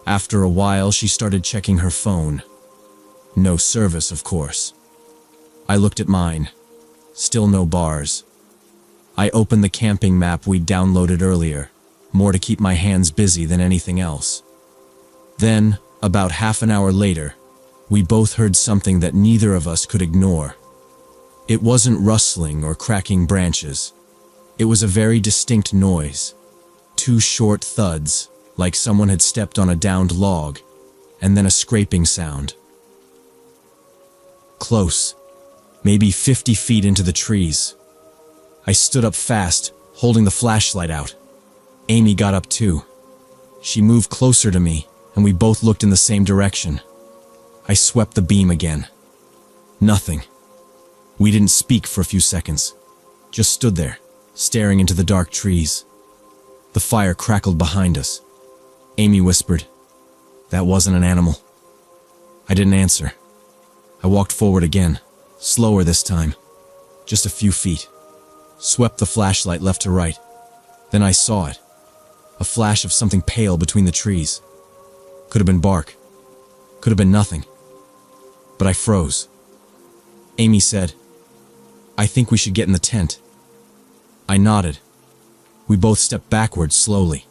After a while, she started checking her phone. No service, of course. I looked at mine. Still no bars. I opened the camping map we'd downloaded earlier, more to keep my hands busy than anything else. Then, about half an hour later, we both heard something that neither of us could ignore. It wasn't rustling or cracking branches. It was a very distinct noise. 2 short thuds, like someone had stepped on a downed log, and then a scraping sound. Close, maybe 50 feet into the trees. I stood up fast, holding the flashlight out. Amy got up too. She moved closer to me, and we both looked in the same direction. I swept the beam again. Nothing. We didn't speak for a few seconds. Just stood there, staring into the dark trees. The fire crackled behind us. Amy whispered, "That wasn't an animal." I didn't answer. I walked forward again, slower this time, just a few feet. Swept the flashlight left to right. Then I saw it. A flash of something pale between the trees. Could have been bark. Could have been nothing. But I froze. Amy said, "I think we should get in the tent." I nodded. We both stepped backwards slowly.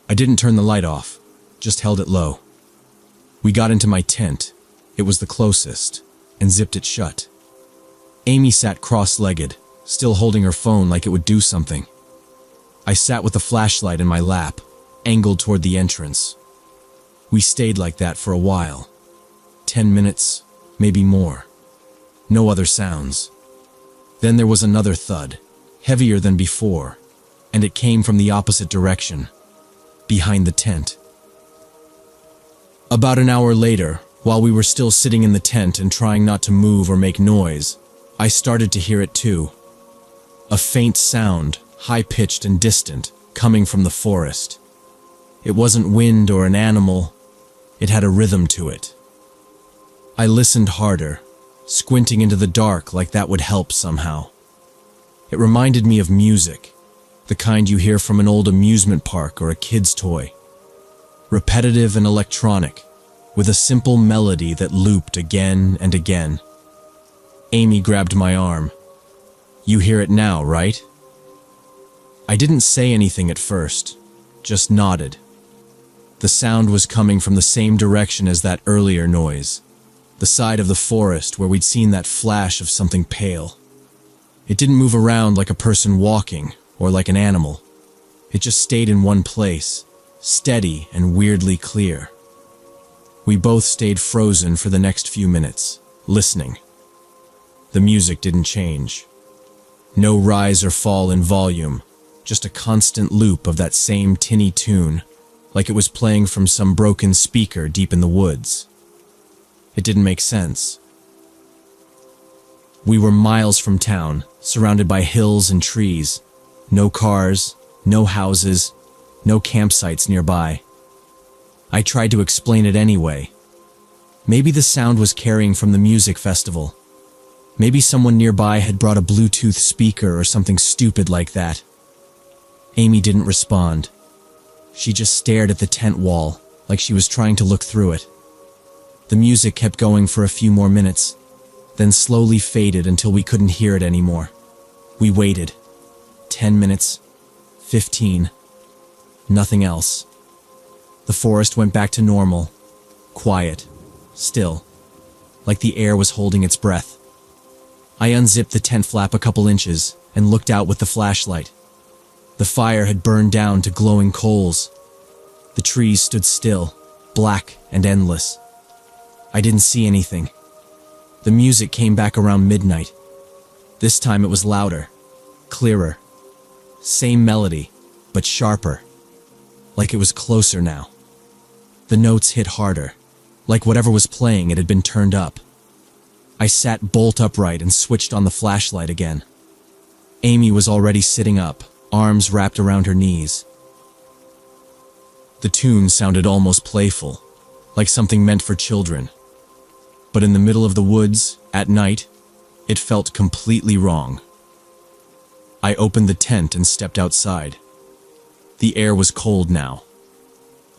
I didn't turn the light off, just held it low. We got into my tent. It was the closest, and zipped it shut. Amy sat cross-legged, still holding her phone like it would do something. I sat with the flashlight in my lap, angled toward the entrance. We stayed like that for a while. 10 minutes, maybe more. No other sounds. Then there was another thud, heavier than before, and it came from the opposite direction, behind the tent. About an hour later, while we were still sitting in the tent and trying not to move or make noise, I started to hear it too. A faint sound, high-pitched and distant, coming from the forest. It wasn't wind or an animal. It had a rhythm to it. I listened harder, squinting into the dark like that would help somehow. It reminded me of music, the kind you hear from an old amusement park or a kid's toy. Repetitive and electronic, with a simple melody that looped again and again. Amy grabbed my arm. "You hear it now, right?" I didn't say anything at first, just nodded. The sound was coming from the same direction as that earlier noise, the side of the forest where we'd seen that flash of something pale. It didn't move around like a person walking or like an animal. It just stayed in one place, steady and weirdly clear. We both stayed frozen for the next few minutes, listening. The music didn't change. No rise or fall in volume, just a constant loop of that same tinny tune, like it was playing from some broken speaker deep in the woods. It didn't make sense. We were miles from town, surrounded by hills and trees. No cars, no houses, no campsites nearby. I tried to explain it anyway. Maybe the sound was carrying from the music festival. Maybe someone nearby had brought a Bluetooth speaker or something stupid like that. Amy didn't respond. She just stared at the tent wall, like she was trying to look through it. The music kept going for a few more minutes, then slowly faded until we couldn't hear it anymore. We waited. 10 minutes, 15, nothing else. The forest went back to normal, quiet, still, like the air was holding its breath. I unzipped the tent flap a couple inches and looked out with the flashlight. The fire had burned down to glowing coals. The trees stood still, black and endless. I didn't see anything. The music came back around midnight. This time it was louder, clearer. Same melody, but sharper. Like it was closer now. The notes hit harder. Like whatever was playing, it had been turned up. I sat bolt upright and switched on the flashlight again. Amy was already sitting up, arms wrapped around her knees. The tune sounded almost playful, like something meant for children. But in the middle of the woods, at night, it felt completely wrong. I opened the tent and stepped outside. The air was cold now.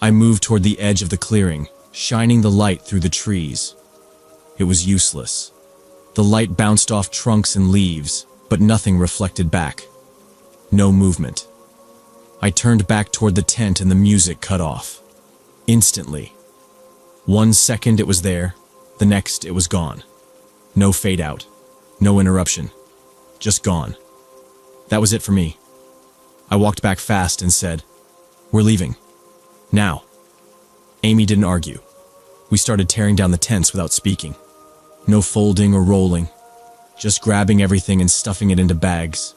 I moved toward the edge of the clearing, shining the light through the trees. It was useless. The light bounced off trunks and leaves, but nothing reflected back. No movement. I turned back toward the tent and the music cut off. Instantly. 1 second it was there, the next it was gone. No fade out. No interruption. Just gone. That was it for me. I walked back fast and said, "We're leaving. Now." Amy didn't argue. We started tearing down the tents without speaking. No folding or rolling. Just grabbing everything and stuffing it into bags.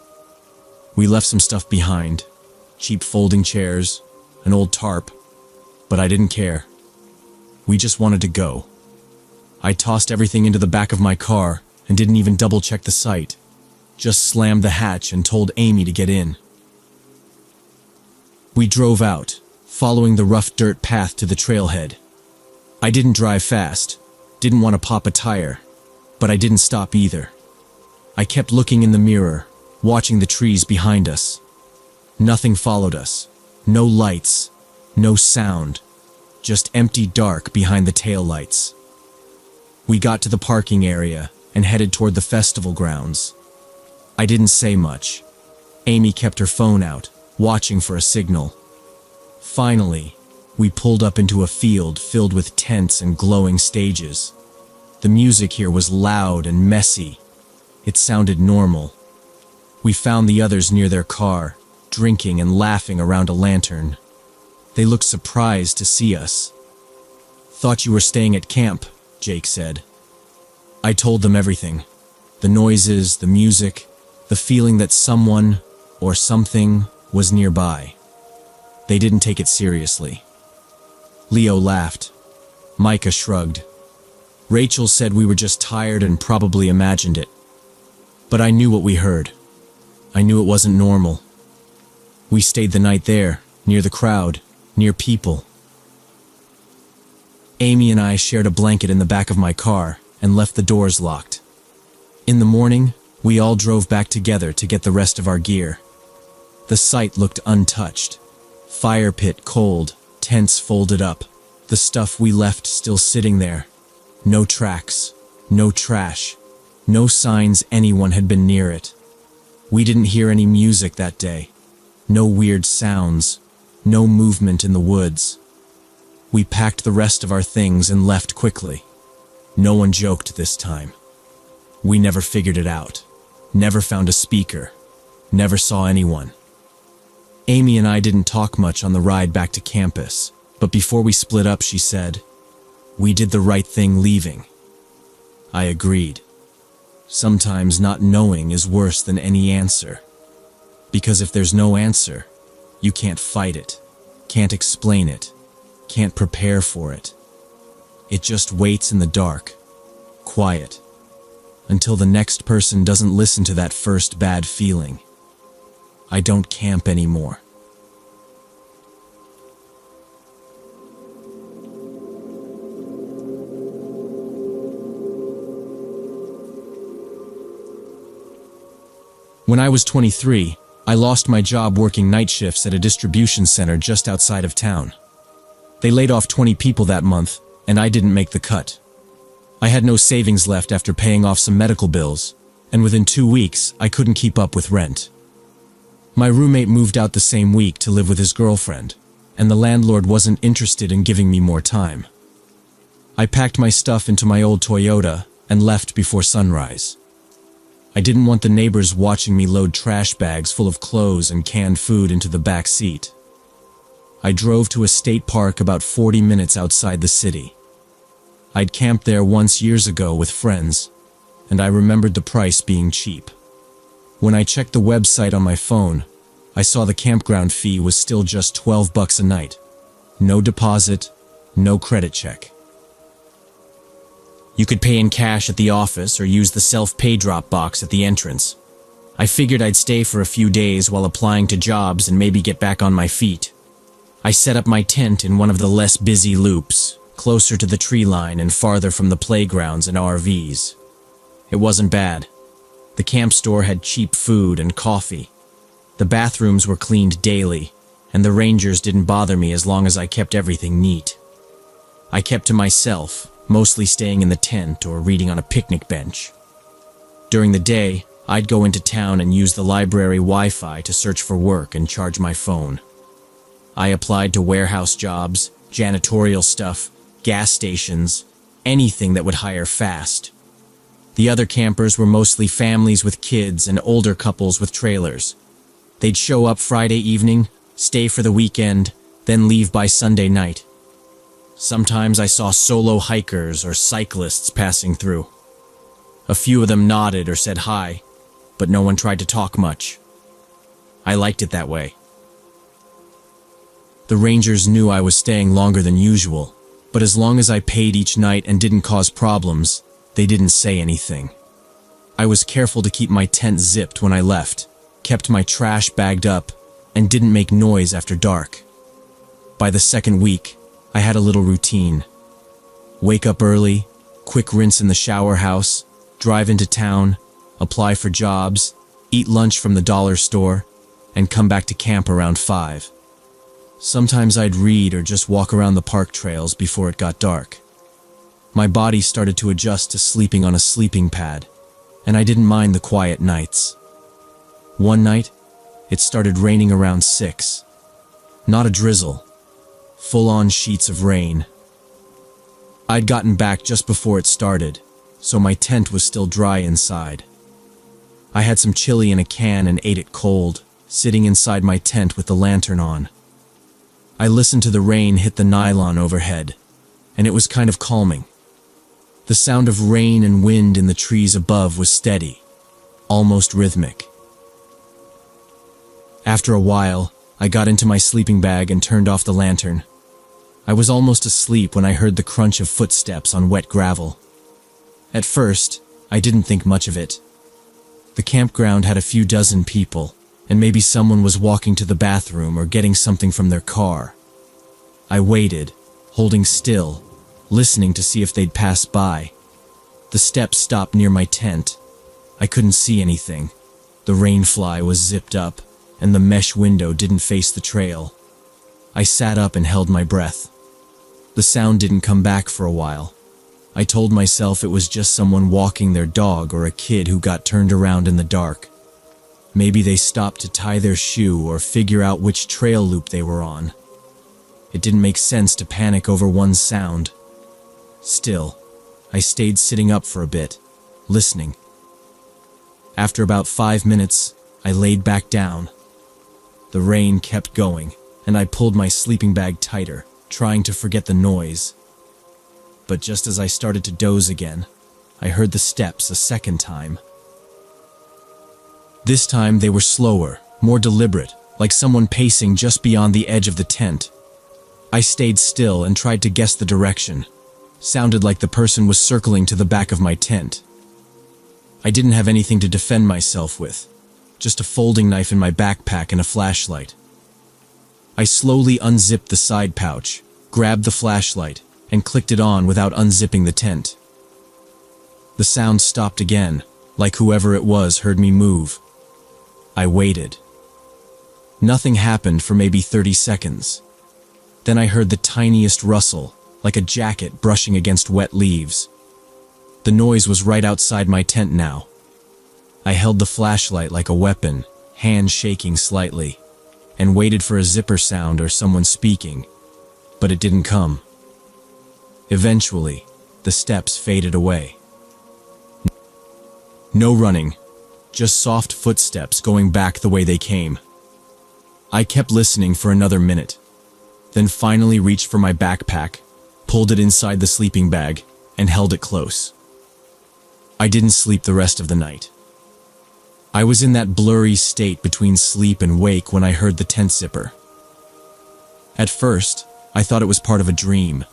We left some stuff behind. Cheap folding chairs, an old tarp. But I didn't care. We just wanted to go. I tossed everything into the back of my car and didn't even double-check the site. Just slammed the hatch and told Amy to get in. We drove out, following the rough dirt path to the trailhead. I didn't drive fast, didn't want to pop a tire, but I didn't stop either. I kept looking in the mirror, watching the trees behind us. Nothing followed us. No lights, no sound, just empty dark behind the taillights. We got to the parking area and headed toward the festival grounds. I didn't say much. Amy kept her phone out, watching for a signal. Finally, we pulled up into a field filled with tents and glowing stages. The music here was loud and messy. It sounded normal. We found the others near their car, drinking and laughing around a lantern. They looked surprised to see us. "Thought you were staying at camp," Jake said. I told them everything. The noises, the music, the feeling that someone or something was nearby. They didn't take it seriously. Leo laughed. Micah shrugged. Rachel said we were just tired and probably imagined it. But I knew what we heard. I knew it wasn't normal. We stayed the night there, near the crowd, near people. Amy and I shared a blanket in the back of my car and left the doors locked. In the morning, we all drove back together to get the rest of our gear. The site looked untouched. Fire pit cold, tents folded up, the stuff we left still sitting there. No tracks, no trash, no signs anyone had been near it. We didn't hear any music that day. No weird sounds, no movement in the woods. We packed the rest of our things and left quickly. No one joked this time. We never figured it out. Never found a speaker. Never saw anyone. Amy and I didn't talk much on the ride back to campus, but before we split up, she said, "We did the right thing leaving." I agreed. Sometimes not knowing is worse than any answer. Because if there's no answer, you can't fight it, can't explain it, can't prepare for it. It just waits in the dark, quiet, until the next person doesn't listen to that first bad feeling. I don't camp anymore. When I was 23, I lost my job working night shifts at a distribution center just outside of town. They laid off 20 people that month, and I didn't make the cut. I had no savings left after paying off some medical bills, and within 2 weeks, I couldn't keep up with rent. My roommate moved out the same week to live with his girlfriend, and the landlord wasn't interested in giving me more time. I packed my stuff into my old Toyota and left before sunrise. I didn't want the neighbors watching me load trash bags full of clothes and canned food into the back seat. I drove to a state park about 40 minutes outside the city. I'd camped there once years ago with friends, and I remembered the price being cheap. When I checked the website on my phone, I saw the campground fee was still just $12 a night. No deposit, no credit check. You could pay in cash at the office or use the self-pay drop box at the entrance. I figured I'd stay for a few days while applying to jobs and maybe get back on my feet. I set up my tent in one of the less busy loops, closer to the tree line and farther from the playgrounds and RVs. It wasn't bad. The camp store had cheap food and coffee. The bathrooms were cleaned daily, and the rangers didn't bother me as long as I kept everything neat. I kept to myself, mostly staying in the tent or reading on a picnic bench. During the day, I'd go into town and use the library Wi-Fi to search for work and charge my phone. I applied to warehouse jobs, janitorial stuff, gas stations, anything that would hire fast. The other campers were mostly families with kids and older couples with trailers. They'd show up Friday evening, stay for the weekend, then leave by Sunday night. Sometimes I saw solo hikers or cyclists passing through. A few of them nodded or said hi, but no one tried to talk much. I liked it that way. The rangers knew I was staying longer than usual, but as long as I paid each night and didn't cause problems, they didn't say anything. I was careful to keep my tent zipped when I left, kept my trash bagged up, and didn't make noise after dark. By the second week, I had a little routine. Wake up early, quick rinse in the shower house, drive into town, apply for jobs, eat lunch from the dollar store, and come back to camp around 5. Sometimes I'd read or just walk around the park trails before it got dark. My body started to adjust to sleeping on a sleeping pad, and I didn't mind the quiet nights. One night, it started raining around 6. Not a drizzle, full-on sheets of rain. I'd gotten back just before it started, so my tent was still dry inside. I had some chili in a can and ate it cold, sitting inside my tent with the lantern on. I listened to the rain hit the nylon overhead, and it was kind of calming. The sound of rain and wind in the trees above was steady, almost rhythmic. After a while, I got into my sleeping bag and turned off the lantern. I was almost asleep when I heard the crunch of footsteps on wet gravel. At first, I didn't think much of it. The campground had a few dozen people, and maybe someone was walking to the bathroom or getting something from their car. I waited, holding still, listening to see if they'd pass by. The steps stopped near my tent. I couldn't see anything. The rainfly was zipped up, and the mesh window didn't face the trail. I sat up and held my breath. The sound didn't come back for a while. I told myself it was just someone walking their dog or a kid who got turned around in the dark. Maybe they stopped to tie their shoe or figure out which trail loop they were on. It didn't make sense to panic over one sound. Still, I stayed sitting up for a bit, listening. After about 5 minutes, I laid back down. The rain kept going, and I pulled my sleeping bag tighter, trying to forget the noise. But just as I started to doze again, I heard the steps a second time. This time they were slower, more deliberate, like someone pacing just beyond the edge of the tent. I stayed still and tried to guess the direction. Sounded like the person was circling to the back of my tent. I didn't have anything to defend myself with, just a folding knife in my backpack and a flashlight. I slowly unzipped the side pouch, grabbed the flashlight, and clicked it on without unzipping the tent. The sound stopped again, like whoever it was heard me move. I waited. Nothing happened for maybe 30 seconds. Then I heard the tiniest rustle, like a jacket brushing against wet leaves. The noise was right outside my tent now. I held the flashlight like a weapon, hand shaking slightly, and waited for a zipper sound or someone speaking, but it didn't come. Eventually, the steps faded away. No running, just soft footsteps going back the way they came. I kept listening for another minute, then finally reached for my backpack, pulled it inside the sleeping bag, and held it close. I didn't sleep the rest of the night. I was in that blurry state between sleep and wake when I heard the tent zipper. At first, I thought it was part of a dream,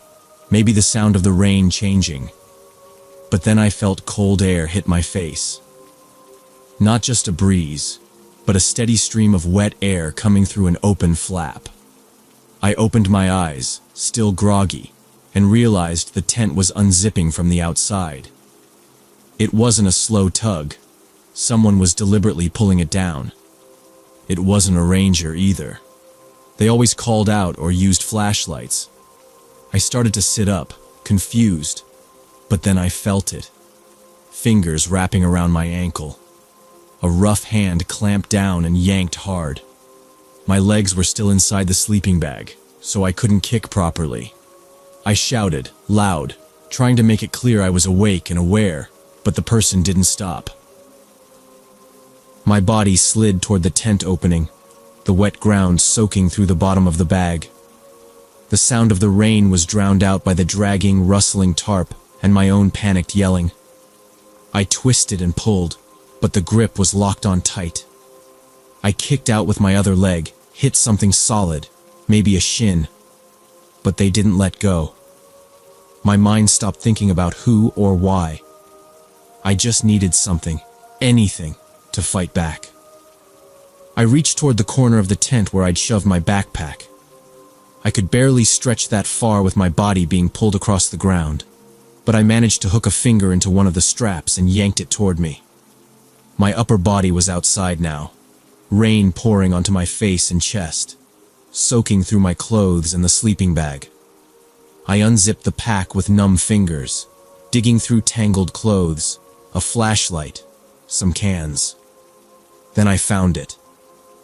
maybe the sound of the rain changing. But then I felt cold air hit my face. Not just a breeze, but a steady stream of wet air coming through an open flap. I opened my eyes, still groggy, and realized the tent was unzipping from the outside. It wasn't a slow tug. Someone was deliberately pulling it down. It wasn't a ranger either. They always called out or used flashlights. I started to sit up, confused, but then I felt it. Fingers wrapping around my ankle. A rough hand clamped down and yanked hard. My legs were still inside the sleeping bag, so I couldn't kick properly. I shouted, loud, trying to make it clear I was awake and aware, but the person didn't stop. My body slid toward the tent opening, the wet ground soaking through the bottom of the bag. The sound of the rain was drowned out by the dragging, rustling tarp and my own panicked yelling. I twisted and pulled, but the grip was locked on tight. I kicked out with my other leg, hit something solid, maybe a shin, but they didn't let go. My mind stopped thinking about who or why. I just needed something, anything, to fight back. I reached toward the corner of the tent where I'd shoved my backpack. I could barely stretch that far with my body being pulled across the ground, but I managed to hook a finger into one of the straps and yanked it toward me. My upper body was outside now, rain pouring onto my face and chest, soaking through my clothes and the sleeping bag. I unzipped the pack with numb fingers, digging through tangled clothes, a flashlight, some cans. Then I found it,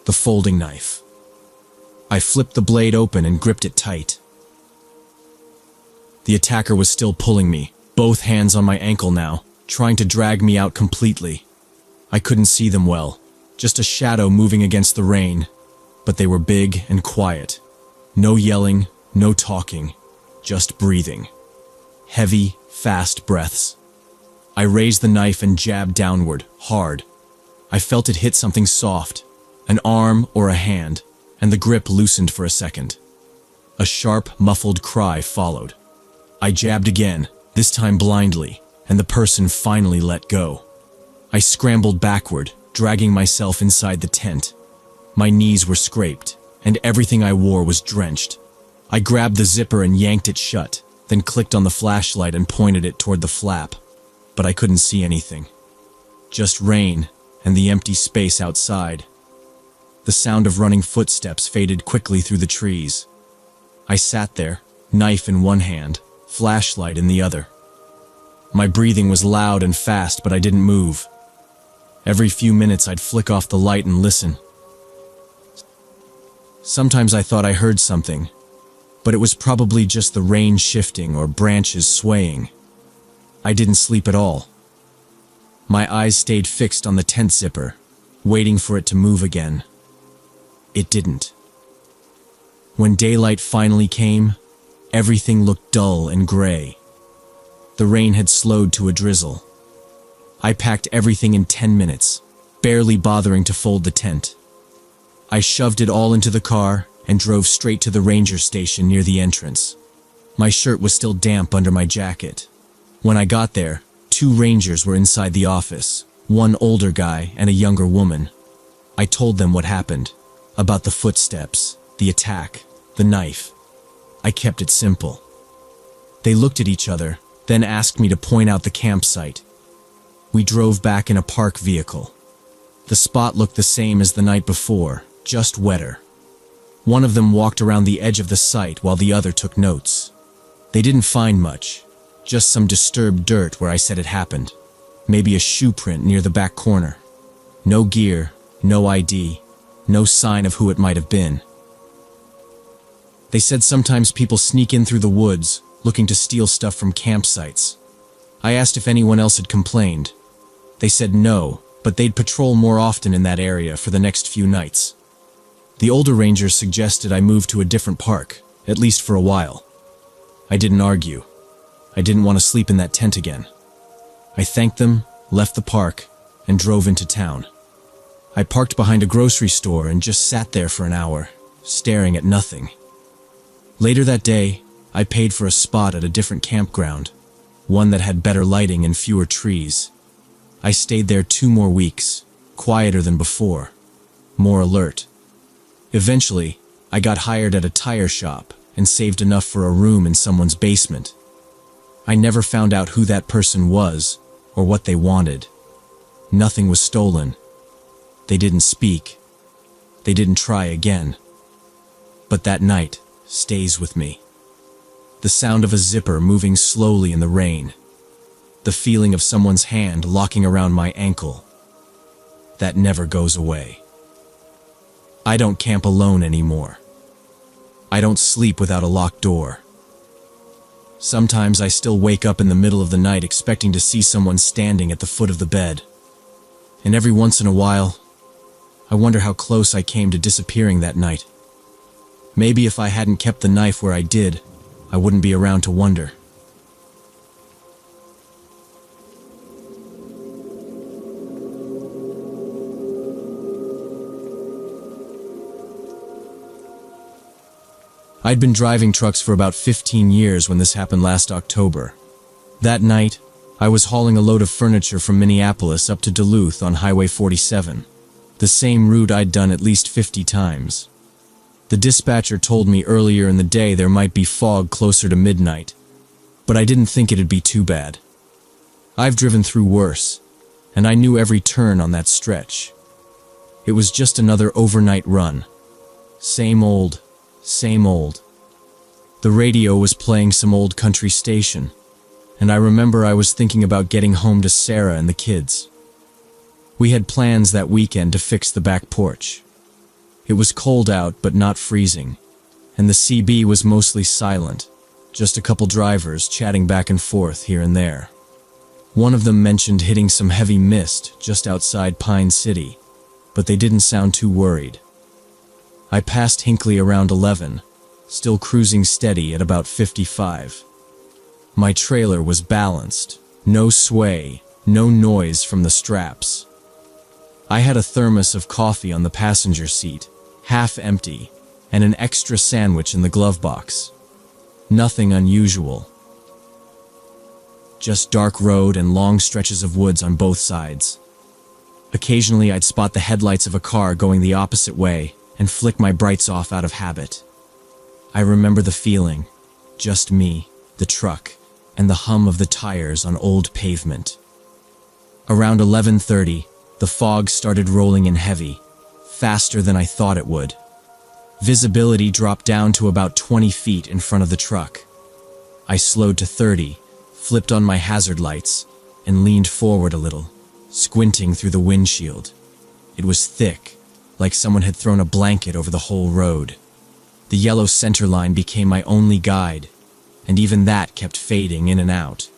the folding knife. I flipped the blade open and gripped it tight. The attacker was still pulling me, both hands on my ankle now, trying to drag me out completely. I couldn't see them well, just a shadow moving against the rain, but they were big and quiet. No yelling, no talking, just breathing. Heavy, fast breaths. I raised the knife and jabbed downward, hard. I felt it hit something soft, an arm or a hand, and the grip loosened for a second. A sharp, muffled cry followed. I jabbed again, this time blindly, and the person finally let go. I scrambled backward, dragging myself inside the tent. My knees were scraped, and everything I wore was drenched. I grabbed the zipper and yanked it shut, then clicked on the flashlight and pointed it toward the flap, but I couldn't see anything. Just rain and the empty space outside. The sound of running footsteps faded quickly through the trees. I sat there, knife in one hand, flashlight in the other. My breathing was loud and fast, but I didn't move. Every few minutes I'd flick off the light and listen. Sometimes I thought I heard something, but it was probably just the rain shifting or branches swaying. I didn't sleep at all. My eyes stayed fixed on the tent zipper, waiting for it to move again. It didn't. When daylight finally came, everything looked dull and gray. The rain had slowed to a drizzle. I packed everything in 10 minutes, barely bothering to fold the tent. I shoved it all into the car and drove straight to the ranger station near the entrance. My shirt was still damp under my jacket. When I got there, 2 rangers were inside the office, one older guy and a younger woman. I told them what happened, about the footsteps, the attack, the knife. I kept it simple. They looked at each other, then asked me to point out the campsite. We drove back in a park vehicle. The spot looked the same as the night before, just wetter. One of them walked around the edge of the site while the other took notes. They didn't find much, just some disturbed dirt where I said it happened. Maybe a shoe print near the back corner. No gear, no ID, no sign of who it might have been. They said sometimes people sneak in through the woods, looking to steal stuff from campsites. I asked if anyone else had complained. They said no, but they'd patrol more often in that area for the next few nights. The older rangers suggested I move to a different park, at least for a while. I didn't argue. I didn't want to sleep in that tent again. I thanked them, left the park, and drove into town. I parked behind a grocery store and just sat there for an hour, staring at nothing. Later that day, I paid for a spot at a different campground, one that had better lighting and fewer trees. I stayed there 2 more weeks, quieter than before, more alert. Eventually, I got hired at a tire shop and saved enough for a room in someone's basement. I never found out who that person was or what they wanted. Nothing was stolen. They didn't speak. They didn't try again. But that night stays with me. The sound of a zipper moving slowly in the rain. The feeling of someone's hand locking around my ankle. That never goes away. I don't camp alone anymore. I don't sleep without a locked door. Sometimes I still wake up in the middle of the night expecting to see someone standing at the foot of the bed. And every once in a while, I wonder how close I came to disappearing that night. Maybe if I hadn't kept the knife where I did, I wouldn't be around to wonder. I'd been driving trucks for about 15 years when this happened last October. That night, I was hauling a load of furniture from Minneapolis up to Duluth on Highway 47, the same route I'd done at least 50 times. The dispatcher told me earlier in the day there might be fog closer to midnight, but I didn't think it'd be too bad. I've driven through worse, and I knew every turn on that stretch. It was just another overnight run. Same old. Same old. The radio was playing some old country station, and I remember I was thinking about getting home to Sarah and the kids. We had plans that weekend to fix the back porch. It was cold out, but not freezing, and the CB was mostly silent, just a couple drivers chatting back and forth here and there. One of them mentioned hitting some heavy mist just outside Pine City, but they didn't sound too worried. I passed Hinckley around 11, still cruising steady at about 55. My trailer was balanced, no sway, no noise from the straps. I had a thermos of coffee on the passenger seat, half empty, and an extra sandwich in the glove box. Nothing unusual. Just dark road and long stretches of woods on both sides. Occasionally I'd spot the headlights of a car going the opposite way, and flick my brights off out of habit. I remember the feeling, just me, the truck, and the hum of the tires on old pavement. Around 11:30, the fog started rolling in heavy, faster than I thought it would. Visibility dropped down to about 20 feet in front of the truck. I slowed to 30, flipped on my hazard lights, and leaned forward a little, squinting through the windshield. It was thick, like someone had thrown a blanket over the whole road. The yellow center line became my only guide, and even that kept fading in and out.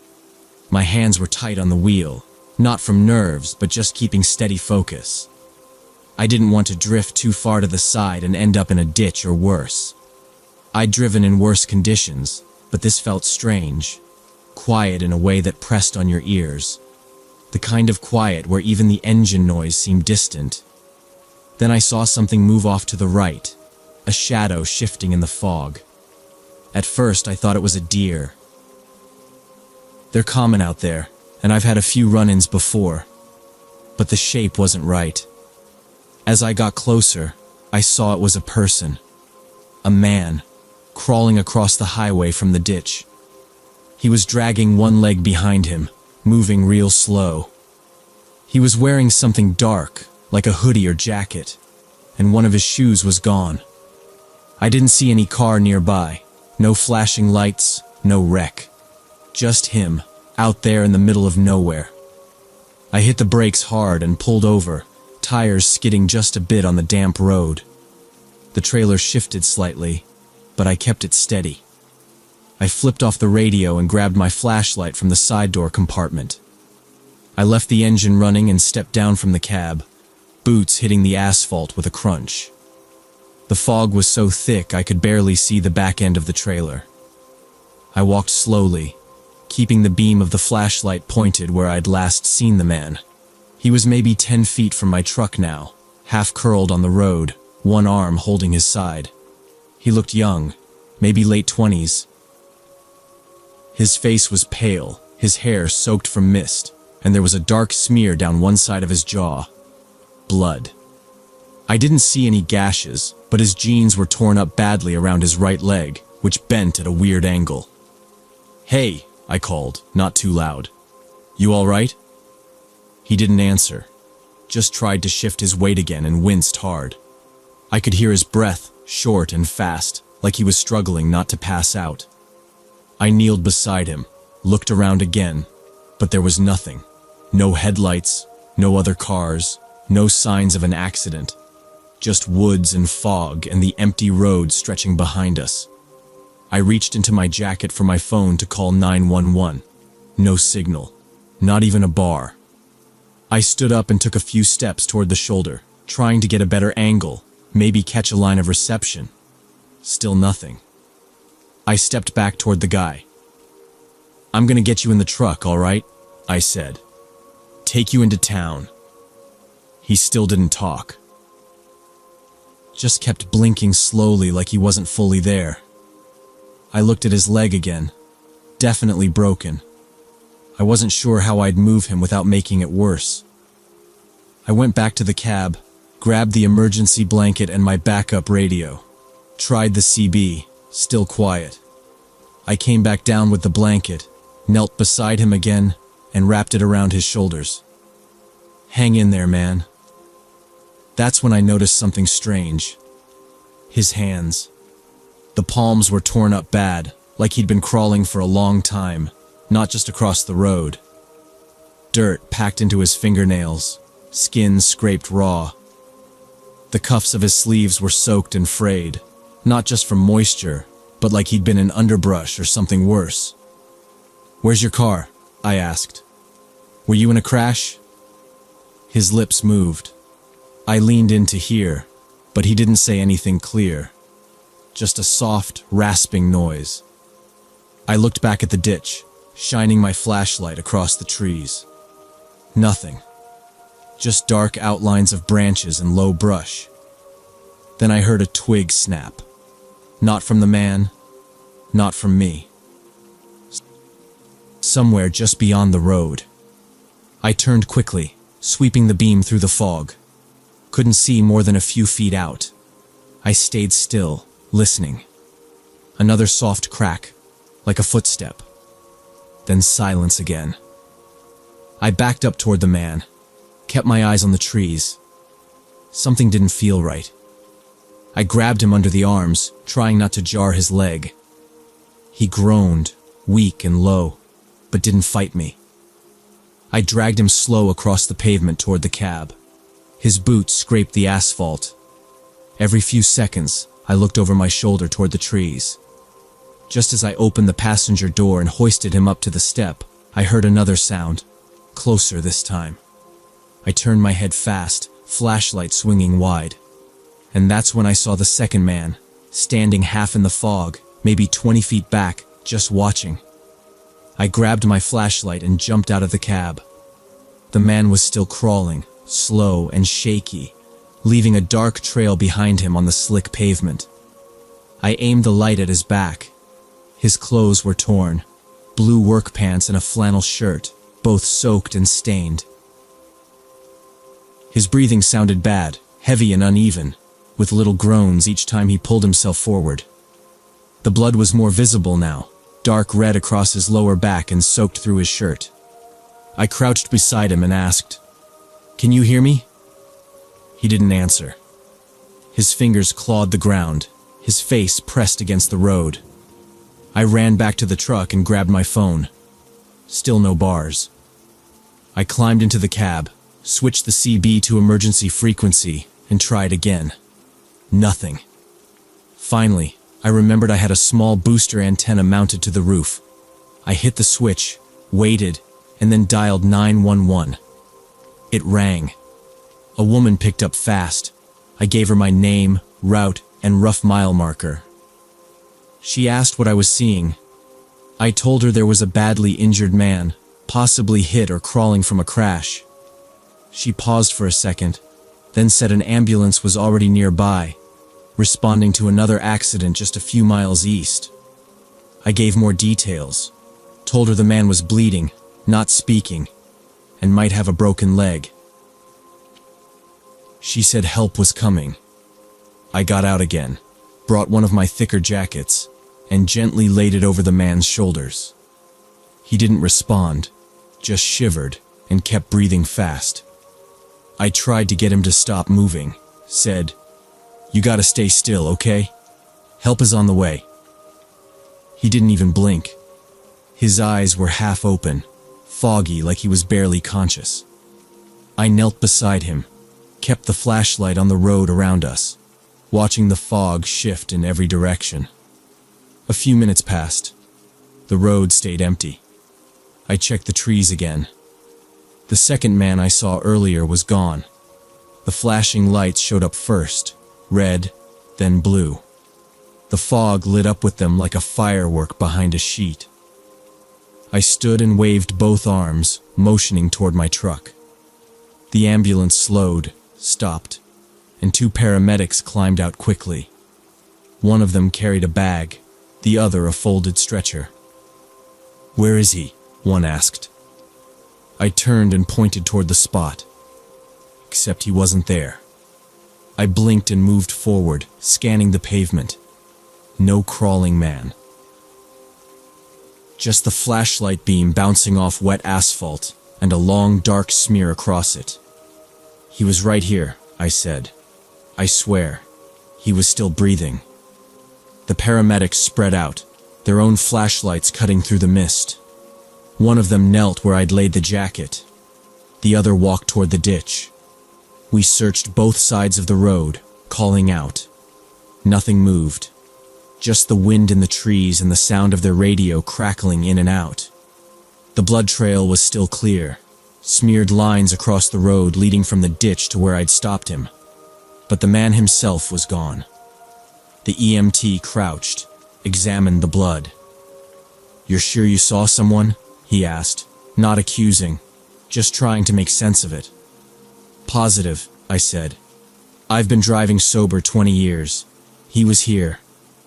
My hands were tight on the wheel, not from nerves, but just keeping steady focus. I didn't want to drift too far to the side and end up in a ditch or worse. I'd driven in worse conditions, but this felt strange, quiet in a way that pressed on your ears. The kind of quiet where even the engine noise seemed distant. Then I saw something move off to the right, a shadow shifting in the fog. At first, I thought it was a deer. They're common out there, and I've had a few run-ins before, but the shape wasn't right. As I got closer, I saw it was a person, a man, crawling across the highway from the ditch. He was dragging one leg behind him, moving real slow. He was wearing something dark, like a hoodie or jacket, and one of his shoes was gone. I didn't see any car nearby, no flashing lights, no wreck. Just him, out there in the middle of nowhere. I hit the brakes hard and pulled over, tires skidding just a bit on the damp road. The trailer shifted slightly, but I kept it steady. I flipped off the radio and grabbed my flashlight from the side door compartment. I left the engine running and stepped down from the cab, boots hitting the asphalt with a crunch. The fog was so thick I could barely see the back end of the trailer. I walked slowly, keeping the beam of the flashlight pointed where I'd last seen the man. He was maybe 10 feet from my truck now, half curled on the road, one arm holding his side. He looked young, maybe late 20s. His face was pale, his hair soaked from mist, and there was a dark smear down one side of his jaw. Blood. I didn't see any gashes, but his jeans were torn up badly around his right leg, which bent at a weird angle. "Hey," I called, not too loud. "You all right?" He didn't answer, just tried to shift his weight again and winced hard. I could hear his breath, short and fast, like he was struggling not to pass out. I kneeled beside him, looked around again, but there was nothing. No headlights, no other cars, no signs of an accident. Just woods and fog and the empty road stretching behind us. I reached into my jacket for my phone to call 911. No signal, not even a bar. I stood up and took a few steps toward the shoulder, trying to get a better angle, maybe catch a line of reception. Still nothing. I stepped back toward the guy. "I'm gonna get you in the truck, all right?" I said. "Take you into town." He still didn't talk. Just kept blinking slowly like he wasn't fully there. I looked at his leg again. Definitely broken. I wasn't sure how I'd move him without making it worse. I went back to the cab, grabbed the emergency blanket and my backup radio. Tried the CB, still quiet. I came back down with the blanket, knelt beside him again, and wrapped it around his shoulders. "Hang in there, man." That's when I noticed something strange. His hands. The palms were torn up bad, like he'd been crawling for a long time, not just across the road. Dirt packed into his fingernails, skin scraped raw. The cuffs of his sleeves were soaked and frayed, not just from moisture, but like he'd been in underbrush or something worse. "Where's your car?" I asked. "Were you in a crash?" His lips moved. I leaned in to hear, but he didn't say anything clear. Just a soft, rasping noise. I looked back at the ditch, shining my flashlight across the trees. Nothing. Just dark outlines of branches and low brush. Then I heard a twig snap. Not from the man, not from me. Somewhere just beyond the road. I turned quickly, sweeping the beam through the fog. Couldn't see more than a few feet out. I stayed still, listening. Another soft crack, like a footstep. Then silence again. I backed up toward the man, kept my eyes on the trees. Something didn't feel right. I grabbed him under the arms, trying not to jar his leg. He groaned, weak and low, but didn't fight me. I dragged him slow across the pavement toward the cab. His boots scraped the asphalt. Every few seconds, I looked over my shoulder toward the trees. Just as I opened the passenger door and hoisted him up to the step, I heard another sound, closer this time. I turned my head fast, flashlight swinging wide. And that's when I saw the second man, standing half in the fog, maybe 20 feet back, just watching. I grabbed my flashlight and jumped out of the cab. The man was still crawling, slow and shaky, leaving a dark trail behind him on the slick pavement. I aimed the light at his back. His clothes were torn, blue work pants and a flannel shirt, both soaked and stained. His breathing sounded bad, heavy and uneven, with little groans each time he pulled himself forward. The blood was more visible now, dark red across his lower back and soaked through his shirt. I crouched beside him and asked, "Can you hear me?" He didn't answer. His fingers clawed the ground, his face pressed against the road. I ran back to the truck and grabbed my phone. Still no bars. I climbed into the cab, switched the CB to emergency frequency, and tried again. Nothing. Finally, I remembered I had a small booster antenna mounted to the roof. I hit the switch, waited, and then dialed 911. It rang. A woman picked up fast. I gave her my name, route, and rough mile marker. She asked what I was seeing. I told her there was a badly injured man, possibly hit or crawling from a crash. She paused for a second, then said an ambulance was already nearby, responding to another accident just a few miles east. I gave more details, told her the man was bleeding, not speaking, and might have a broken leg. She said help was coming. I got out again, brought one of my thicker jackets, and gently laid it over the man's shoulders. He didn't respond, just shivered and kept breathing fast. I tried to get him to stop moving, said, You gotta stay still, okay? Help is on the way." He didn't even blink. His eyes were half open, foggy like he was barely conscious. I knelt beside him, kept the flashlight on the road around us, watching the fog shift in every direction. A few minutes passed. The road stayed empty. I checked the trees again. The second man I saw earlier was gone. The flashing lights showed up first, red, then blue. The fog lit up with them like a firework behind a sheet. I stood and waved both arms, motioning toward my truck. The ambulance slowed, stopped, and two paramedics climbed out quickly. One of them carried a bag, the other a folded stretcher. "Where is he?" one asked. I turned and pointed toward the spot. Except he wasn't there. I blinked and moved forward, scanning the pavement. No crawling man. Just the flashlight beam bouncing off wet asphalt and a long dark smear across it. "He was right here," I said. "I swear." He was still breathing. The paramedics spread out, their own flashlights cutting through the mist. One of them knelt where I'd laid the jacket. The other walked toward the ditch. We searched both sides of the road, calling out. Nothing moved. Just the wind in the trees and the sound of their radio crackling in and out. The blood trail was still clear, smeared lines across the road leading from the ditch to where I'd stopped him. But the man himself was gone. The EMT crouched, examined the blood. "You're sure you saw someone?" he asked, not accusing, just trying to make sense of it. "Positive," I said. "I've been driving sober 20 years. He was here,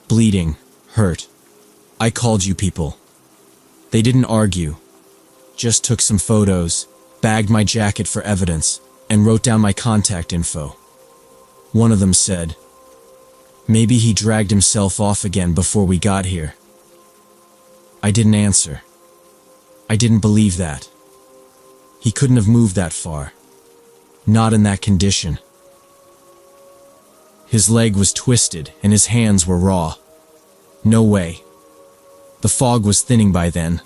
bleeding, hurt. I called you people." They didn't argue, just took some photos, bagged my jacket for evidence, and wrote down my contact info. One of them said, "Maybe he dragged himself off again before we got here." I didn't answer. I didn't believe that. He couldn't have moved that far. Not in that condition. His leg was twisted and his hands were raw. No way. The fog was thinning by then,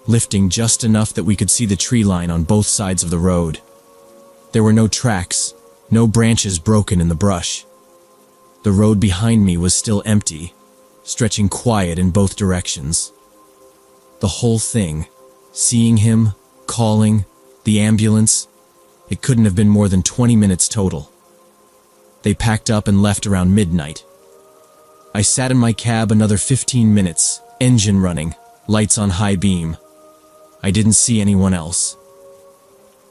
lifting just enough that we could see the tree line on both sides of the road. There were no tracks, no branches broken in the brush. The road behind me was still empty, stretching quiet in both directions. The whole thing, seeing him, calling, the ambulance, it couldn't have been more than 20 minutes total. They packed up and left around midnight. I sat in my cab another 15 minutes, engine running, lights on high beam. I didn't see anyone else.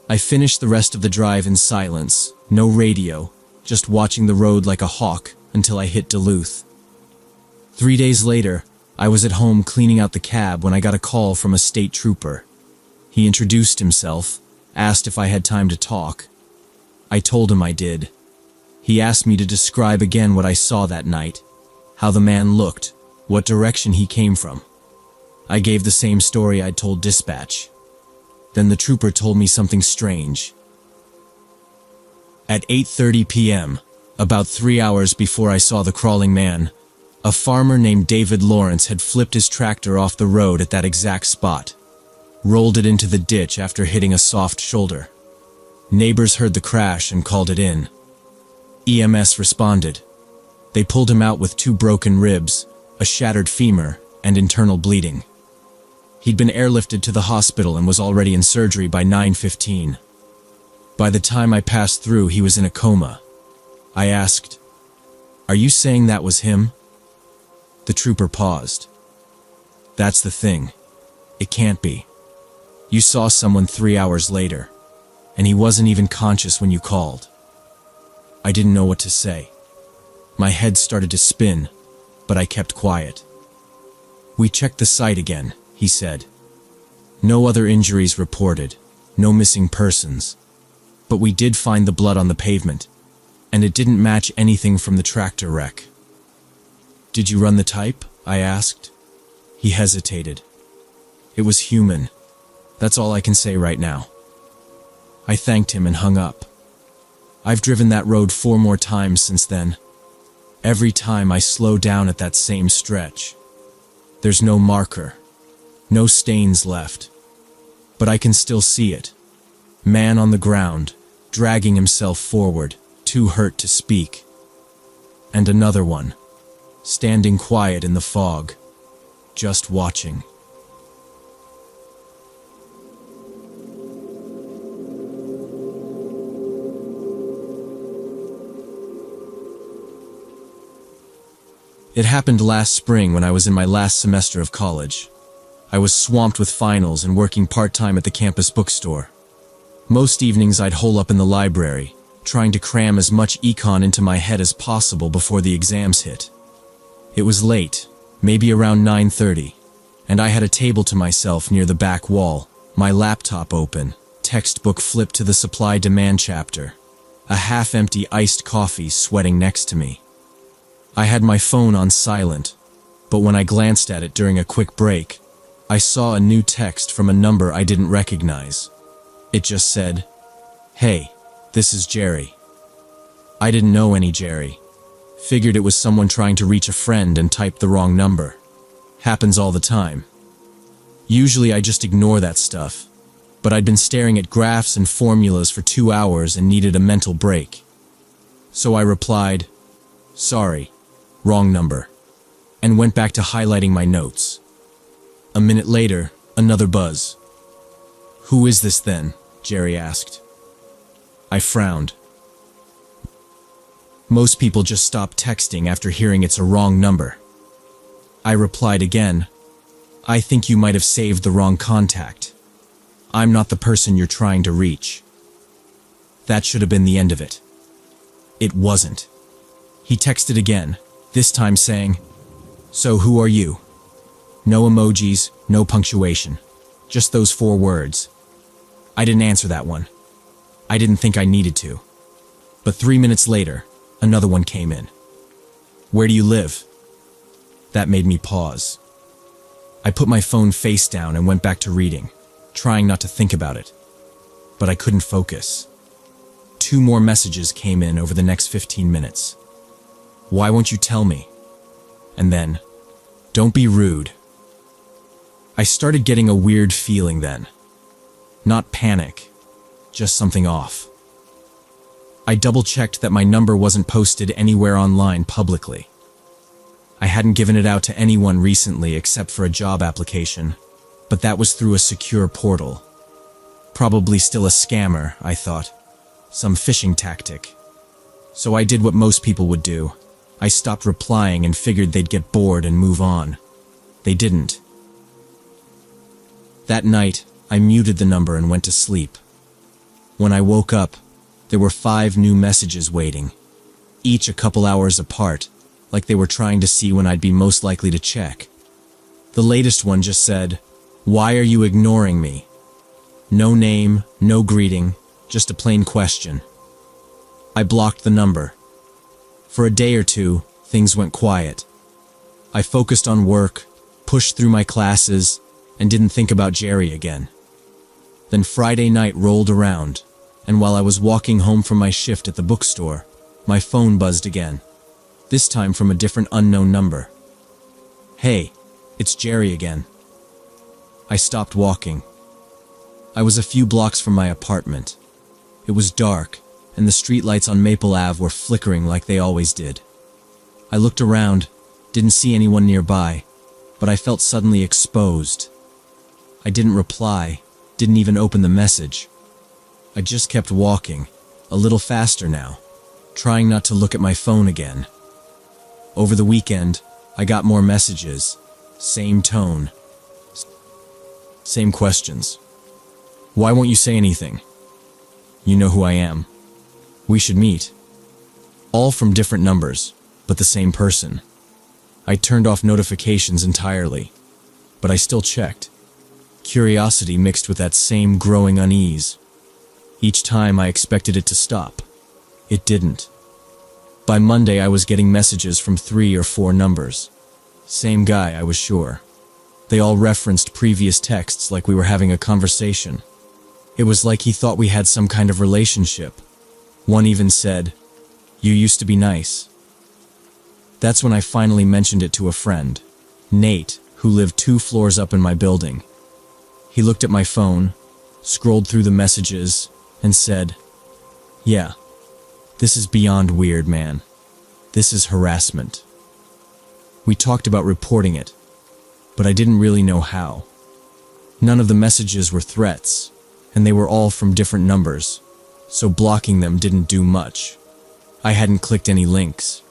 I finished the rest of the drive in silence, no radio, just watching the road like a hawk until I hit Duluth. 3 days later, I was at home cleaning out the cab when I got a call from a state trooper. He introduced himself, asked if I had time to talk. I told him I did. He asked me to describe again what I saw that night, how the man looked, what direction he came from. I gave the same story I'd told dispatch. Then the trooper told me something strange. At 8:30 p.m., about 3 hours before I saw the crawling man, a farmer named David Lawrence had flipped his tractor off the road at that exact spot, rolled it into the ditch after hitting a soft shoulder. Neighbors heard the crash and called it in. EMS responded. They pulled him out with 2 broken ribs, a shattered femur, and internal bleeding. He'd been airlifted to the hospital and was already in surgery by 9:15. By the time I passed through, he was in a coma. I asked, "Are you saying that was him?" The trooper paused. "That's the thing. It can't be. You saw someone 3 hours later, and he wasn't even conscious when you called." I didn't know what to say. My head started to spin, but I kept quiet. "We checked the site again," he said. "No other injuries reported, no missing persons. But we did find the blood on the pavement, and it didn't match anything from the tractor wreck." "Did you run the type?" I asked. He hesitated. "It was human. That's all I can say right now." I thanked him and hung up. I've driven that road 4 more times since then. Every time I slow down at that same stretch, there's no marker, no stains left. But I can still see it. Man on the ground, dragging himself forward, too hurt to speak. And another one, standing quiet in the fog, just watching. It happened last spring when I was in my last semester of college. I was swamped with finals and working part-time at the campus bookstore. Most evenings I'd hole up in the library, trying to cram as much econ into my head as possible before the exams hit. It was late, maybe around 9:30, and I had a table to myself near the back wall, my laptop open, textbook flipped to the supply-demand chapter, a half-empty iced coffee sweating next to me. I had my phone on silent, but when I glanced at it during a quick break, I saw a new text from a number I didn't recognize. It just said, "Hey, this is Jerry." I didn't know any Jerry. Figured it was someone trying to reach a friend and typed the wrong number. Happens all the time. Usually I just ignore that stuff, but I'd been staring at graphs and formulas for 2 hours and needed a mental break. So I replied, "Sorry, wrong number," and went back to highlighting my notes. A minute later, another buzz. "Who is this then?" Jerry asked. I frowned. Most people just stop texting after hearing it's a wrong number. I replied again, "I think you might have saved the wrong contact. I'm not the person you're trying to reach." That should have been the end of it. It wasn't. He texted again, this time saying, "So who are you?" No emojis, no punctuation. Just those 4 words. I didn't answer that one. I didn't think I needed to. But 3 minutes later, another one came in. "Where do you live?" That made me pause. I put my phone face down and went back to reading, trying not to think about it. But I couldn't focus. 2 more messages came in over the next 15 minutes. "Why won't you tell me?" And then, "Don't be rude." I started getting a weird feeling then. Not panic, just something off. I double-checked that my number wasn't posted anywhere online publicly. I hadn't given it out to anyone recently except for a job application, but that was through a secure portal. Probably still a scammer, I thought. Some phishing tactic. So I did what most people would do. I stopped replying and figured they'd get bored and move on. They didn't. That night, I muted the number and went to sleep. When I woke up, there were 5 new messages waiting, each a couple hours apart, like they were trying to see when I'd be most likely to check. The latest one just said, "Why are you ignoring me?" No name, no greeting, just a plain question. I blocked the number. For a day or 2, things went quiet. I focused on work, pushed through my classes, and didn't think about Jerry again. Then Friday night rolled around, and while I was walking home from my shift at the bookstore, my phone buzzed again, this time from a different unknown number. "Hey, it's Jerry again." I stopped walking. I was a few blocks from my apartment. It was dark, and the streetlights on Maple Ave were flickering like they always did. I looked around, didn't see anyone nearby, but I felt suddenly exposed. I didn't reply, didn't even open the message. I just kept walking, a little faster now, trying not to look at my phone again. Over the weekend, I got more messages, same tone, same questions. "Why won't you say anything? You know who I am. We should meet." All from different numbers, but the same person. I turned off notifications entirely, but I still checked. Curiosity mixed with that same growing unease. Each time I expected it to stop. It didn't. By Monday I was getting messages from 3 or 4 numbers. Same guy, I was sure. They all referenced previous texts like we were having a conversation. It was like he thought we had some kind of relationship. One even said, "You used to be nice." That's when I finally mentioned it to a friend, Nate, who lived 2 floors up in my building. He looked at my phone, scrolled through the messages, and said, "Yeah, this is beyond weird, man. This is harassment." We talked about reporting it, but I didn't really know how. None of the messages were threats, and they were all from different numbers, so blocking them didn't do much. I hadn't clicked any links.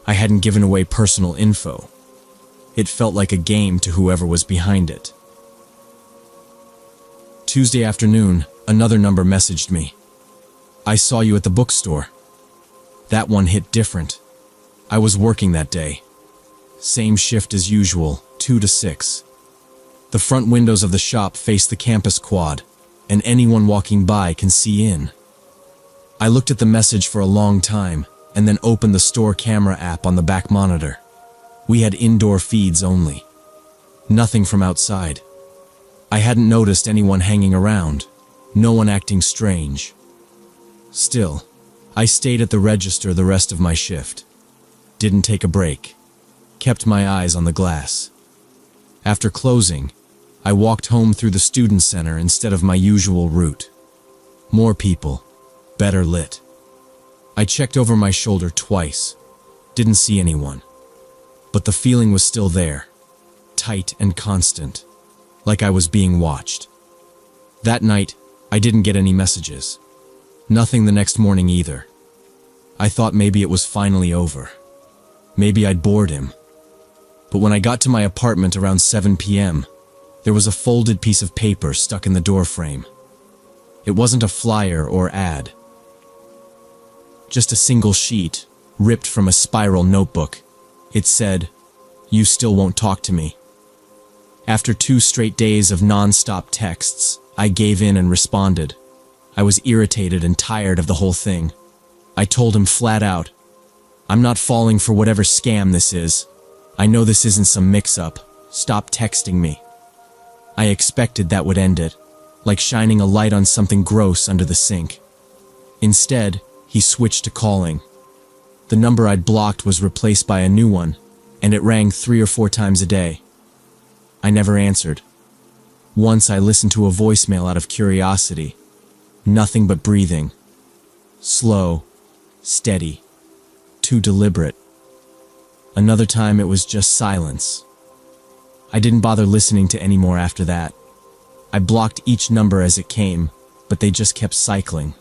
I hadn't given away personal info. It felt like a game to whoever was behind it. Tuesday afternoon, another number messaged me. "I saw you at the bookstore." That one hit different. I was working that day. Same shift as usual, 2 to 6. The front windows of the shop face the campus quad, and anyone walking by can see in. I looked at the message for a long time, and then opened the store camera app on the back monitor. We had indoor feeds only. Nothing from outside. I hadn't noticed anyone hanging around, no one acting strange. Still, I stayed at the register the rest of my shift. Didn't take a break. Kept my eyes on the glass. After closing, I walked home through the student center instead of my usual route. More people, better lit. I checked over my shoulder twice. Didn't see anyone. But the feeling was still there, tight and constant, like I was being watched. That night, I didn't get any messages. Nothing the next morning either. I thought maybe it was finally over. Maybe I'd bored him. But when I got to my apartment around 7 p.m., there was a folded piece of paper stuck in the doorframe. It wasn't a flyer or ad. Just a single sheet, ripped from a spiral notebook. It said, "You still won't talk to me." After 2 straight days of non-stop texts, I gave in and responded. I was irritated and tired of the whole thing. I told him flat out, "I'm not falling for whatever scam this is. I know this isn't some mix-up. Stop texting me." I expected that would end it, like shining a light on something gross under the sink. Instead, he switched to calling. The number I'd blocked was replaced by a new one, and it rang 3 or 4 times a day. I never answered. Once I listened to a voicemail out of curiosity. Nothing but breathing. Slow, steady, too deliberate. Another time it was just silence. I didn't bother listening to any more after that. I blocked each number as it came, but they just kept cycling.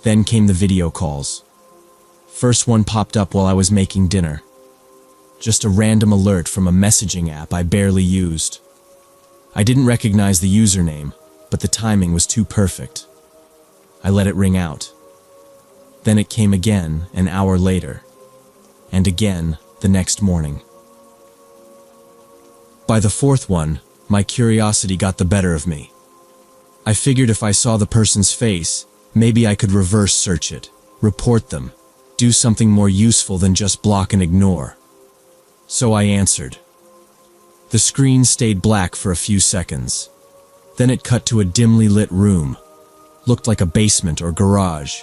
Then came the video calls. First one popped up while I was making dinner. Just a random alert from a messaging app I barely used. I didn't recognize the username, but the timing was too perfect. I let it ring out. Then it came again an hour later, and again the next morning. By the 4th one, my curiosity got the better of me. I figured if I saw the person's face, maybe I could reverse search it, report them, do something more useful than just block and ignore. So I answered. The screen stayed black for a few seconds. Then it cut to a dimly lit room. Looked like a basement or garage.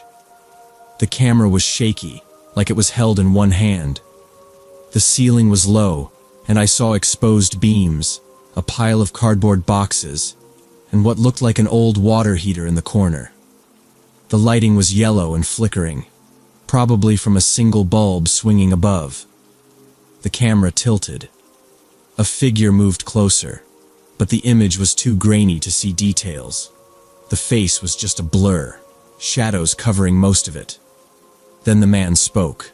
The camera was shaky, like it was held in one hand. The ceiling was low, and I saw exposed beams, a pile of cardboard boxes, and what looked like an old water heater in the corner. The lighting was yellow and flickering, probably from a single bulb swinging above. The camera tilted. A figure moved closer, but the image was too grainy to see details. The face was just a blur, shadows covering most of it. Then the man spoke.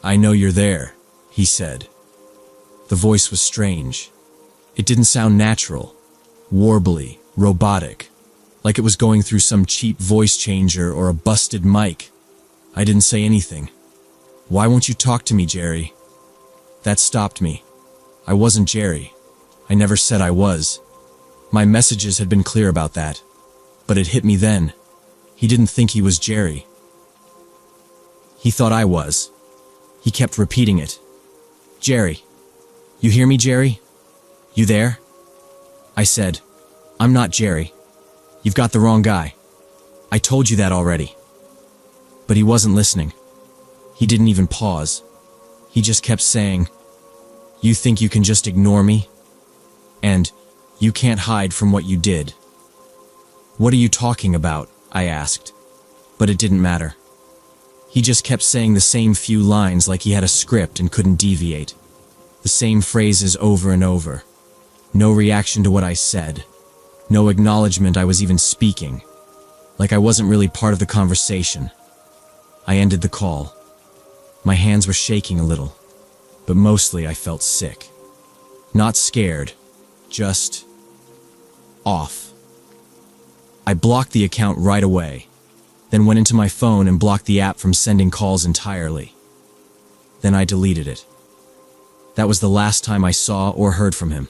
"I know you're there," he said. The voice was strange. It didn't sound natural, warbly, robotic, like it was going through some cheap voice changer or a busted mic. I didn't say anything. "Why won't you talk to me, Jerry?" That stopped me. I wasn't Jerry. I never said I was. My messages had been clear about that. But it hit me then. He didn't think he was Jerry. He thought I was. He kept repeating it. "Jerry. You hear me, Jerry? You there?" I said, "I'm not Jerry. You've got the wrong guy. I told you that already." But he wasn't listening. He didn't even pause. He just kept saying, "You think you can just ignore me?" And, "You can't hide from what you did." "What are you talking about?" I asked. But it didn't matter. He just kept saying the same few lines like he had a script and couldn't deviate. The same phrases over and over. No reaction to what I said. No acknowledgement I was even speaking. Like I wasn't really part of the conversation. I ended the call. My hands were shaking a little, but mostly I felt sick. Not scared, just off. I blocked the account right away, then went into my phone and blocked the app from sending calls entirely. Then I deleted it. That was the last time I saw or heard from him.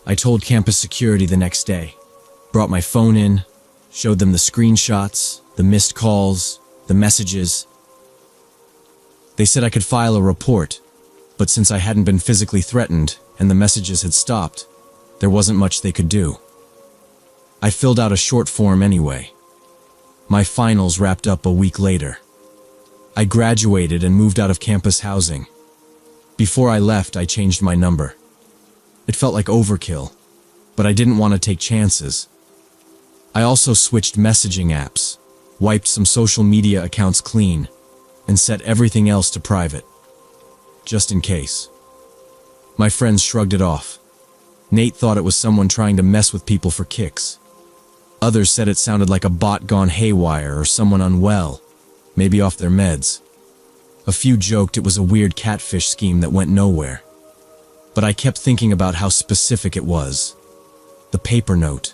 I told campus security the next day, brought my phone in, showed them the screenshots, the missed calls, the messages. They said I could file a report, but since I hadn't been physically threatened and the messages had stopped, there wasn't much they could do. I filled out a short form anyway. My finals wrapped up a week later. I graduated and moved out of campus housing. Before I left, I changed my number. It felt like overkill, but I didn't want to take chances. I also switched messaging apps, wiped some social media accounts clean, and set everything else to private, just in case. My friends shrugged it off. Nate thought it was someone trying to mess with people for kicks. Others said it sounded like a bot gone haywire or someone unwell, maybe off their meds. A few joked it was a weird catfish scheme that went nowhere. But I kept thinking about how specific it was. The paper note,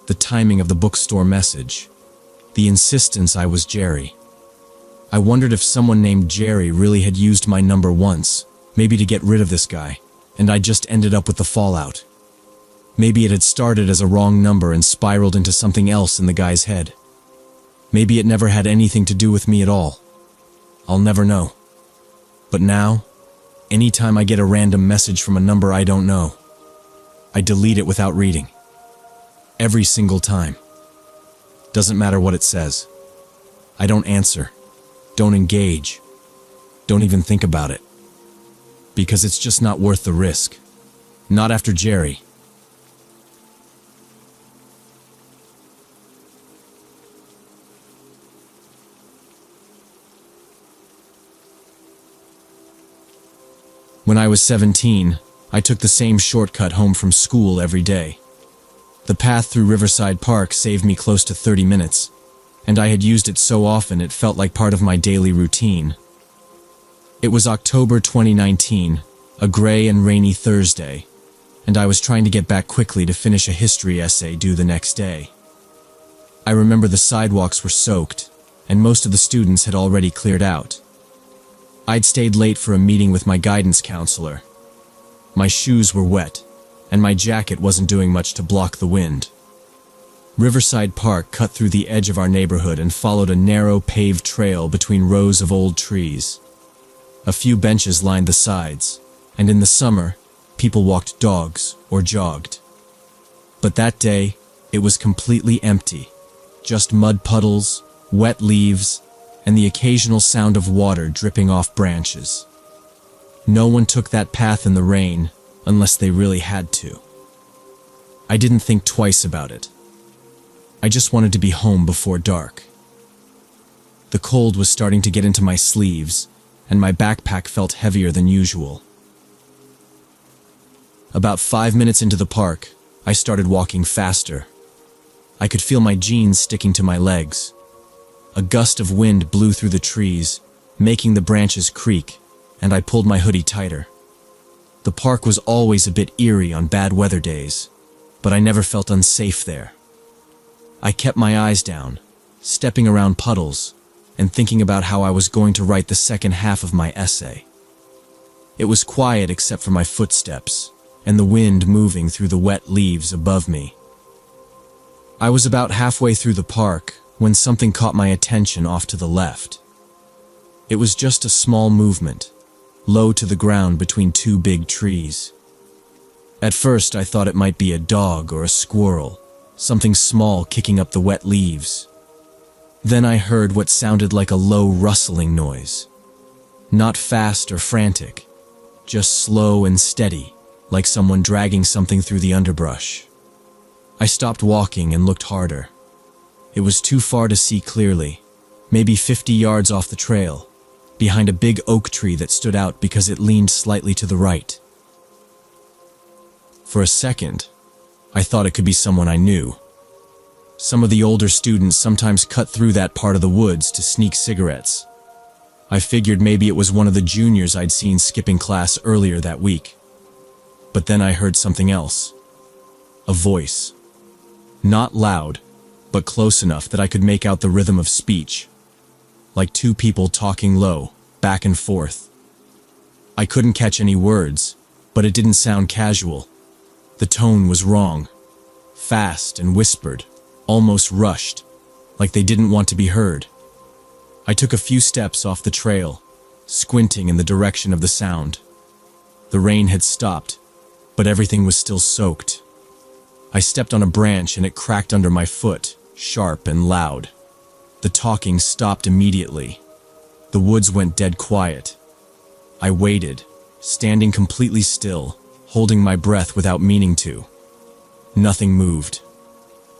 the timing of the bookstore message, the insistence I was Jerry. I wondered if someone named Jerry really had used my number once, maybe to get rid of this guy, and I just ended up with the fallout. Maybe it had started as a wrong number and spiraled into something else in the guy's head. Maybe it never had anything to do with me at all. I'll never know. But now, anytime I get a random message from a number I don't know, I delete it without reading. Every single time. Doesn't matter what it says. I don't answer. Don't engage. Don't even think about it. Because it's just not worth the risk. Not after Jerry. When I was 17, I took the same shortcut home from school every day. The path through Riverside Park saved me close to 30 minutes, and I had used it so often it felt like part of my daily routine. It was October 2019, a gray and rainy Thursday, and I was trying to get back quickly to finish a history essay due the next day. I remember the sidewalks were soaked, and most of the students had already cleared out. I'd stayed late for a meeting with my guidance counselor. My shoes were wet, and my jacket wasn't doing much to block the wind. Riverside Park cut through the edge of our neighborhood and followed a narrow paved trail between rows of old trees. A few benches lined the sides, and in the summer, people walked dogs or jogged. But that day, it was completely empty. Just mud puddles, wet leaves, and the occasional sound of water dripping off branches. No one took that path in the rain unless they really had to. I didn't think twice about it. I just wanted to be home before dark. The cold was starting to get into my sleeves, and my backpack felt heavier than usual. About 5 minutes into the park, I started walking faster. I could feel my jeans sticking to my legs. A gust of wind blew through the trees, making the branches creak, and I pulled my hoodie tighter. The park was always a bit eerie on bad weather days, but I never felt unsafe there. I kept my eyes down, stepping around puddles, and thinking about how I was going to write the second half of my essay. It was quiet except for my footsteps, and the wind moving through the wet leaves above me. I was about halfway through the park when something caught my attention off to the left. It was just a small movement, low to the ground between two big trees. At first I thought it might be a dog or a squirrel, something small kicking up the wet leaves. Then I heard what sounded like a low rustling noise. Not fast or frantic, just slow and steady, like someone dragging something through the underbrush. I stopped walking and looked harder. It was too far to see clearly, maybe 50 yards off the trail, behind a big oak tree that stood out because it leaned slightly to the right. For a second, I thought it could be someone I knew. Some of the older students sometimes cut through that part of the woods to sneak cigarettes. I figured maybe it was one of the juniors I'd seen skipping class earlier that week. But then I heard something else. A voice. Not loud, but close enough that I could make out the rhythm of speech. Like two people talking low, back and forth. I couldn't catch any words, but it didn't sound casual. The tone was wrong. Fast and whispered, almost rushed, like they didn't want to be heard. I took a few steps off the trail, squinting in the direction of the sound. The rain had stopped, but everything was still soaked. I stepped on a branch and it cracked under my foot, sharp and loud. The talking stopped immediately. The woods went dead quiet. I waited, standing completely still, holding my breath without meaning to. Nothing moved.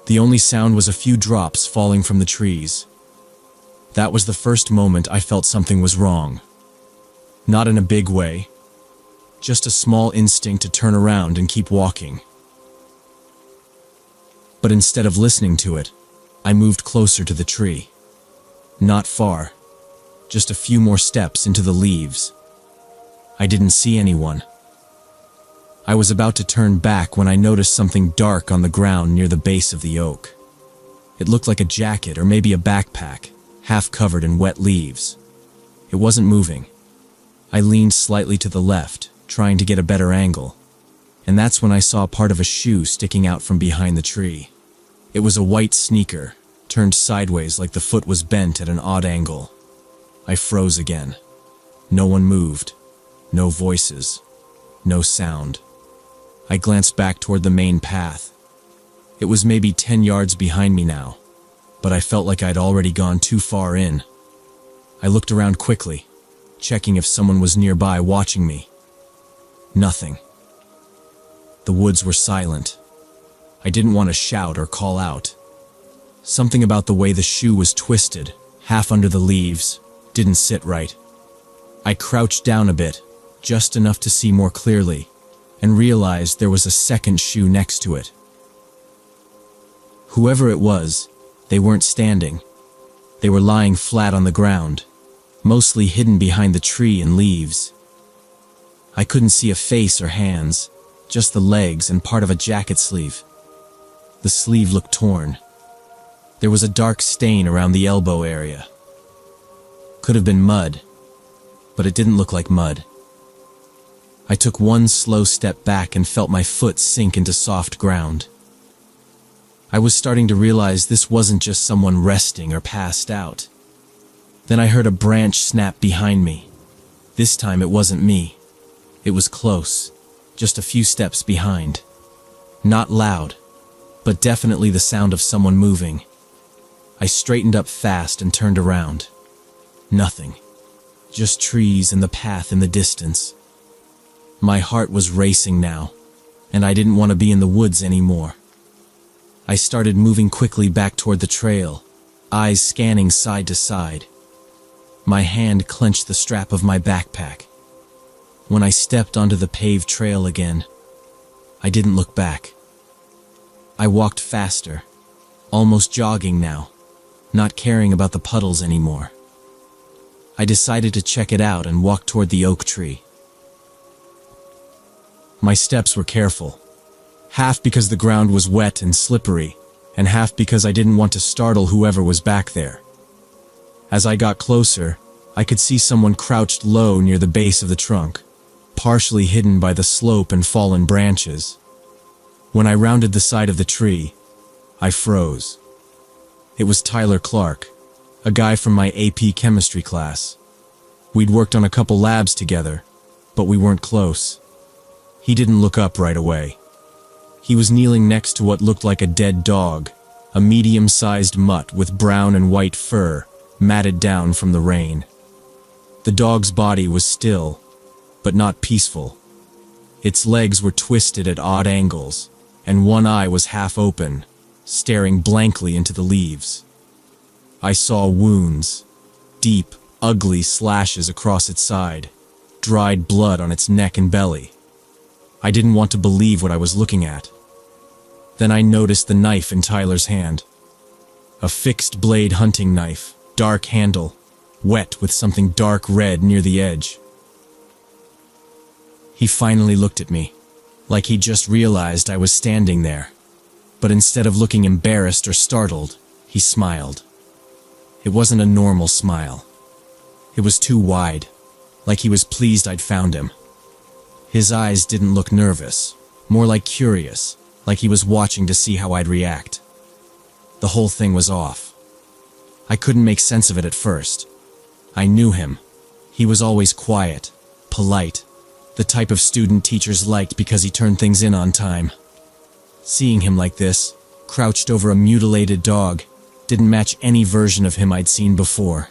The only sound was a few drops falling from the trees. That was the first moment I felt something was wrong. Not in a big way, just a small instinct to turn around and keep walking. But instead of listening to it, I moved closer to the tree. Not far, just a few more steps into the leaves. I didn't see anyone. I was about to turn back when I noticed something dark on the ground near the base of the oak. It looked like a jacket or maybe a backpack, half covered in wet leaves. It wasn't moving. I leaned slightly to the left, trying to get a better angle, and that's when I saw part of a shoe sticking out from behind the tree. It was a white sneaker, turned sideways like the foot was bent at an odd angle. I froze again. No one moved. No voices. No sound. I glanced back toward the main path. It was maybe 10 yards behind me now, but I felt like I'd already gone too far in. I looked around quickly, checking if someone was nearby watching me. Nothing. The woods were silent. I didn't want to shout or call out. Something about the way the shoe was twisted, half under the leaves, didn't sit right. I crouched down a bit, just enough to see more clearly, and realized there was a second shoe next to it. Whoever it was, they weren't standing. They were lying flat on the ground, mostly hidden behind the tree and leaves. I couldn't see a face or hands, just the legs and part of a jacket sleeve. The sleeve looked torn. There was a dark stain around the elbow area. Could have been mud, but it didn't look like mud. I took one slow step back and felt my foot sink into soft ground. I was starting to realize this wasn't just someone resting or passed out. Then I heard a branch snap behind me. This time it wasn't me. It was close, just a few steps behind. Not loud, but definitely the sound of someone moving. I straightened up fast and turned around. Nothing. Just trees and the path in the distance. My heart was racing now, and I didn't want to be in the woods anymore. I started moving quickly back toward the trail, eyes scanning side to side. My hand clenched the strap of my backpack. When I stepped onto the paved trail again, I didn't look back. I walked faster, almost jogging now, not caring about the puddles anymore. I decided to check it out and walk toward the oak tree. My steps were careful, half because the ground was wet and slippery, and half because I didn't want to startle whoever was back there. As I got closer, I could see someone crouched low near the base of the trunk, partially hidden by the slope and fallen branches. When I rounded the side of the tree, I froze. It was Tyler Clark, a guy from my AP chemistry class. We'd worked on a couple labs together, but we weren't close. He didn't look up right away. He was kneeling next to what looked like a dead dog, a medium-sized mutt with brown and white fur, matted down from the rain. The dog's body was still, but not peaceful. Its legs were twisted at odd angles, and one eye was half open, staring blankly into the leaves. I saw wounds, deep, ugly slashes across its side, dried blood on its neck and belly. I didn't want to believe what I was looking at. Then I noticed the knife in Tyler's hand. A fixed blade hunting knife, dark handle, wet with something dark red near the edge. He finally looked at me, like he just realized I was standing there. But instead of looking embarrassed or startled, he smiled. It wasn't a normal smile. It was too wide, like he was pleased I'd found him. His eyes didn't look nervous, more like curious, like he was watching to see how I'd react. The whole thing was off. I couldn't make sense of it at first. I knew him. He was always quiet, polite, the type of student teachers liked because he turned things in on time. Seeing him like this, crouched over a mutilated dog, didn't match any version of him I'd seen before.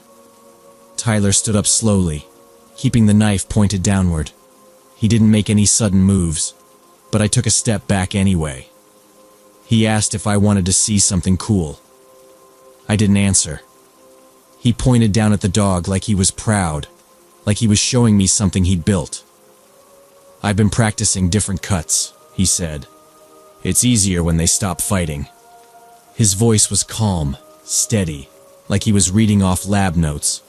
Tyler stood up slowly, keeping the knife pointed downward. He didn't make any sudden moves, but I took a step back anyway. He asked if I wanted to see something cool. I didn't answer. He pointed down at the dog like he was proud, like he was showing me something he'd built. "I've been practicing different cuts," he said. "It's easier when they stop fighting." His voice was calm, steady, like he was reading off lab notes.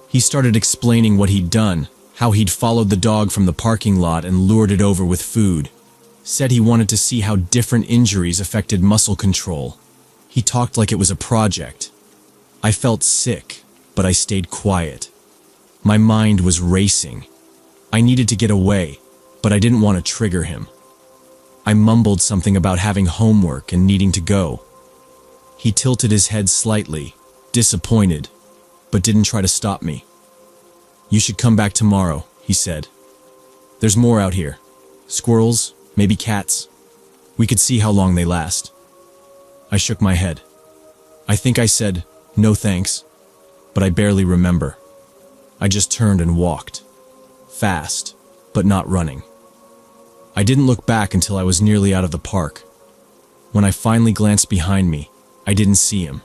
He started explaining what he'd done, how he'd followed the dog from the parking lot and lured it over with food. Said he wanted to see how different injuries affected muscle control. He talked like it was a project. I felt sick, but I stayed quiet. My mind was racing. I needed to get away, but I didn't want to trigger him. I mumbled something about having homework and needing to go. He tilted his head slightly, disappointed, but didn't try to stop me. "You should come back tomorrow," he said. "There's more out here. Squirrels, maybe cats. We could see how long they last." I shook my head. I think I said, "No thanks," but I barely remember. I just turned and walked. Fast, but not running. I didn't look back until I was nearly out of the park. When I finally glanced behind me, I didn't see him.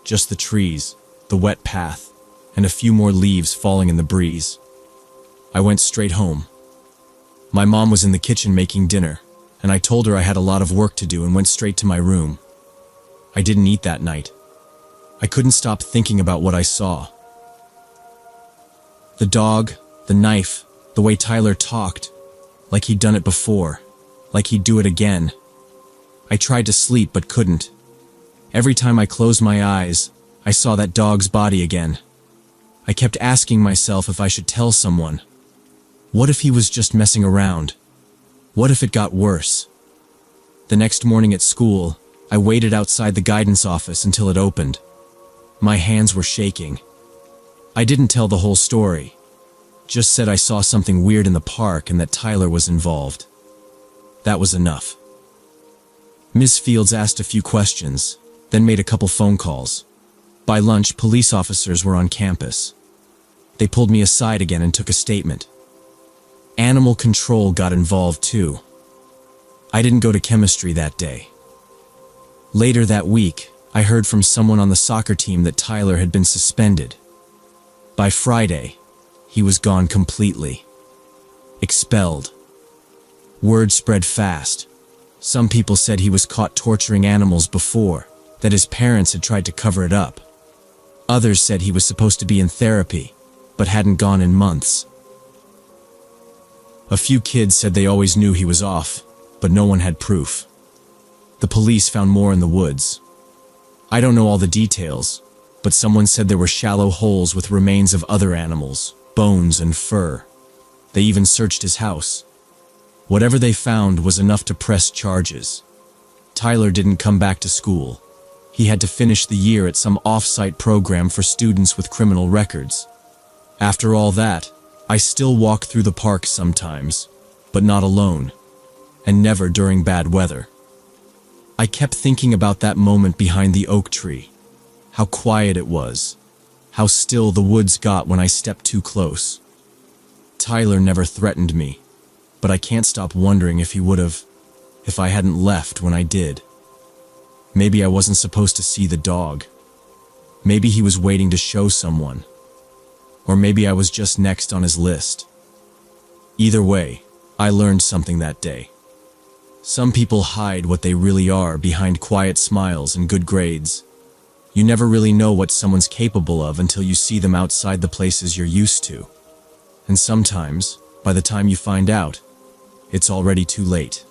Just the trees, the wet path, and a few more leaves falling in the breeze. I went straight home. My mom was in the kitchen making dinner, and I told her I had a lot of work to do and went straight to my room. I didn't eat that night. I couldn't stop thinking about what I saw. The dog, the knife, the way Tyler talked, like he'd done it before, like he'd do it again. I tried to sleep but couldn't. Every time I closed my eyes, I saw that dog's body again. I kept asking myself if I should tell someone. What if he was just messing around? What if it got worse? The next morning at school, I waited outside the guidance office until it opened. My hands were shaking. I didn't tell the whole story. Just said I saw something weird in the park and that Tyler was involved. That was enough. Ms. Fields asked a few questions, then made a couple phone calls. By lunch, police officers were on campus. They pulled me aside again and took a statement. Animal control got involved too. I didn't go to chemistry that day. Later that week, I heard from someone on the soccer team that Tyler had been suspended. By Friday, he was gone completely. Expelled. Word spread fast. Some people said he was caught torturing animals before, that his parents had tried to cover it up. Others said he was supposed to be in therapy, but hadn't gone in months. A few kids said they always knew he was off, but no one had proof. The police found more in the woods. I don't know all the details, but someone said there were shallow holes with remains of other animals, bones and fur. They even searched his house. Whatever they found was enough to press charges. Tyler didn't come back to school. He had to finish the year at some off-site program for students with criminal records. After all that, I still walk through the park sometimes, but not alone, and never during bad weather. I kept thinking about that moment behind the oak tree, how quiet it was, how still the woods got when I stepped too close. Tyler never threatened me, but I can't stop wondering if he would have, if I hadn't left when I did. Maybe I wasn't supposed to see the dog. Maybe he was waiting to show someone. Or maybe I was just next on his list. Either way, I learned something that day. Some people hide what they really are behind quiet smiles and good grades. You never really know what someone's capable of until you see them outside the places you're used to. And sometimes, by the time you find out, it's already too late.